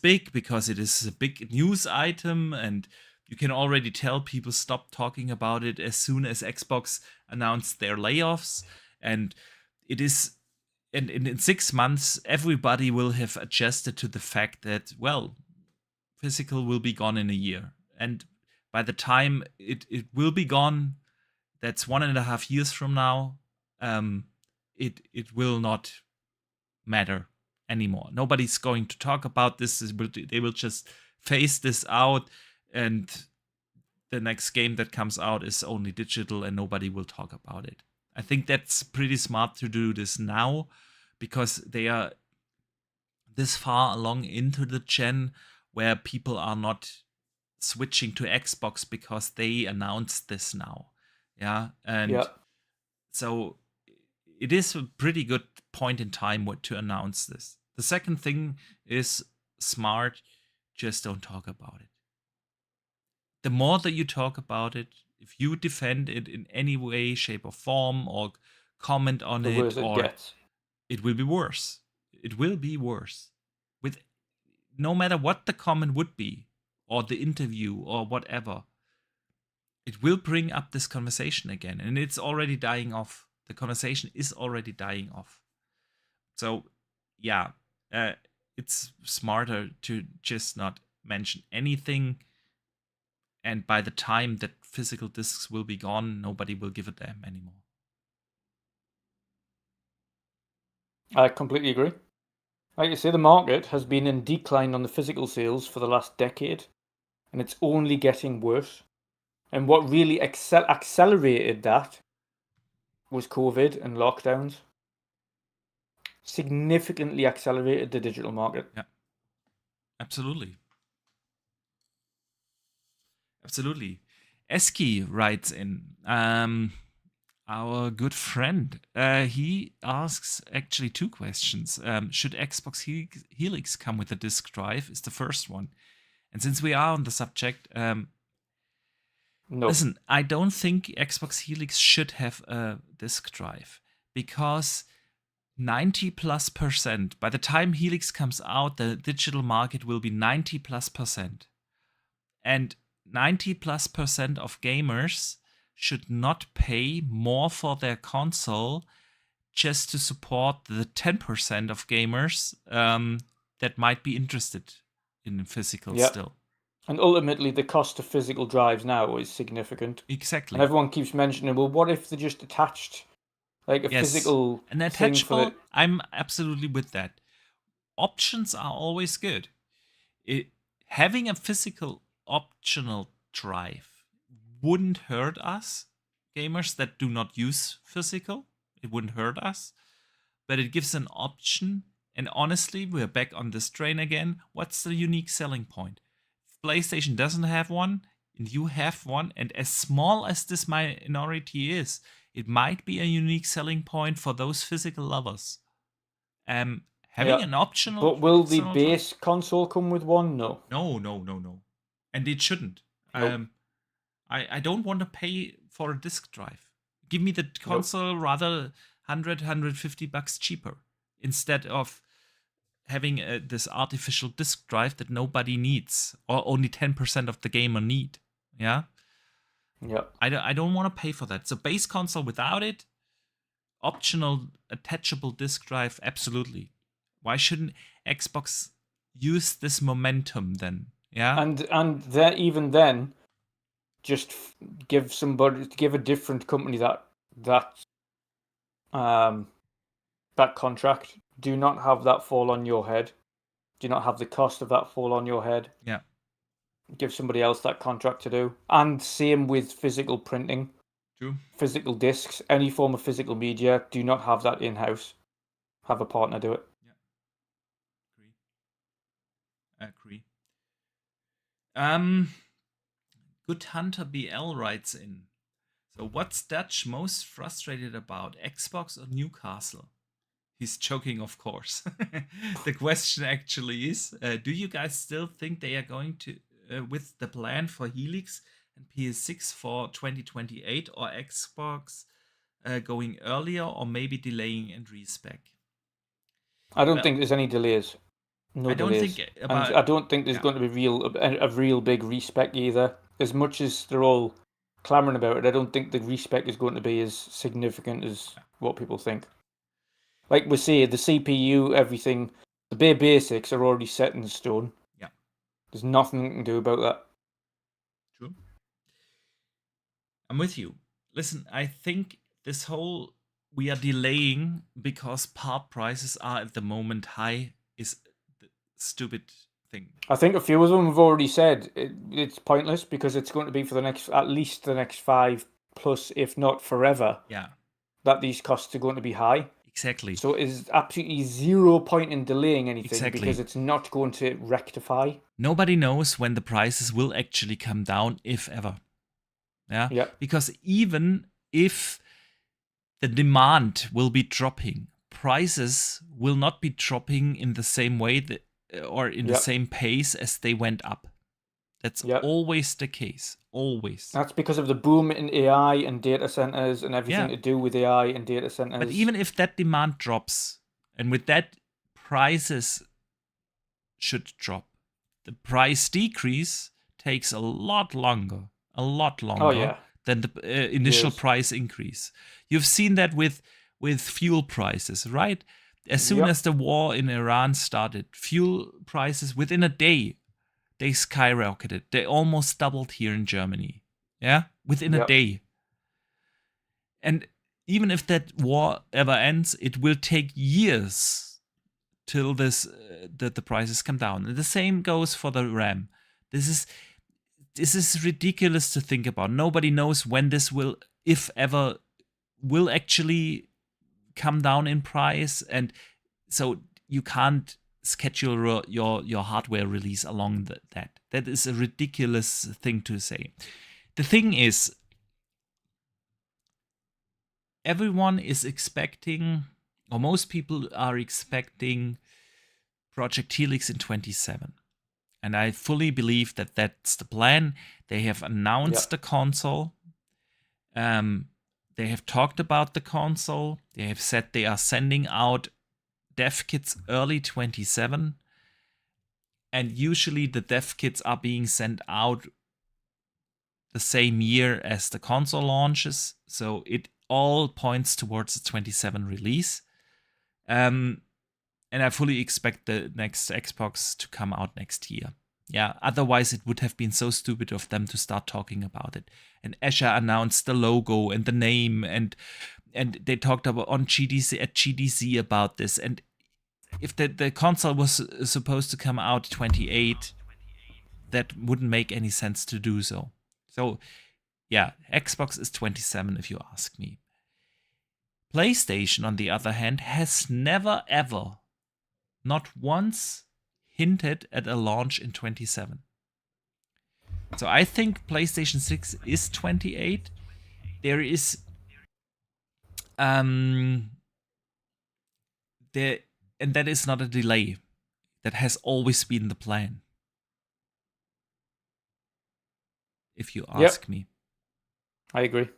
big because it is a big news item, and you can already tell people stop talking about it as soon as Xbox announced their layoffs. And it is, and in 6 months, everybody will have adjusted to the fact that, well, physical will be gone in a year. And by the time it will be gone, that's 1.5 years from now, it will not matter anymore. Nobody's going to talk about this. They will just phase this out, and the next game that comes out is only digital and nobody will talk about it. I think that's pretty smart to do this now because they are this far along into the gen where people are not switching to Xbox because they announced this now. Yeah. And so it is a pretty good point in time to announce this. The second thing is smart. Just don't talk about it. the more that you talk about it, if you defend it in any way, shape, or form, or comment on The it, worse it or gets. it will be worse. It will be worse. With no matter what the comment would be, or the interview, or whatever, it will bring up this conversation again, and it's already dying off. The conversation is already dying off. So, yeah, it's smarter to just not mention anything. And by the time that physical discs will be gone, nobody will give a damn anymore. I completely agree. Like you say, the market has been in decline on the physical sales for the last decade, and it's only getting worse. And what really accelerated that was COVID and lockdowns. Significantly accelerated the digital market. Yeah, absolutely. Absolutely. Eski writes in, our good friend. He asks actually two questions. Should Xbox Helix come with a disk drive? Is the first one. And since we are on the subject, No. listen, I don't think Xbox Helix should have a disk drive because 90+%, by the time Helix comes out, the digital market will be 90+%. And 90+% of gamers should not pay more for their console just to support the 10% of gamers that might be interested in physical still. And ultimately, the cost of physical drives now is significant. Exactly. And everyone keeps mentioning, well, what if they just attached like a physical an thing attachable? for the... I'm absolutely with that. Options are always good. Having a physical optional drive wouldn't hurt us, gamers that do not use physical. It wouldn't hurt us, but it gives an option. And honestly, we're back on this train again. What's the unique selling point? If PlayStation doesn't have one, and you have one, and as small as this minority is, it might be a unique selling point for those physical lovers. Having an optional... But will the base console come with one? No. No. And it shouldn't. Nope. I don't want to pay for a disk drive. Give me the console rather $100-$150 cheaper instead of having this artificial disk drive that nobody needs or only 10% of the gamer need. Yeah. I don't want to pay for that. So base console without it, optional attachable disk drive, absolutely. Why shouldn't Xbox use this momentum then? Yeah. And that even then, just give a different company that contract. Do not have that fall on your head. Do not have the cost of that fall on your head. Yeah. Give somebody else that contract to do. And same with physical printing. True. Physical discs, any form of physical media, do not have that in-house. Have a partner do it. Yeah. Agree. Good Hunter BL writes in. So what's Dutch most frustrated about, Xbox or Newcastle? He's joking, of course. The question actually is, do you guys still think they are going to, with the plan for Helix and PS6 for 2028, or Xbox going earlier or maybe delaying and respec? I don't think there's any delays. No delays. And I don't think there's going to be a real big respec either. As much as they're all clamoring about it, I don't think the respec is going to be as significant as what people think. Like we say, the CPU, everything, the bare basics are already set in stone. Yeah. There's nothing you can do about that. True. I'm with you. Listen, I think this whole we are delaying because part prices are at the moment high is the stupid thing. I think a few of them have already said it's pointless because it's going to be for at least the next 5 plus, if not forever. Yeah. That these costs are going to be high. Exactly. So it's absolutely zero point in delaying anything because it's not going to rectify. Nobody knows when the prices will actually come down, if ever. Yeah. Because even if the demand will be dropping, prices will not be dropping in the same way or in the same pace as they went up. That's Yep. always the case. Always. That's because of the boom in AI and data centers and everything to do with AI and data centers. But even if that demand drops, and with that, prices should drop. The price decrease takes a lot longer than the initial price increase. You've seen that with fuel prices, right? As soon as the war in Iran started, fuel prices within a day, they skyrocketed. They almost doubled here in Germany. Yeah, within a day. And even if that war ever ends, it will take years till that the prices come down. And the same goes for the RAM. This is ridiculous to think about. Nobody knows when this will, if ever, will actually come down in price, and so you can't schedule your hardware release along that. That is a ridiculous thing to say. The thing is, everyone is expecting, or most people are expecting, Project Helix in 27. And I fully believe that that's the plan. They have announced the console. They have talked about the console. They have said they are sending out dev kits early 27. And usually the dev kits are being sent out the same year as the console launches. So it all points towards the 27 release. And I fully expect the next Xbox to come out next year. Yeah, otherwise it would have been so stupid of them to start talking about it. And Ashas announced the logo and the name, and they talked about at GDC about this. And if the console was supposed to come out 28, that wouldn't make any sense to do so. So, yeah, Xbox is 27 if you ask me. PlayStation, on the other hand, has never ever, not once, hinted at a launch in 27. So I think PlayStation 6 is 28. There is and that is not a delay. That has always been the plan. If you ask me. I agree.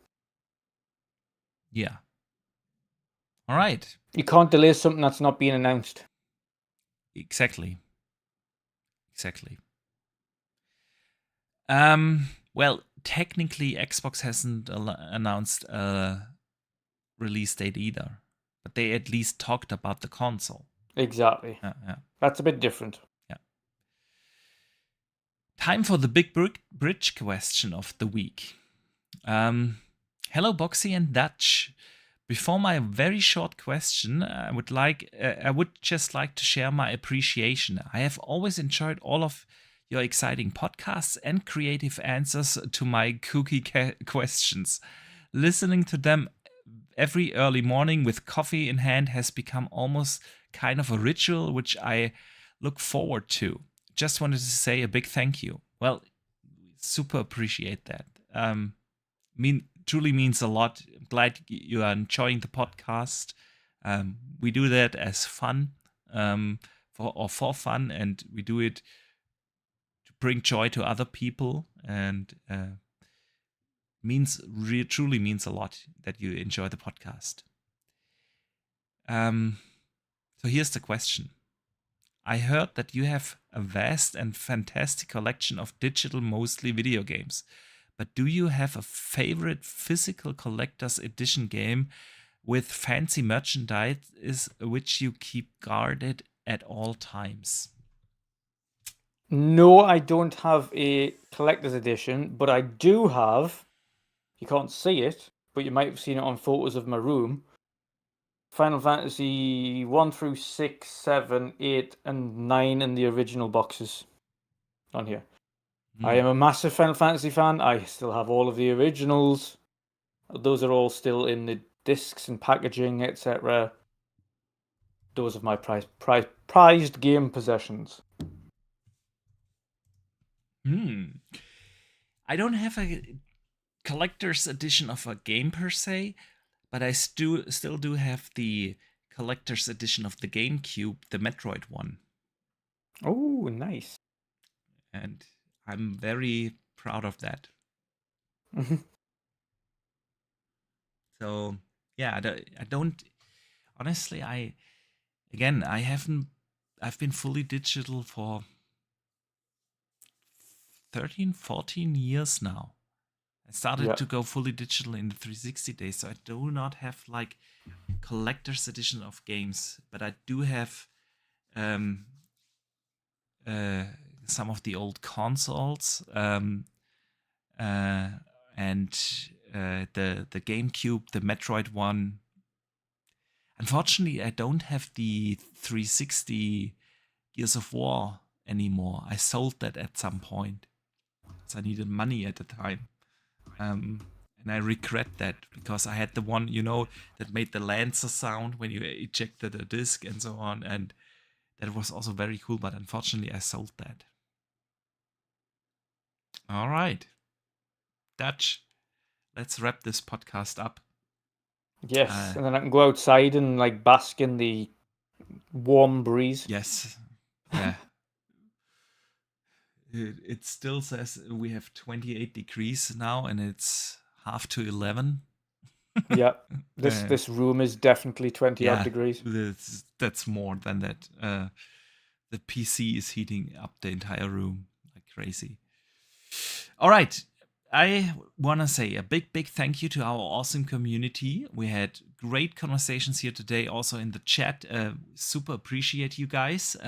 Yeah. All right. You can't delay something that's not being announced. Exactly. Well, technically, Xbox hasn't announced a release date either, but they at least talked about the console. Exactly. Yeah. That's a bit different. Yeah. Time for the big bridge question of the week. Hello, Boxy and Dutch. Before my very short question, I would just like to share my appreciation. I have always enjoyed all of your exciting podcasts and creative answers to my kooky questions. Listening to them every early morning with coffee in hand has become almost kind of a ritual, which I look forward to. Just wanted to say a big thank you. Well, super appreciate that. Truly means a lot. I'm glad you are enjoying the podcast. We do that as fun, for fun, and we do it to bring joy to other people, and truly means a lot that you enjoy the podcast. So here's the question. I heard that you have a vast and fantastic collection of digital, mostly video games. But do you have a favorite physical collector's edition game with fancy merchandise which you keep guarded at all times? No, I don't have a collector's edition, but I do have, you can't see it, but you might have seen it on photos of my room, Final Fantasy 1 through 6, 7, 8, and 9 in the original boxes on here. I am a massive Final Fantasy fan. I still have all of the originals. Those are all still in the discs and packaging, etc. Those are my prized game possessions. I don't have a collector's edition of a game per se, but I still do have the collector's edition of the GameCube, the Metroid one. Oh, nice. And I'm very proud of that. So yeah, I don't honestly. I've been fully digital for 13, 14 years now. I started to go fully digital in the 360 days, so I do not have like collector's edition of games, but I do have some of the old consoles and the GameCube, the Metroid one. Unfortunately, I don't have the 360 Gears of War anymore. I sold that at some point. So I needed money at the time. And I regret that because I had the one, that made the Lancer sound when you ejected a disc and so on. And that was also very cool, but unfortunately I sold that. All right. Dutch, let's wrap this podcast up. Yes, and then I can go outside and like bask in the warm breeze. Yes. Yeah. It still says we have 28 degrees now and it's 11:30. Yeah, this room is definitely 20 odd degrees. That's more than that. The PC is heating up the entire room like crazy. All right. I want to say a big thank you to our awesome community. We had great conversations here today, also in the chat. Super appreciate you guys.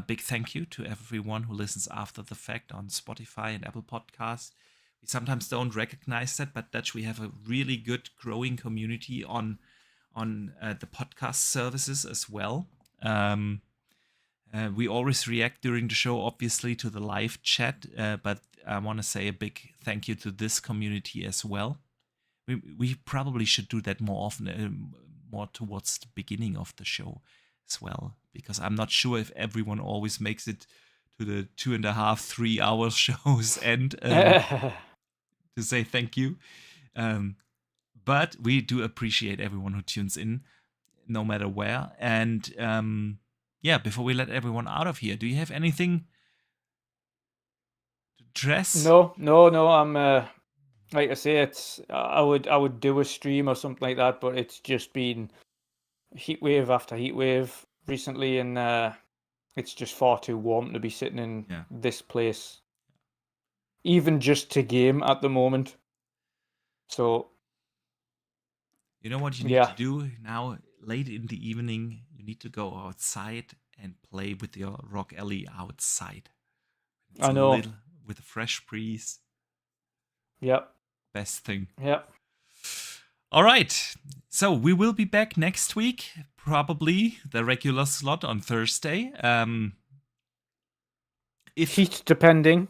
Big thank you to everyone who listens after the fact on Spotify and Apple Podcasts. We sometimes don't recognize that, but Dutch, we have a really good growing community on the podcast services as well. We always react during the show, obviously, to the live chat, but I want to say a big thank you to this community as well. We probably should do that more often, more towards the beginning of the show as well, because I'm not sure if everyone always makes it to the 2.5, 3 hour shows and to say thank you. But we do appreciate everyone who tunes in, no matter where. And before we let everyone out of here, do you have anything to address? No. I'm like I say, it's I would do a stream or something like that, but it's just been heatwave after heatwave recently, and it's just far too warm to be sitting in this place, even just to game at the moment. So, you know what you need to do now, late in the evening, you need to go outside and play with your Rock Ellie outside. It's I know. With a fresh breeze. Yep. Best thing. Yep. All right. So we will be back next week, probably the regular slot on Thursday. If heat depending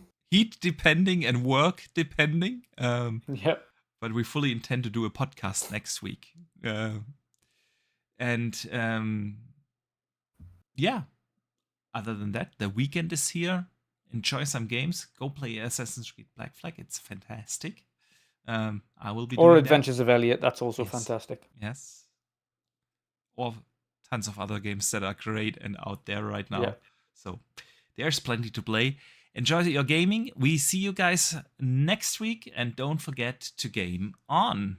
and work depending. Yep. But we fully intend to do a podcast next week. Other than that, the weekend is here. Enjoy some games. Go play Assassin's Creed Black Flag. It's fantastic. I will be doing Adventures of Elliot. That's also fantastic. Yes. Or tons of other games that are great and out there right now. Yeah. So there's plenty to play. Enjoy your gaming. We see you guys next week. And don't forget to game on.